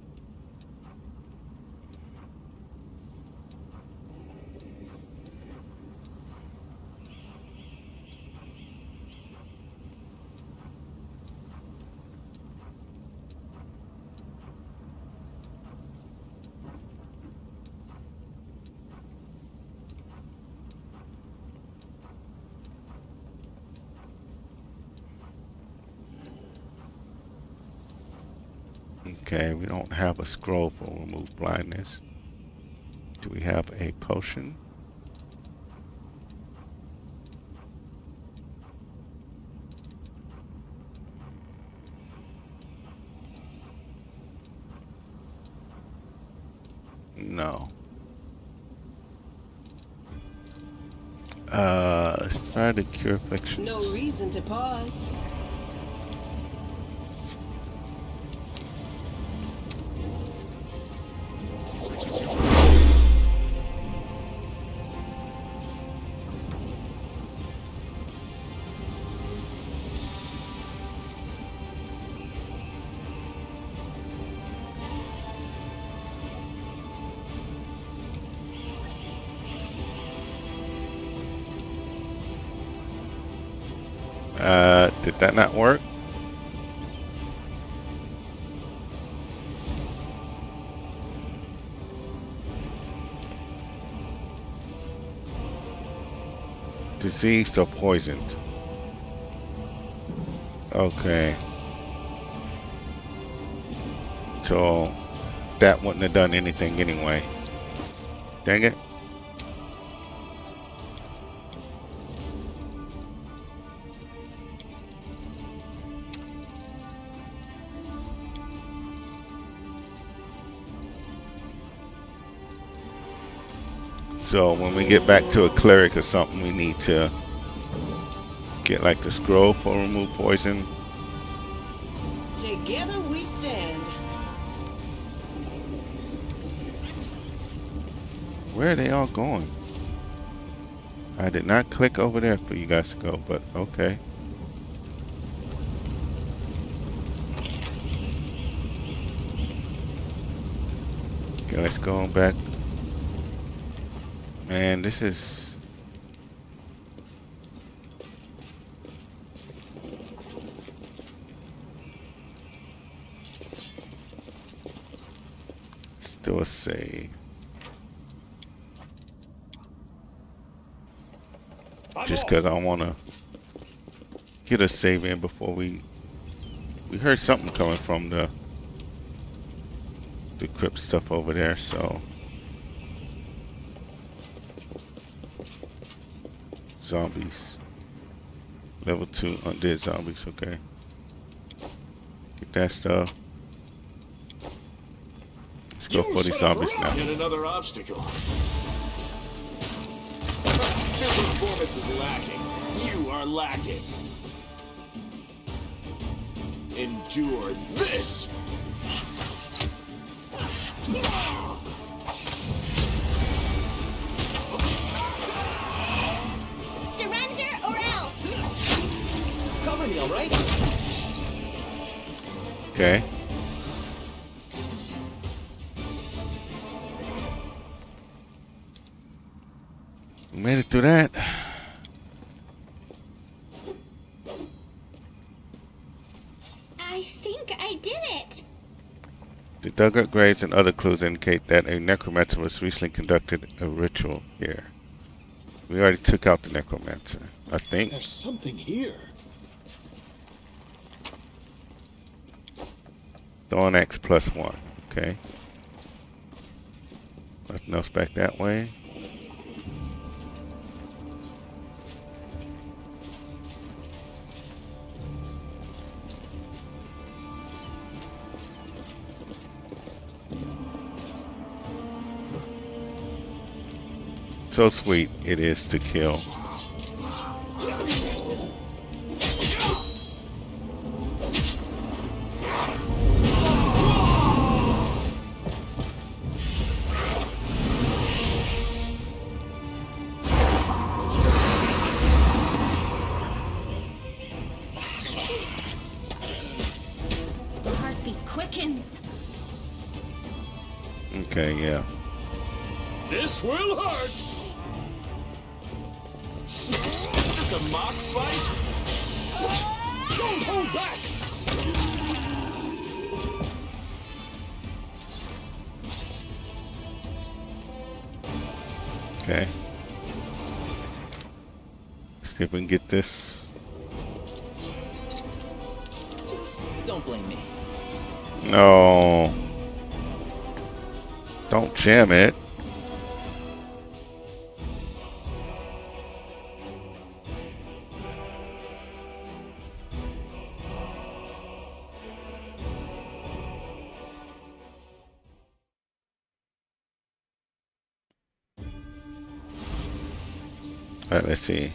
Okay, we don't have a scroll for remove blindness. Do we have a potion? No. Let's try to cure afflictions. No reason to pause. Did that not work? Diseased or poisoned? Okay. So that wouldn't have done anything anyway. Dang it. So when we get back to a cleric or something, we need to get like the scroll for remove poison. Together we stand. Where are they all going? I did not click over there for you guys to go, but okay. Okay, let's go on back. Man, this is... Still a save. Just because I want to get a save in before we heard something coming from the crypt stuff over there, so zombies, level 2 undead zombies. Okay, get that stuff. Let's go for these zombies now. Yet another obstacle. Your performance is lacking. You are lacking. Endure this! Surrender or else! Cover me, all right? Okay. We made it through that. I think I did it! The dug up graves and other clues indicate that a necromancer was recently conducted a ritual here. We already took out the necromancer, I think. There's something here. Thorn X +1. Okay. Nothing else back that way. So sweet it is to kill. The heartbeat quickens. Okay, yeah. This will hurt. Is this a mock fight? Don't hold back. Okay. See if we can get this. Just don't blame me. No. Don't jam it. Alright, let's see.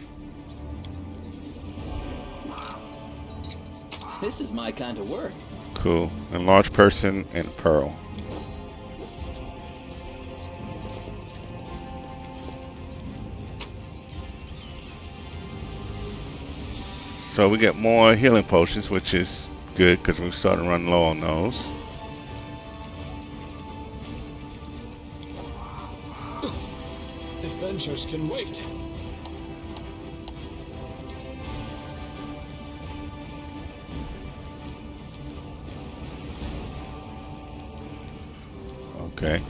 This is my kind of work. Cool. Enlarged person and pearl. So we get more healing potions, which is good because we're starting to run low on those. Adventures can wait. Okay.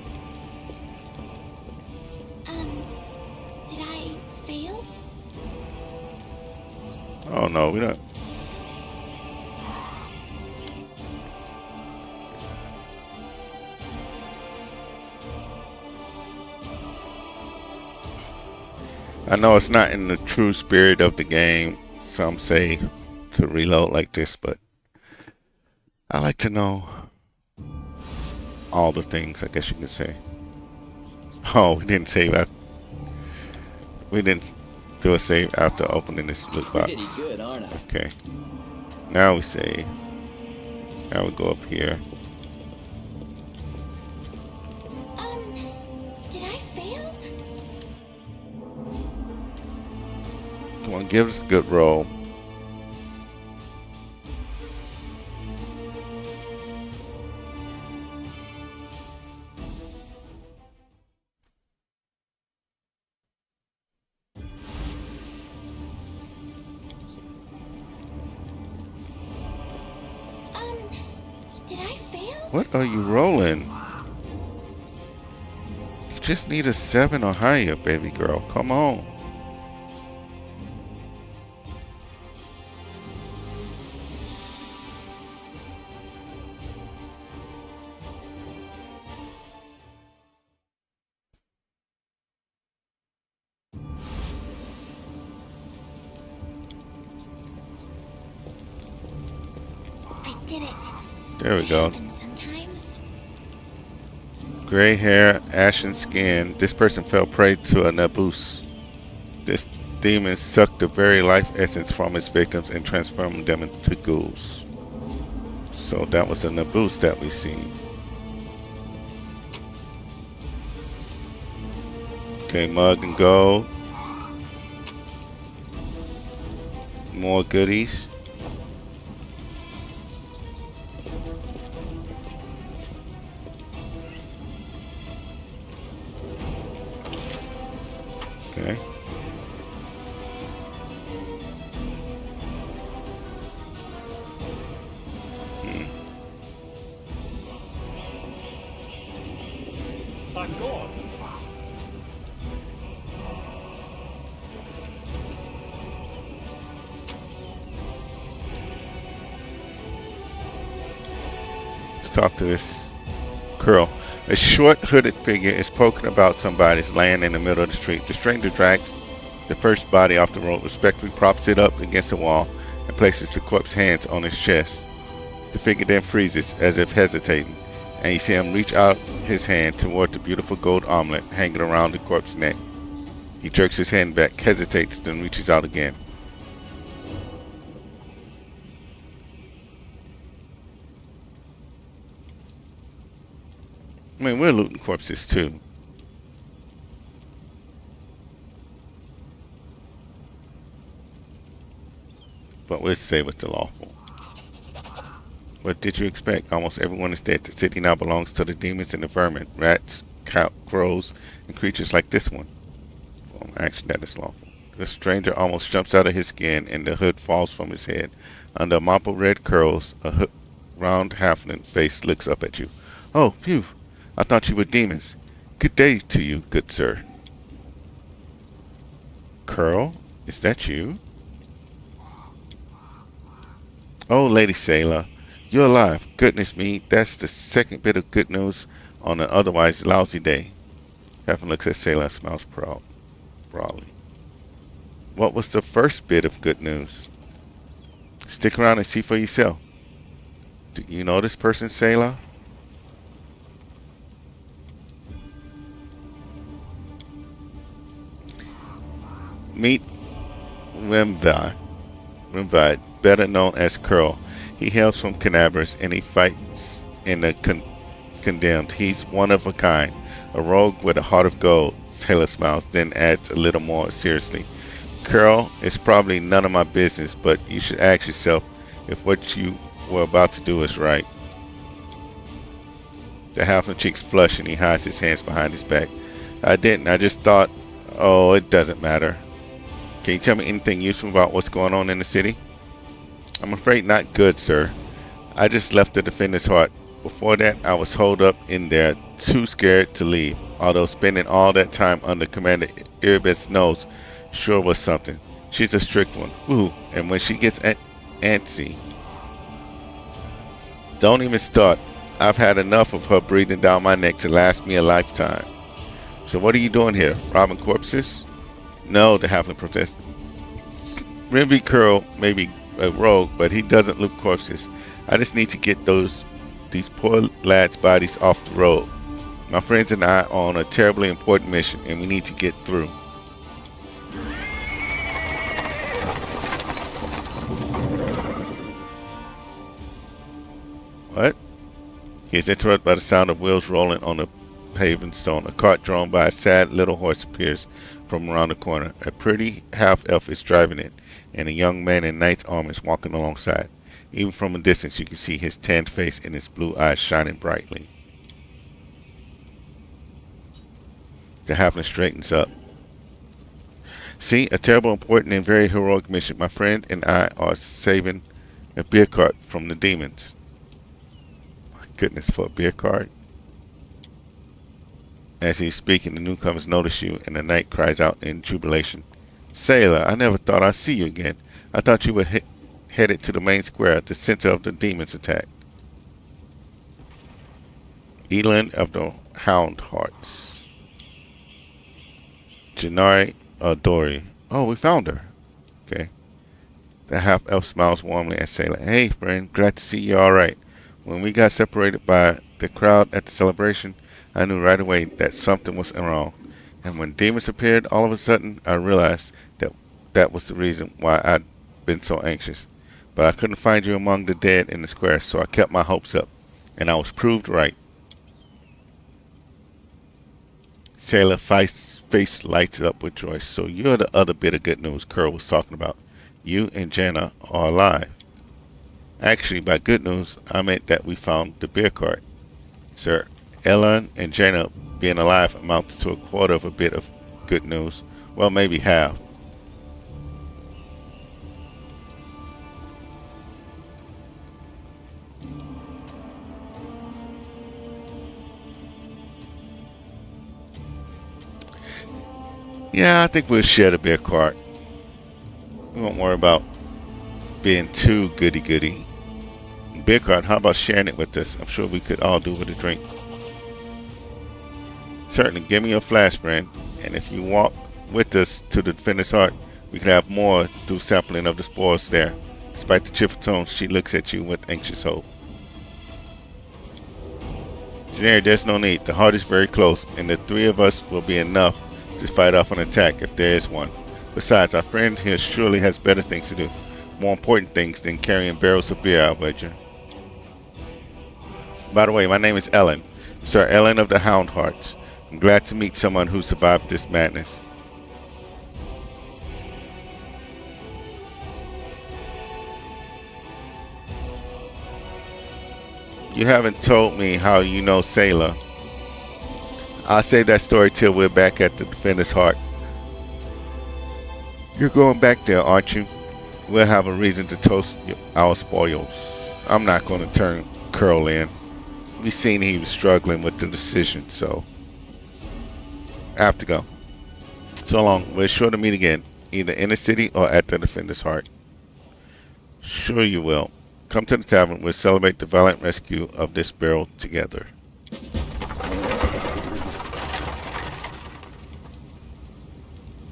Did I fail? Oh no, we don't. I know it's not in the true spirit of the game, some say, to reload like this, but I like to know all the things, I guess you could say. Oh, we didn't save. We didn't do a save after opening this loot box. Pretty good, aren't I? Okay. Now we save. Now we go up here. Did I fail? Come on, give us a good roll. Did I fail? What are you rolling? You just need a 7 or higher, baby girl. Come on. I did it. There we go. Happens sometimes. Gray hair, ashen skin. This person fell prey to a Nabus. This demon sucked the very life essence from its victims and transformed them into ghouls. So that was a Nabus that we seen. Okay, mug and gold. More goodies. Okay. I'm gone. Let's talk to this girl. A short hooded figure is poking about somebody's laying in the middle of the street. The stranger drags the first body off the road, respectfully props it up against the wall, and places the corpse's hands on his chest. The figure then freezes, as if hesitating, and you see him reach out his hand toward the beautiful gold armlet hanging around the corpse's neck. He jerks his hand back, hesitates, then reaches out again. I mean, we're looting corpses too. But we'll stay with the lawful. What did you expect? Almost everyone is dead. The city now belongs to the demons and the vermin. Rats, crows, and creatures like this one. Well, actually, that is lawful. The stranger almost jumps out of his skin and the hood falls from his head. Under a mop of red curls, a round halfling face looks up at you. Oh, phew. I thought you were demons. Good day to you, good sir. Curl, is that you? Oh, Lady Sailor, you're alive. Goodness me, that's the second bit of good news on an otherwise lousy day. Halfling looks at Sailor and smiles proudly. What was the first bit of good news? Stick around and see for yourself. Do you know this person, Sailor? Meet Rimvad, better known as Curl. He hails from Kenbaes and he fights in the condemned. He's one of a kind, a rogue with a heart of gold. Sailor smiles, then adds a little more seriously. Curl, it's probably none of my business, but you should ask yourself if what you were about to do is right. The halfling cheeks flush and he hides his hands behind his back. I didn't. I just thought, oh, it doesn't matter. Can you tell me anything useful about what's going on in the city? I'm afraid not good, sir. I just left the defender's heart. Before that, I was holed up in there, too scared to leave. Although spending all that time under Commander Erebus' nose sure was something. She's a strict one. Woo! And when she gets antsy, don't even start. I've had enough of her breathing down my neck to last me a lifetime. So what are you doing here? Robbing corpses? No, the halfling protested. Rimby Curl may be a rogue, but he doesn't loot corpses. I just need to get these poor lads' bodies off the road. My friends and I are on a terribly important mission, and we need to get through. He is interrupted by the sound of wheels rolling on the paving stone. A cart drawn by a sad little horse appears from around the corner. A pretty half-elf is driving it, and a young man in knight's armor is walking alongside. Even from a distance, you can see his tanned face and his blue eyes shining brightly. The halfling straightens up. See, a terrible, important, and very heroic mission. My friend and I are saving a beer cart from the demons. My goodness, for a beer cart. As he's speaking, the newcomers notice you, and the knight cries out in jubilation. Sailor, I never thought I'd see you again. I thought you were headed to the main square, the center of the demons' attack. Eland of the Hound Hearts. Janari Dory. Oh, we found her. Okay. The half-elf smiles warmly at Sailor. Hey, friend, glad to see you all right. When we got separated by the crowd at the celebration, I knew right away that something was wrong. And when demons appeared, all of a sudden, I realized that that was the reason why I'd been so anxious. But I couldn't find you among the dead in the square, so I kept my hopes up. And I was proved right. Sailor face lights up with joy. So you're the other bit of good news Curl was talking about. You and Jana are alive. Actually, by good news, I meant that we found the beer cart. Sir, Ellen and Jana being alive amounts to a quarter of a bit of good news. Well, maybe half. Yeah, I think we'll share the beer cart. We won't worry about being too goody-goody. Beer cart, how about sharing it with us? I'm sure we could all do with a drink. Certainly, give me your flash, friend. And if you walk with us to the Defender's Heart, we can have more through sampling of the spoils there. Despite the cheerful tone, she looks at you with anxious hope. Janari, there's no need. The heart is very close, and the three of us will be enough to fight off an attack if there is one. Besides, our friend here surely has better things to do. More important things than carrying barrels of beer, I wager. By the way, my name is Ellen. Sir Ellen of the Hound Hearts. I'm glad to meet someone who survived this madness. You haven't told me how you know Sailor. I'll save that story till we're back at the Defender's Heart. You're going back there, aren't you? We'll have a reason to toast our spoils. I'm not going to turn Curl in. We seen he was struggling with the decision, so I have to go. So long. We're sure to meet again, either in the city or at the Defender's Heart. Sure you will. Come to the tavern. We'll celebrate the valiant rescue of this barrel together.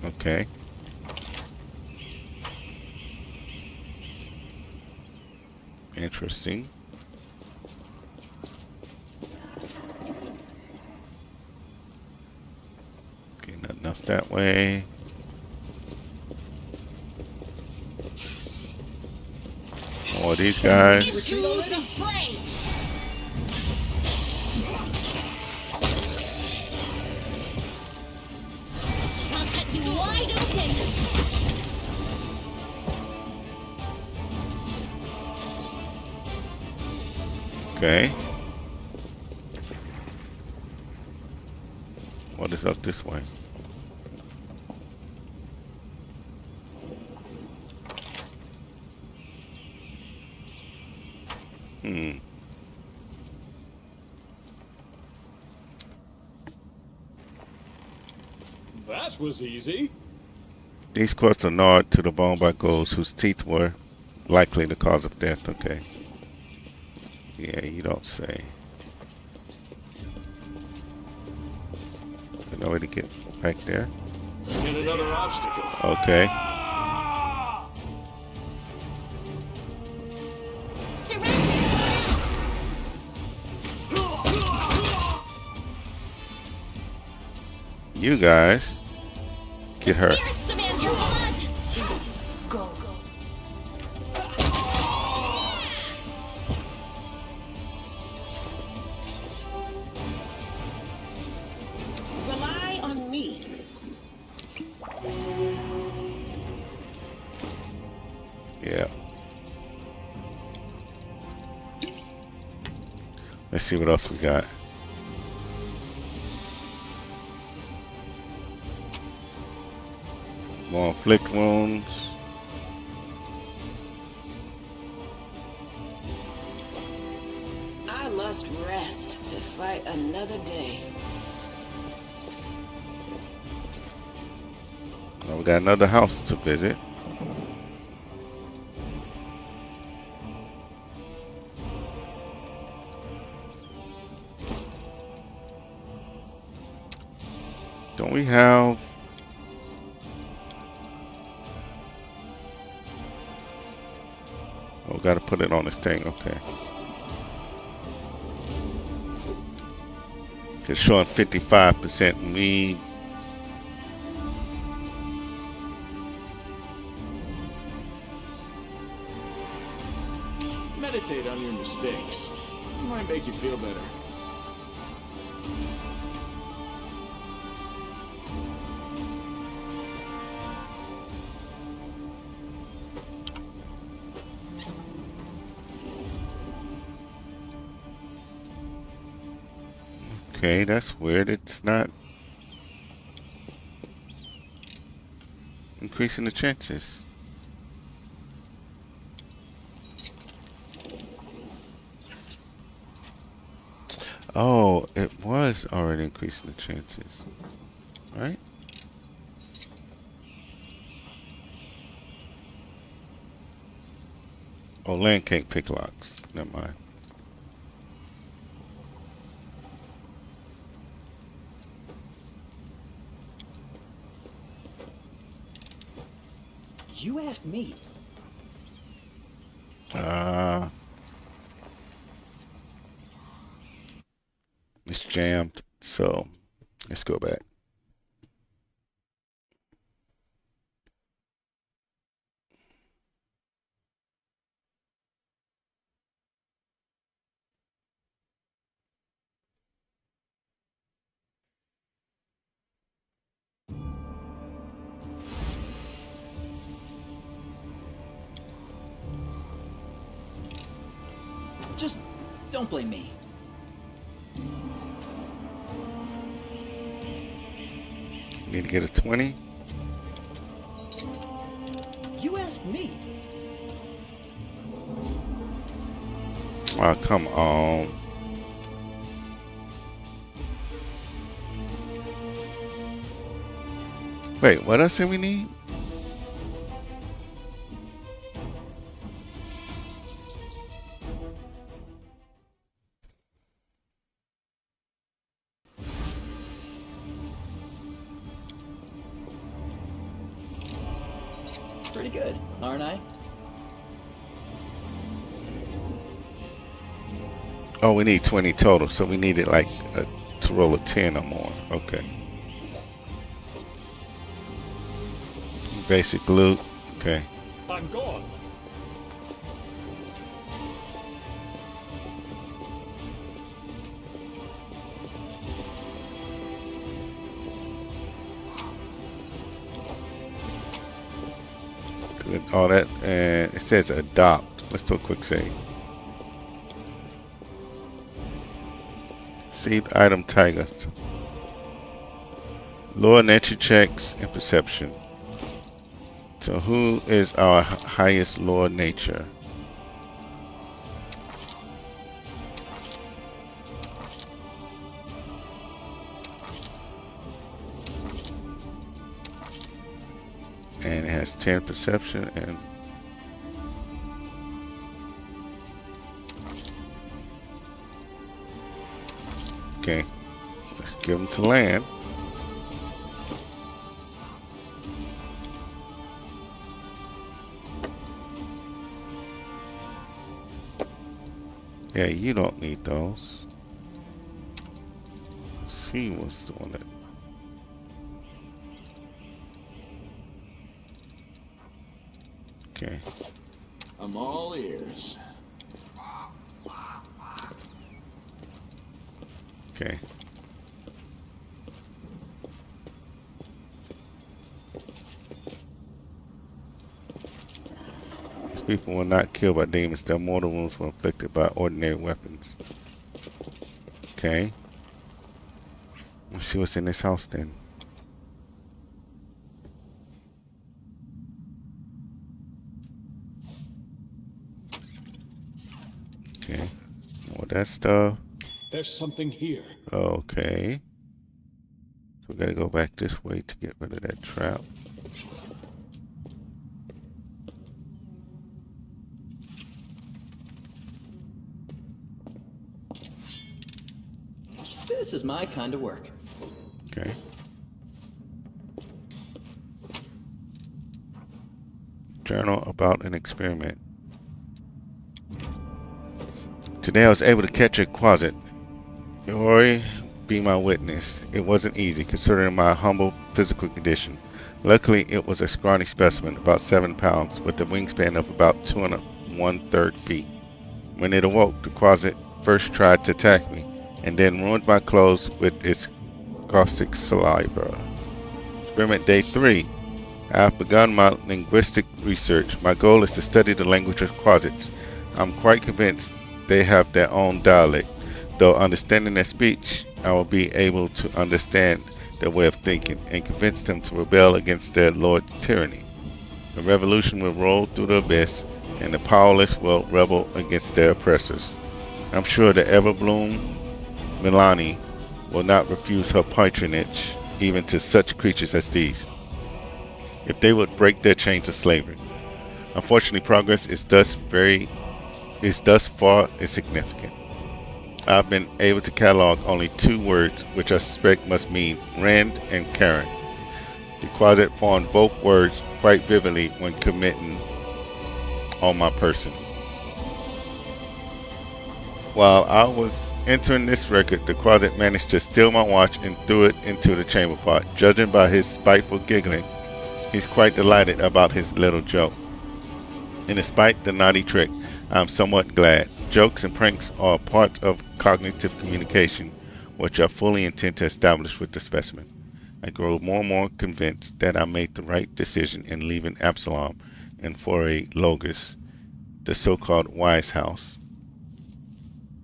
Okay. Interesting. Okay, nothing else that way. More of these guys. Into the fray! I'll cut you wide open! Okay. What is up this way? That was easy. These courts are gnawed to the bone by ghouls whose teeth were likely the cause of death. Okay. Yeah, you don't say. There's no way to get back there. And another obstacle. Okay. You guys get her. Go. see what else we got. More inflict wounds. I must rest to fight another day. Now we got another house to visit. Don't we have... Oh, gotta put it on this thing, okay. It's showing 55% need. Meditate on your mistakes. It might make you feel better. Okay, that's weird. It's not increasing the chances. Oh, it was already increasing the chances. Right? Oh, land can't pick locks. Never mind. You asked me. It's jammed, so let's go back. Just don't blame me. Need to get a 20. You asked me. Oh, come on. Wait, what else did we need? Pretty good, aren't I? Oh, we need 20 total, so we needed like to roll a 10 or more. Okay. Basic loot. Okay. I'm gone. Good. All that, and it says adopt. Let's do a quick save. Received item tiger. Lower nature checks and perception. So who is our highest lower nature? And it has 10 perception and okay. Let's give them to land. Yeah, you don't need those. C was the one that. Okay. I'm all ears. Okay. These people were not killed by demons. Their mortal wounds were inflicted by ordinary weapons. Okay. Let's see what's in this house then. Okay. More of that stuff. There's something here. Okay. So we gotta go back this way to get rid of that trap. This is my kind of work. Okay. Journal about an experiment. Today I was able to catch a quasit. Ori, be my witness. It wasn't easy considering my humble physical condition. Luckily, it was a scrawny specimen, about 7 pounds, with a wingspan of about 2 1/3 feet. When it awoke, the quasit first tried to attack me, and then ruined my clothes with its caustic saliva. Experiment day 3. I have begun my linguistic research. My goal is to study the language of quasits. I'm quite convinced they have their own dialect. Though understanding their speech, I will be able to understand their way of thinking and convince them to rebel against their lord's tyranny. The revolution will roll through the abyss, and the powerless will rebel against their oppressors. I'm sure the ever-bloom Milani will not refuse her patronage even to such creatures as these, if they would break their chains of slavery. Unfortunately, progress is thus far insignificant. I've been able to catalog only 2 words, which I suspect must mean Rand and Karen. The quasit formed both words quite vividly when committing on my person. While I was entering this record, the quasit managed to steal my watch and threw it into the chamber pot. Judging by his spiteful giggling, he's quite delighted about his little joke. And despite the naughty trick, I'm somewhat glad. Jokes and pranks are a part of cognitive communication, which I fully intend to establish with the specimen. I grow more and more convinced that I made the right decision in leaving Absalom and for a Logos, the so-called wise house.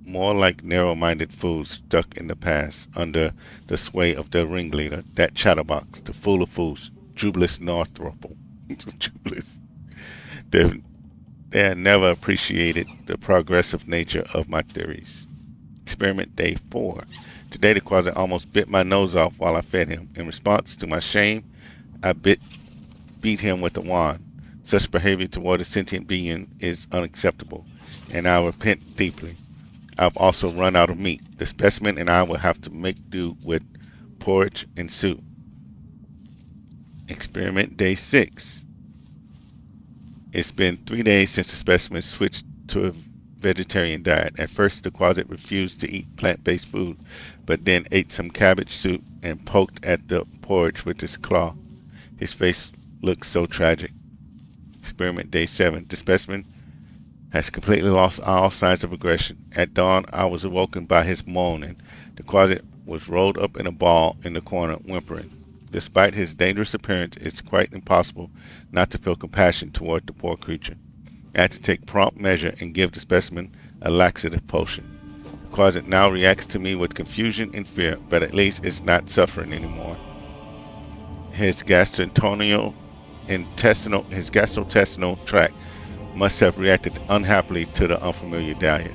More like narrow-minded fools stuck in the past under the sway of their ringleader, that chatterbox, the fool of fools, Jubilus Northropple. Jubilus. They had never appreciated the progressive nature of my theories. Experiment day 4. Today the quasit almost bit my nose off while I fed him. In response to my shame, I beat him with a wand. Such behavior toward a sentient being is unacceptable, and I repent deeply. I've also run out of meat. The specimen and I will have to make do with porridge and soup. Experiment day 6. It's been 3 days since the specimen switched to a vegetarian diet. At first, the quasit refused to eat plant-based food, but then ate some cabbage soup and poked at the porridge with his claw. His face looked so tragic. Experiment day 7. The specimen has completely lost all signs of aggression. At dawn, I was awoken by his moaning. The quasit was rolled up in a ball in the corner, whimpering. Despite his dangerous appearance, it's quite impossible not to feel compassion toward the poor creature. I had to take prompt measure and give the specimen a laxative potion. The quasit now reacts to me with confusion and fear, but at least it's not suffering anymore. His gastrointestinal tract must have reacted unhappily to the unfamiliar diet.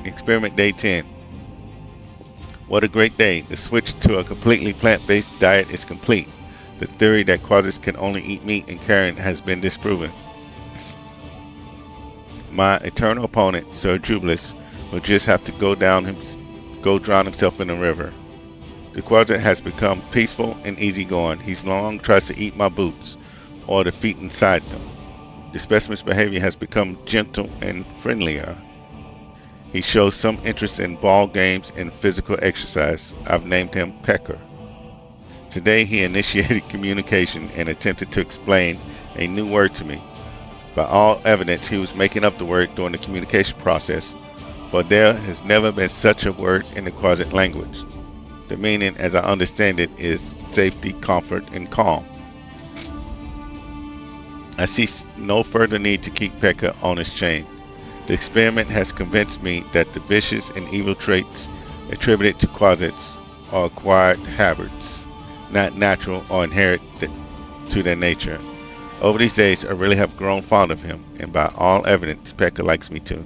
Experiment day 10. What a great day. The switch to a completely plant-based diet is complete. The theory that quasits can only eat meat and carrion has been disproven. My eternal opponent, Sir Jubilus, will just have to go drown himself in the river. The quasit has become peaceful and easygoing. He's no longer tries to eat my boots or the feet inside them. The specimen's behavior has become gentle and friendlier. He shows some interest in ball games and physical exercise. I've named him Pecker. Today he initiated communication and attempted to explain a new word to me. By all evidence, he was making up the word during the communication process, for there has never been such a word in the quasit language. The meaning, as I understand it, is safety, comfort, and calm. I see no further need to keep Pekka on his chain. The experiment has convinced me that the vicious and evil traits attributed to quasits or acquired habits, not natural or inherent to their nature. Over these days, I really have grown fond of him, and by all evidence, Pekka likes me too.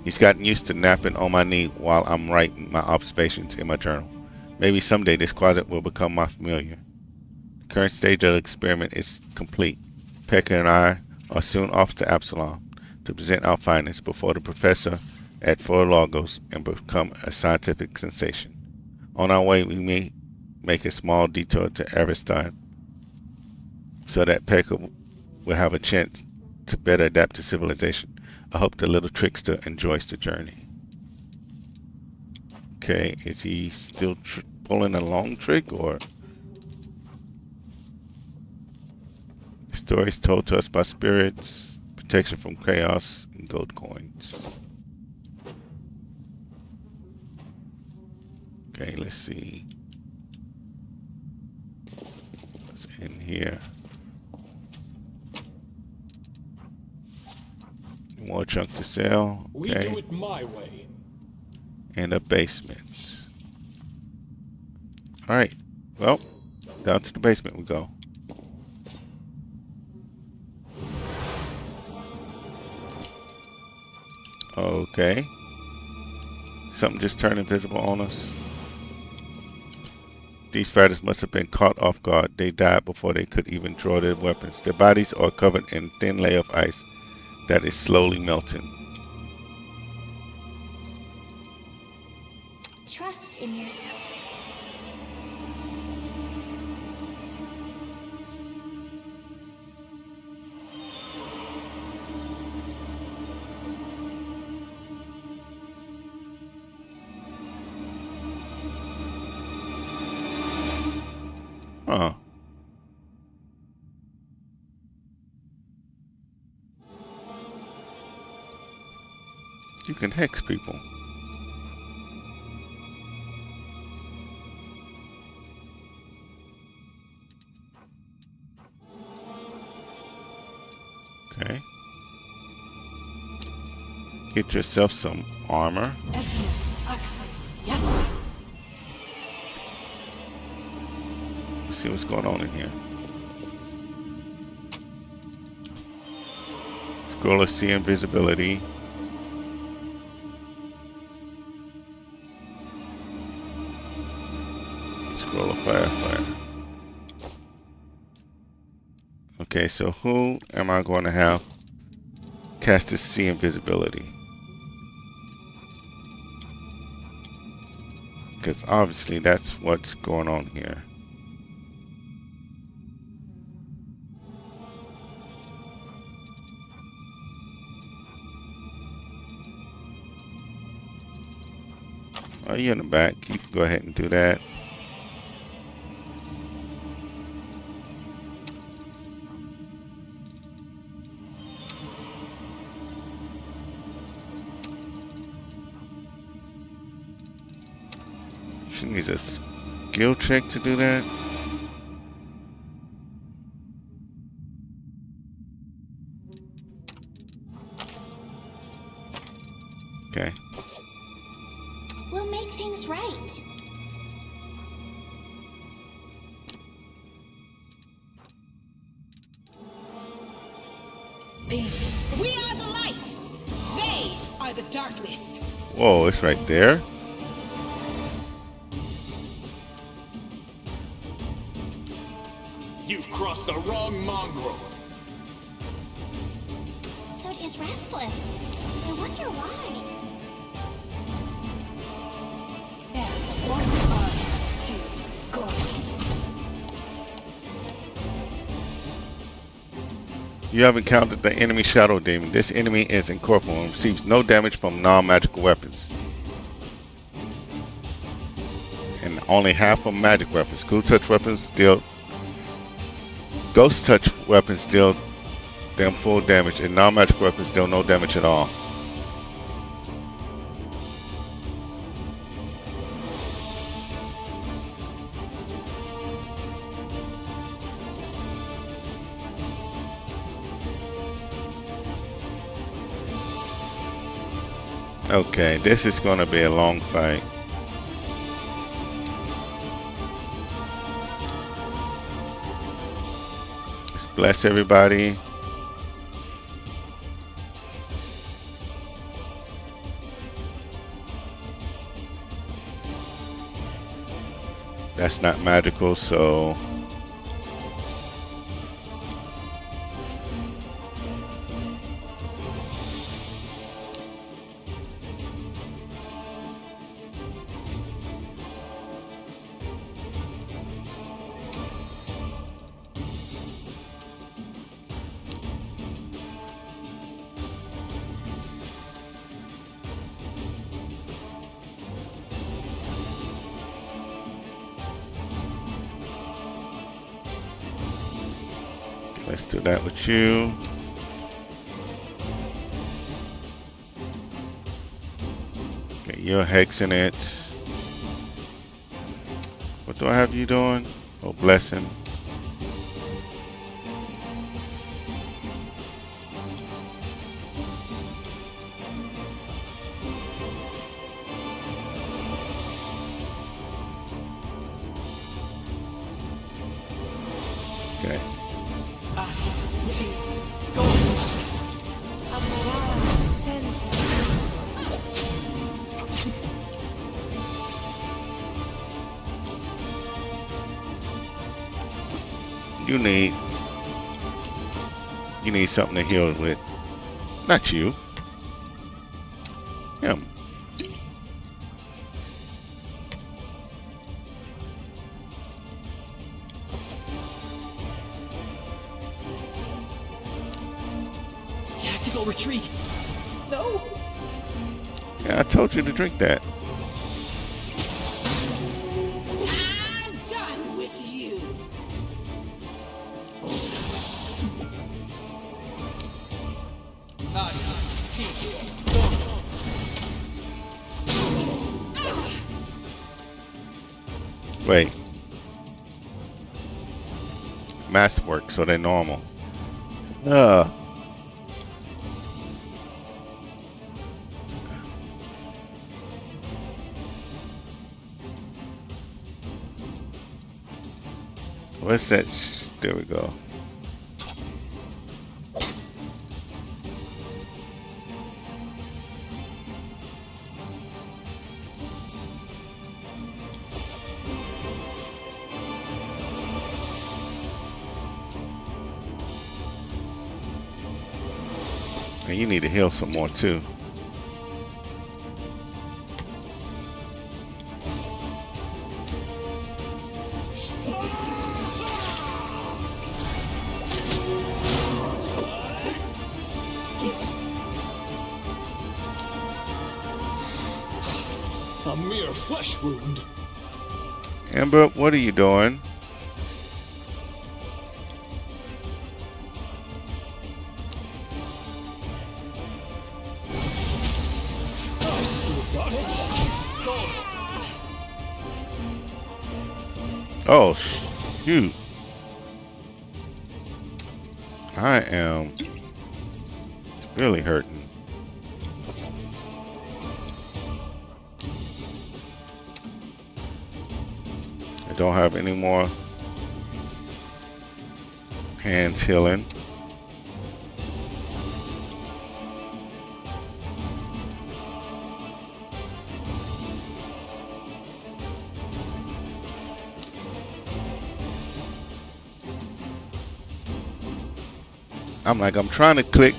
He's gotten used to napping on my knee while I'm writing my observations in my journal. Maybe someday this quasit will become my familiar. The current stage of the experiment is complete. Pekka and I are soon off to Absalom to present our findings before the professor at Four Logos and become a scientific sensation. On our way, we may make a small detour to Ariston so that Pekka will have a chance to better adapt to civilization. I hope the little trickster enjoys the journey. Okay, is he still pulling a long trick, or? Stories told to us by spirits, protection from chaos, and gold coins. Okay, let's see. What's in here? More junk to sell. Okay. We do it my way. And a basement. Alright. Well, down to the basement we go. Okay. Something just turned invisible on us. These fighters must have been caught off guard. They died before they could even draw their weapons. Their bodies are covered in a thin layer of ice that is slowly melting. Trust in yourself. Huh. You can hex people. Okay. Get yourself some armor. Yes. Let's see what's going on in here. Scroll of Sea Invisibility. Scroll of Fire. Okay, so who am I going to have cast this Sea Invisibility? Because obviously that's what's going on here. Oh, you're in the back. You can go ahead and do that. She needs a skill check to do that. Okay. We'll make things right. We are the light. They are the darkness. Whoa, it's right there. You've crossed the wrong mongrel. Soot is restless. I wonder why. You have encountered the enemy Shadow Demon. This enemy is incorporeal and receives no damage from non-magical weapons. And only half from magic weapons. Ghost touch weapons deal them full damage, and non-magic weapons deal no damage at all. Okay, this is going to be a long fight. Bless everybody. That's not magical, so let's do that with you. Okay, you're hexing it. What do I have you doing? Oh, blessing. Okay. You need something to heal with. Not you. Him. Tactical retreat. No. Yeah, I told you to drink that. I'm done with you. Wait. Masterwork, so they're normal. What's that? There we go. And you need to heal some more too. A mere flesh wound. Amber, what are you doing? I still got it. Oh, shoot. I am really hurting. I don't have any more hands healing. I'm trying to click.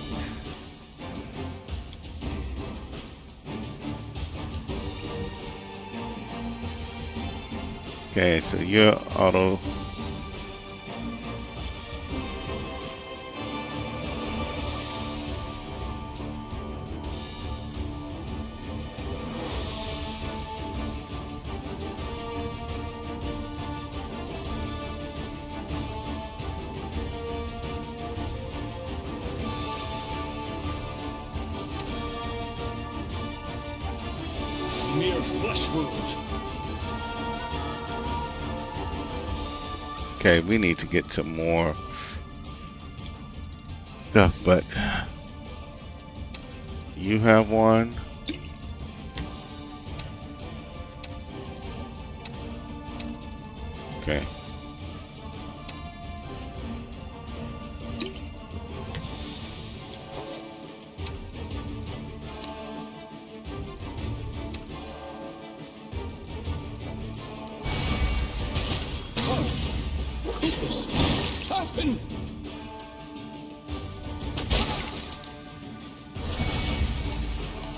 Okay, so you're auto. Mere flesh wound. Okay, we need to get some more stuff, but you have one. Okay. weapon?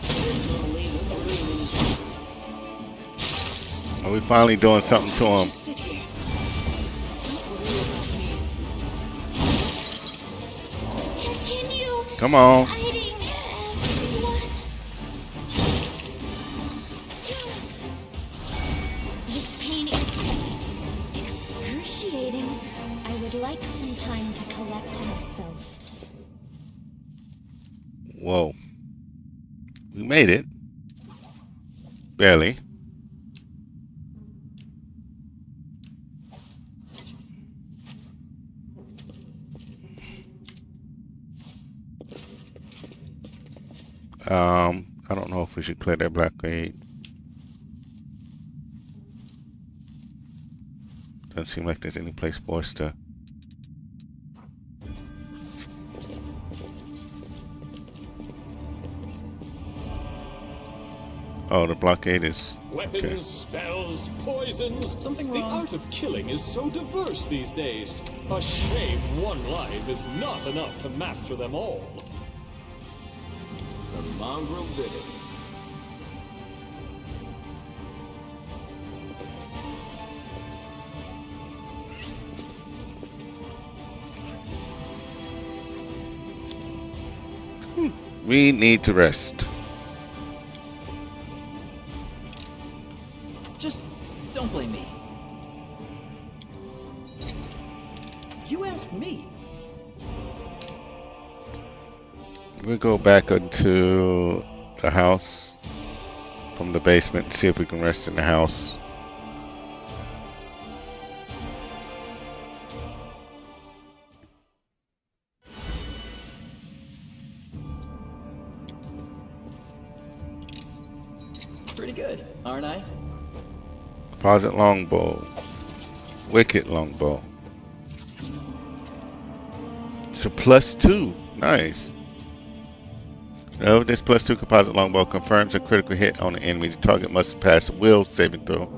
This'll leave a bruise. Are we finally doing something to him? Just sit here. Don't worry about me. Continue Come on. fighting, everyone. This pain is excruciating. I would like some time to collect myself. Whoa. We made it. Barely. I don't know if we should clear that blockade. Doesn't seem like there's any place for us to. Oh, the blockade is. Weapons, Okay. spells, poisons. Something The wrong? art of killing is so diverse these days. A shame one life is not enough to master them all. The mongrel did it. We need to rest. Just don't blame me. You asked me. We'll go back into the house from the basement and see if we can rest in the house. Pretty good, aren't I? Composite longbow. Wicked longbow. It's a +2. Nice. This +2 composite longbow confirms a critical hit on the enemy. The target must pass a will saving throw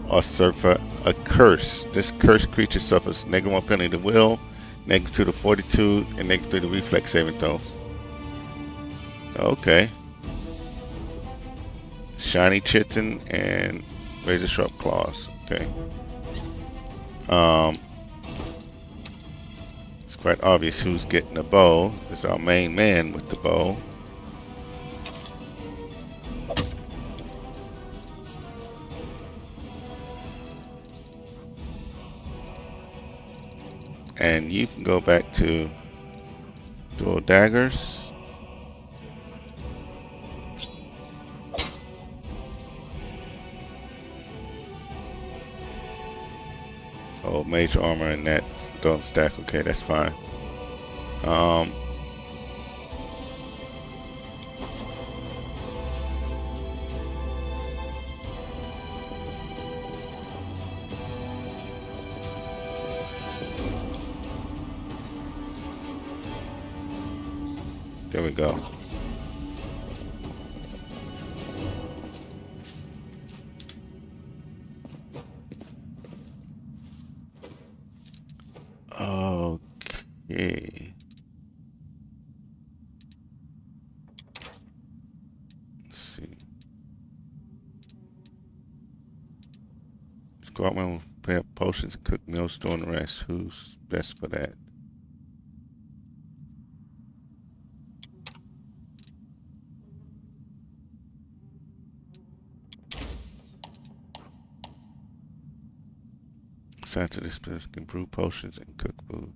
or suffer a curse. This cursed creature suffers -1 penalty to will, -2 to fortitude, and -3 to reflex saving throws. Okay. Shiny chitin and razor sharp claws. Okay. It's quite obvious who's getting the bow. It's our main man with the bow. And you can go back to dual daggers. Oh, major armor and that don't stack. Okay, that's fine. There we go. Okay. Let's see. Squadman will prepare potions and cook meals, storing the rest. Who's best for that? Assigned to this person can brew potions and cook food.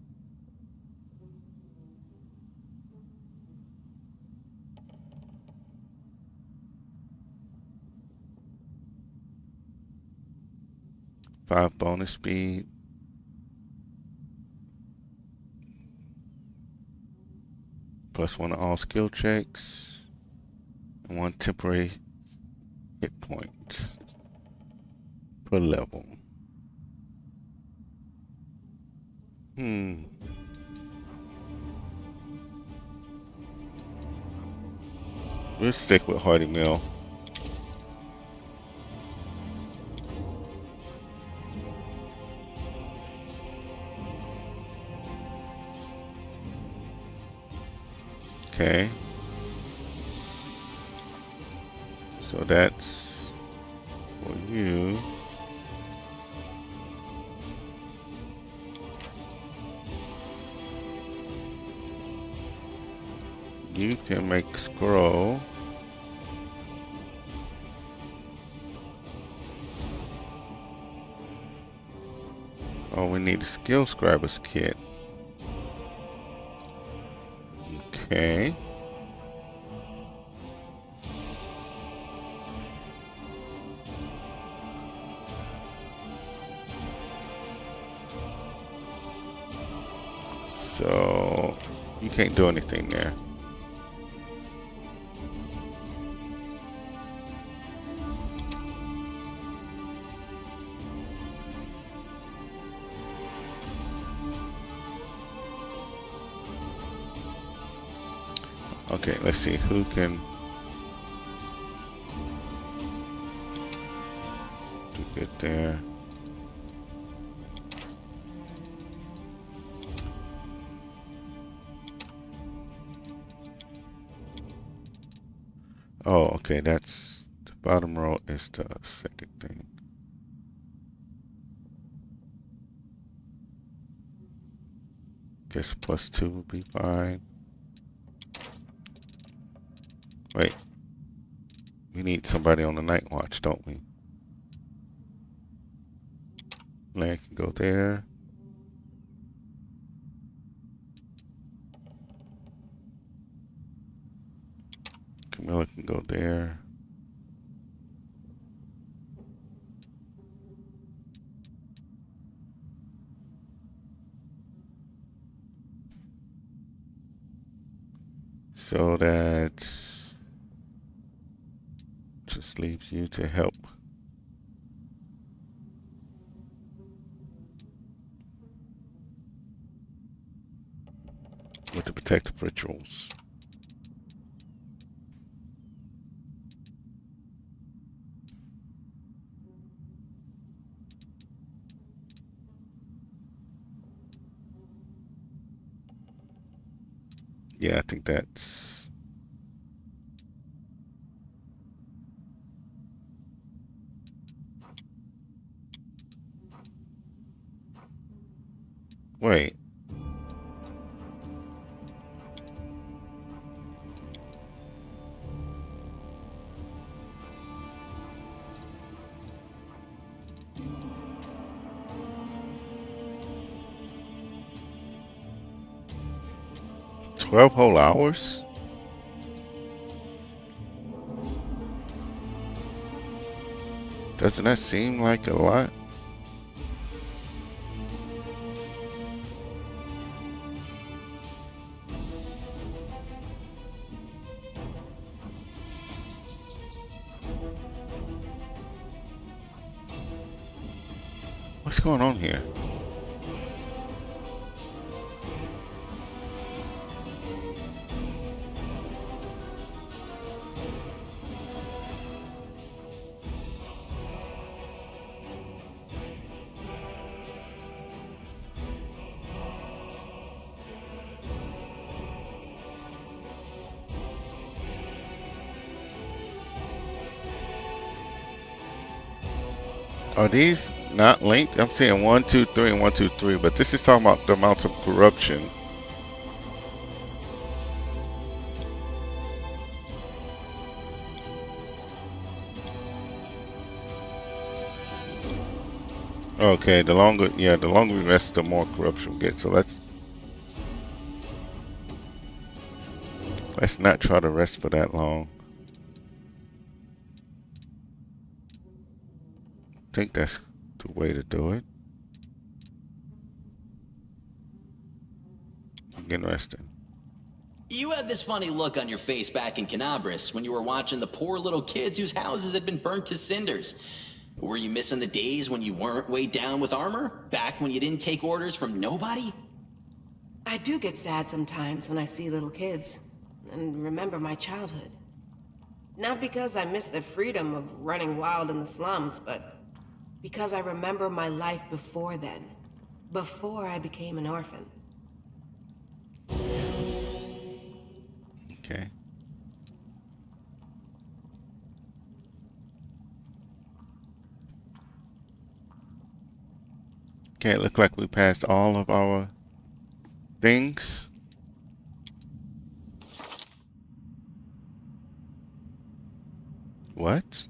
Five bonus speed. +1 to all skill checks. And 1 temporary hit point per level. We'll stick with Hearty Meal. Okay. So that's for you. You can make scroll. Oh, we need a skill scribers kit. Okay. So you can't do anything there. Okay, let's see who can do good there. Oh, okay, that's the bottom row is the second thing. Guess +2 would be fine. Wait. We need somebody on the night watch, don't we? Land can go there. Camilla can go there. So that just leaves you to help with the protective rituals. Yeah, I think that's... Wait. "12 whole hours? Doesn't that seem like a lot?" What's going on here? Are these not linked? I'm seeing 1, 2, 3, and 1, 2, 3, but this is talking about the amount of corruption. Okay, the longer we rest, the more corruption we get. So let's not try to rest for that long. I think that's the way to do it. Begin resting. You had this funny look on your face back in Kenabris when you were watching the poor little kids whose houses had been burnt to cinders. Were you missing the days when you weren't weighed down with armor? Back when you didn't take orders from nobody? I do get sad sometimes when I see little kids and remember my childhood. Not because I miss the freedom of running wild in the slums, but because I remember my life before then, before I became an orphan. Okay. Okay, it look like we passed all of our things. What?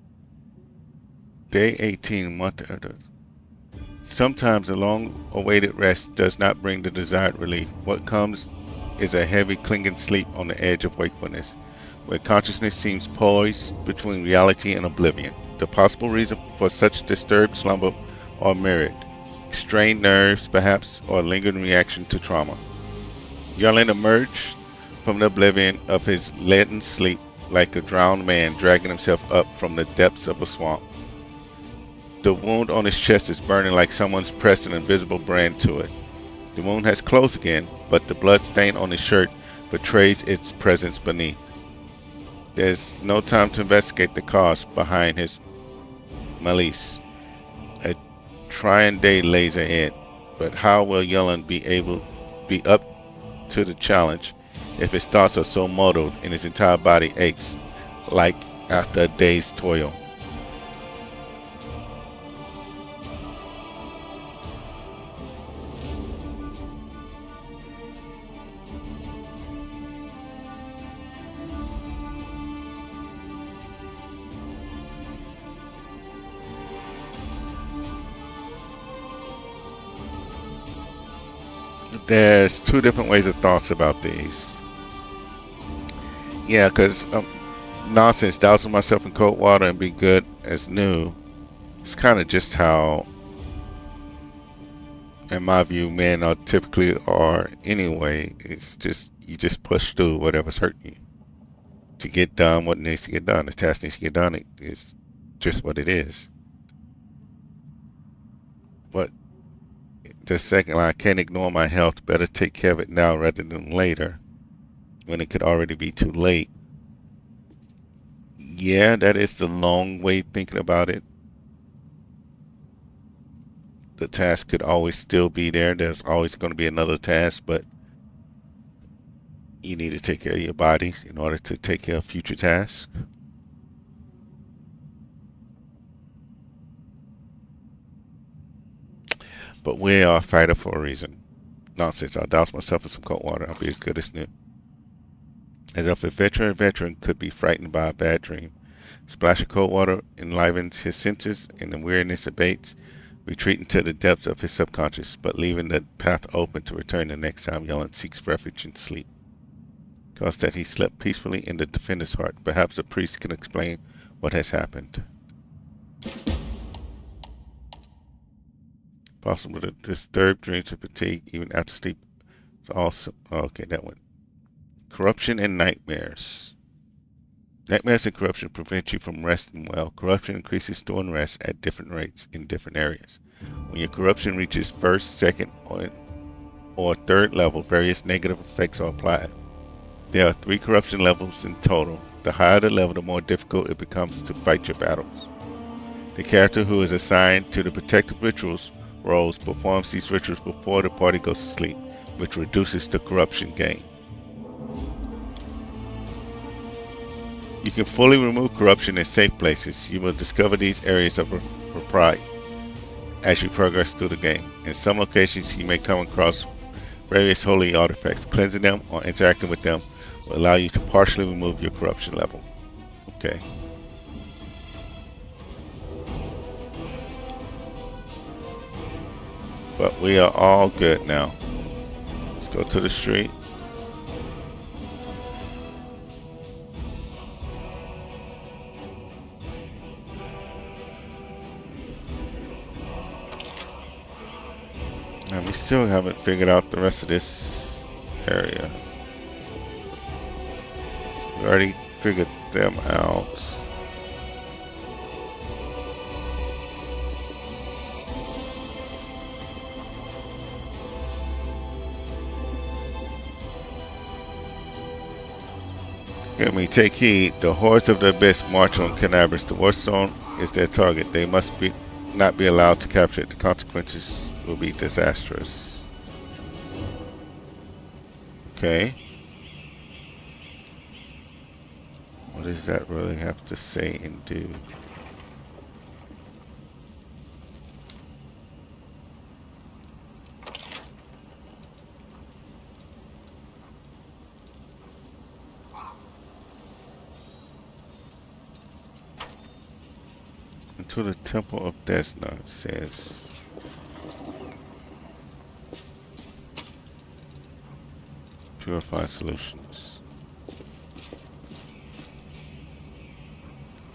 Day 18, month. Sometimes a long-awaited rest does not bring the desired relief. What comes is a heavy, clinging sleep on the edge of wakefulness, where consciousness seems poised between reality and oblivion. The possible reason for such disturbed slumber are myriad. Strained nerves, perhaps, or a lingering reaction to trauma. Yulin emerged from the oblivion of his leaden sleep like a drowned man dragging himself up from the depths of a swamp. The wound on his chest is burning like someone's pressed an invisible brand to it. The wound has closed again, but the blood stain on his shirt betrays its presence beneath. There's no time to investigate the cause behind his malice. A trying day lays ahead, but how will Yulin be up to the challenge if his thoughts are so muddled and his entire body aches like after a day's toil? There's two different ways of thoughts about these. Yeah, because nonsense, dousing myself in cold water and be good as new. It's kind of just how, in my view, men are typically are anyway. It's just, you just push through whatever's hurting you to get done what needs to get done. The task needs to get done. It's just what it is. But the second line, can't ignore my health. Better take care of it now rather than later, when it could already be too late. Yeah, that is the long way thinking about it. The task could always still be there. There's always going to be another task, but you need to take care of your body in order to take care of future tasks. But we are a fighter for a reason. Nonsense. I'll douse myself in some cold water. I'll be as good as new. As if a veteran could be frightened by a bad dream. Splash of cold water enlivens his senses, and the weariness abates, retreating to the depths of his subconscious, but leaving the path open to return the next time Yulin seeks refuge in sleep. Cause that he slept peacefully in the defender's heart. Perhaps a priest can explain what has happened. Possible to disturb dreams of fatigue even after sleep. It's also okay. That one. Corruption and nightmares. Nightmares and corruption prevent you from resting well. Corruption increases stored rest at different rates in different areas. When your corruption reaches first, second, or third level, various negative effects are applied. There are 3 corruption levels in total. The higher the level, the more difficult it becomes to fight your battles. The character who is assigned to the protective rituals roles performs these rituals before the party goes to sleep, which reduces the corruption gain. You can fully remove corruption in safe places. You will discover these areas of pride as you progress through the game. In some locations, you may come across various holy artifacts. Cleansing them or interacting with them will allow you to partially remove your corruption level. Okay. But we are all good now. Let's go to the street. And we still haven't figured out the rest of this area. We already figured them out. Hear me, take heed. The hordes of the abyss march on Kenbaes. The war zone is their target. They must not be allowed to capture it. The consequences will be disastrous. Okay. What does that really have to say and do? Into the Temple of Desna, it says. Purify solutions.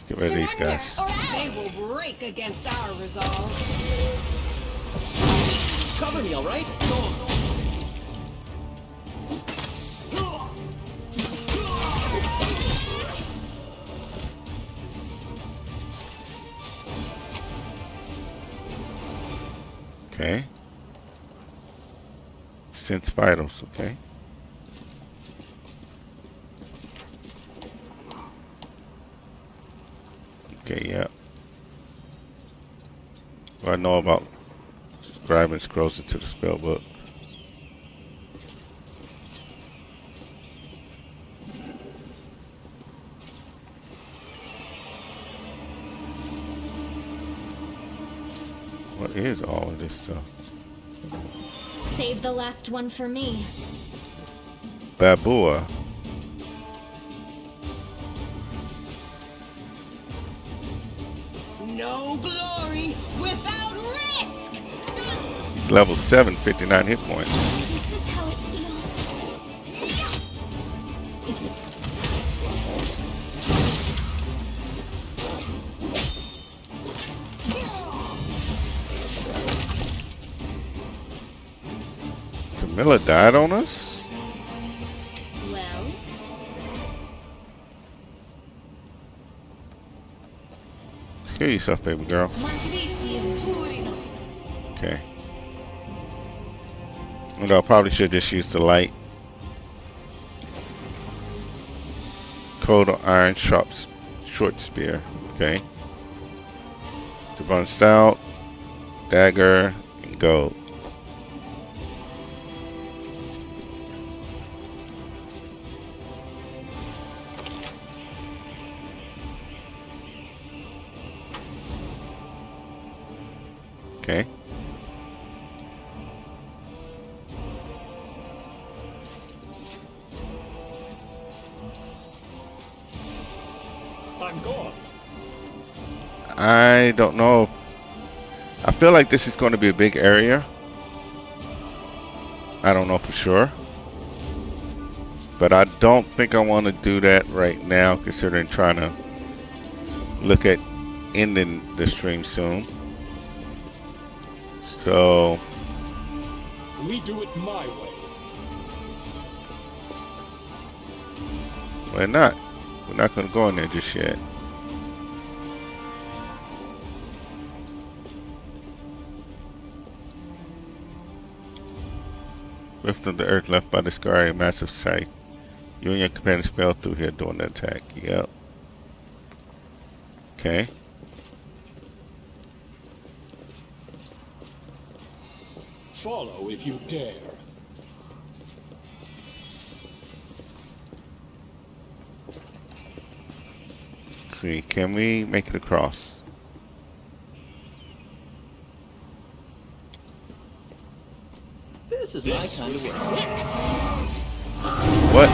Get rid of these guys. They will break against our resolve. Cover me, all right? Okay. Sense vitals, okay. Okay, yeah. What I know about scribing scrolls into the spell book. What is all of this stuff? Save the last one for me. Babua. No glory without risk! He's level 7, 59 hit points. This is how it feels. Camilla died on us? Well, Heal yourself, baby girl. Matricium Turinos. Okay. And I probably should just use the light. Cold iron short spear. Okay. Divine stout, dagger, and gold. Okay. I'm gone. I don't know. I feel like this is going to be a big area. I don't know for sure. But I don't think I want to do that right now, considering trying to look at ending the stream soon. So We do it my way. we're not. We're not going to go in there just yet. Rift of the earth left by the scar, a massive sight. You and your companions fell through here during the attack. Yep. Okay. Follow if you dare. Let's see. Can we make it across? This is my kind of work. What?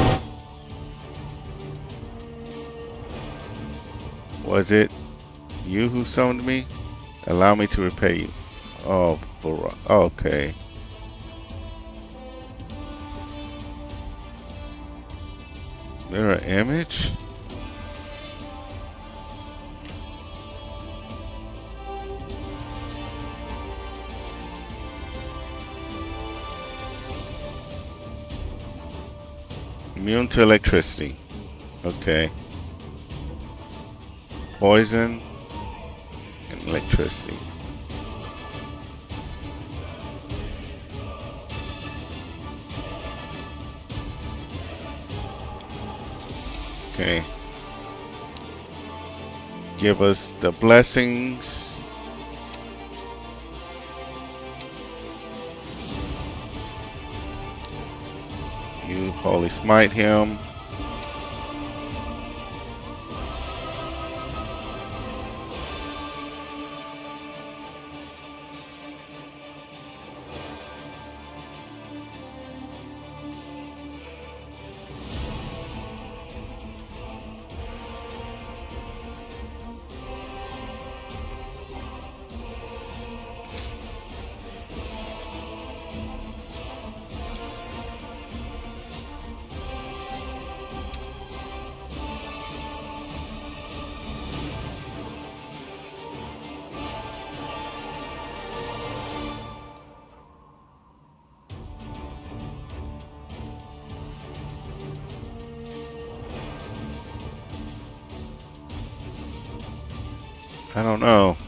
Was it you who summoned me? Allow me to repay you. Oh, okay. Mirror image? Immune to electricity. Okay. Poison and electricity. Okay. Give us the blessings. You holy smite him. I don't know.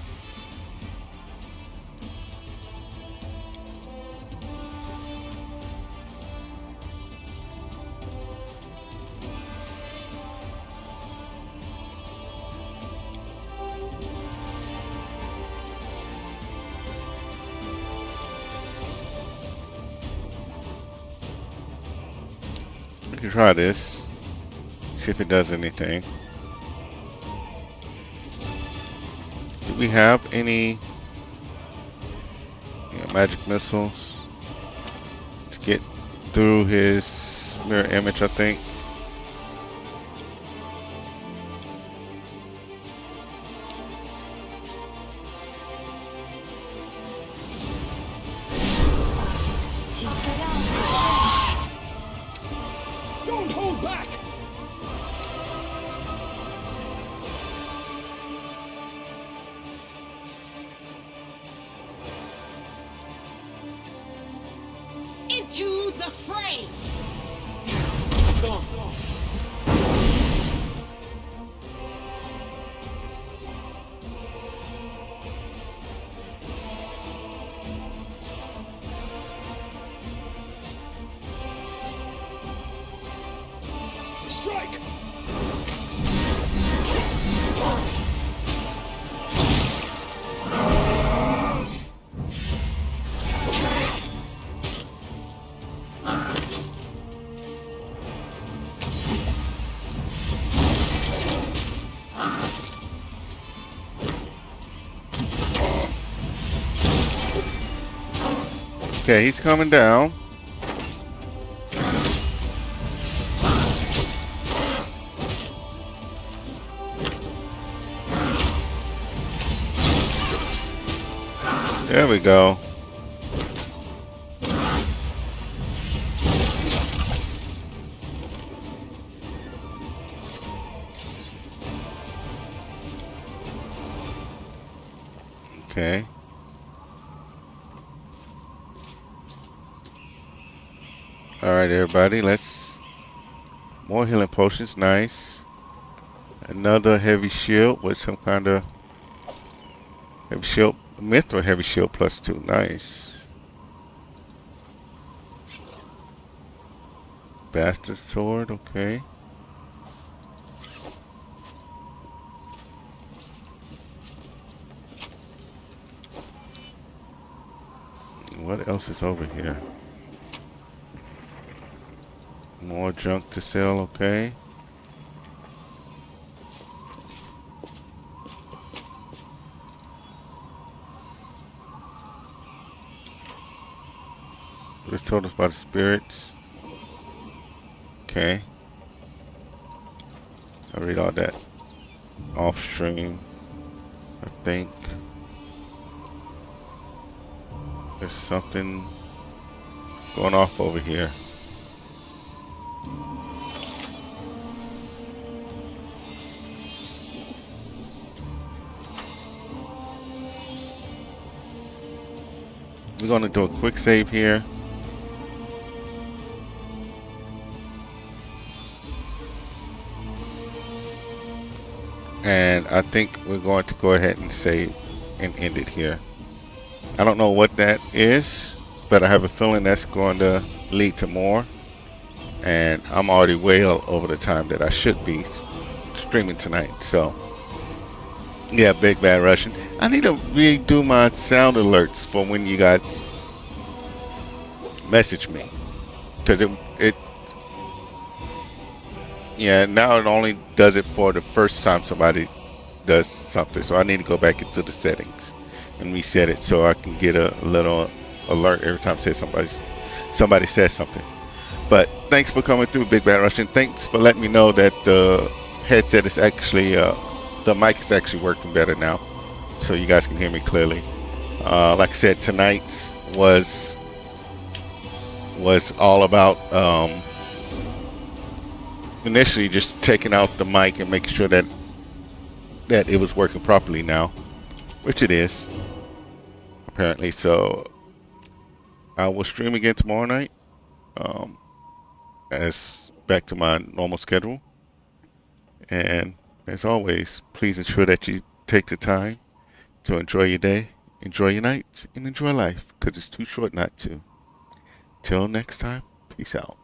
We can try this. See if it does anything. Do we have any magic missiles to get through his mirror image, I think? Don't hold back! Into the fray! Strike! Okay, he's coming down. There we go. Okay. Alright, everybody, let's... More healing potions, nice. Another heavy shield with some kind of... Heavy shield, myth or heavy shield +2, nice. Bastard sword, okay. What else is over here? More junk to sell, okay. This told us about the spirits. Okay. I'll read all that off stream, I think. There's something going off over here. We're going to do a quick save here. And I think we're going to go ahead and save and end it here. I don't know what that is, but I have a feeling that's going to lead to more. And I'm already way over the time that I should be streaming tonight. So, yeah, Big Bad Russian. I need to redo my sound alerts for when you guys message me. Because yeah, now it only does it for the first time somebody does something. So I need to go back into the settings and reset it so I can get a little alert every time somebody says something. But thanks for coming through, Big Bad Russian. Thanks for letting me know that the headset is actually, the mic is actually working better now, so you guys can hear me clearly. Like I said, tonight's was all about initially just taking out the mic and making sure that it was working properly now, which it is apparently. So I will stream again tomorrow night, as back to my normal schedule. And as always, please ensure that you take the time to enjoy your day, enjoy your night, and enjoy life, because it's too short not to. Till next time, peace out.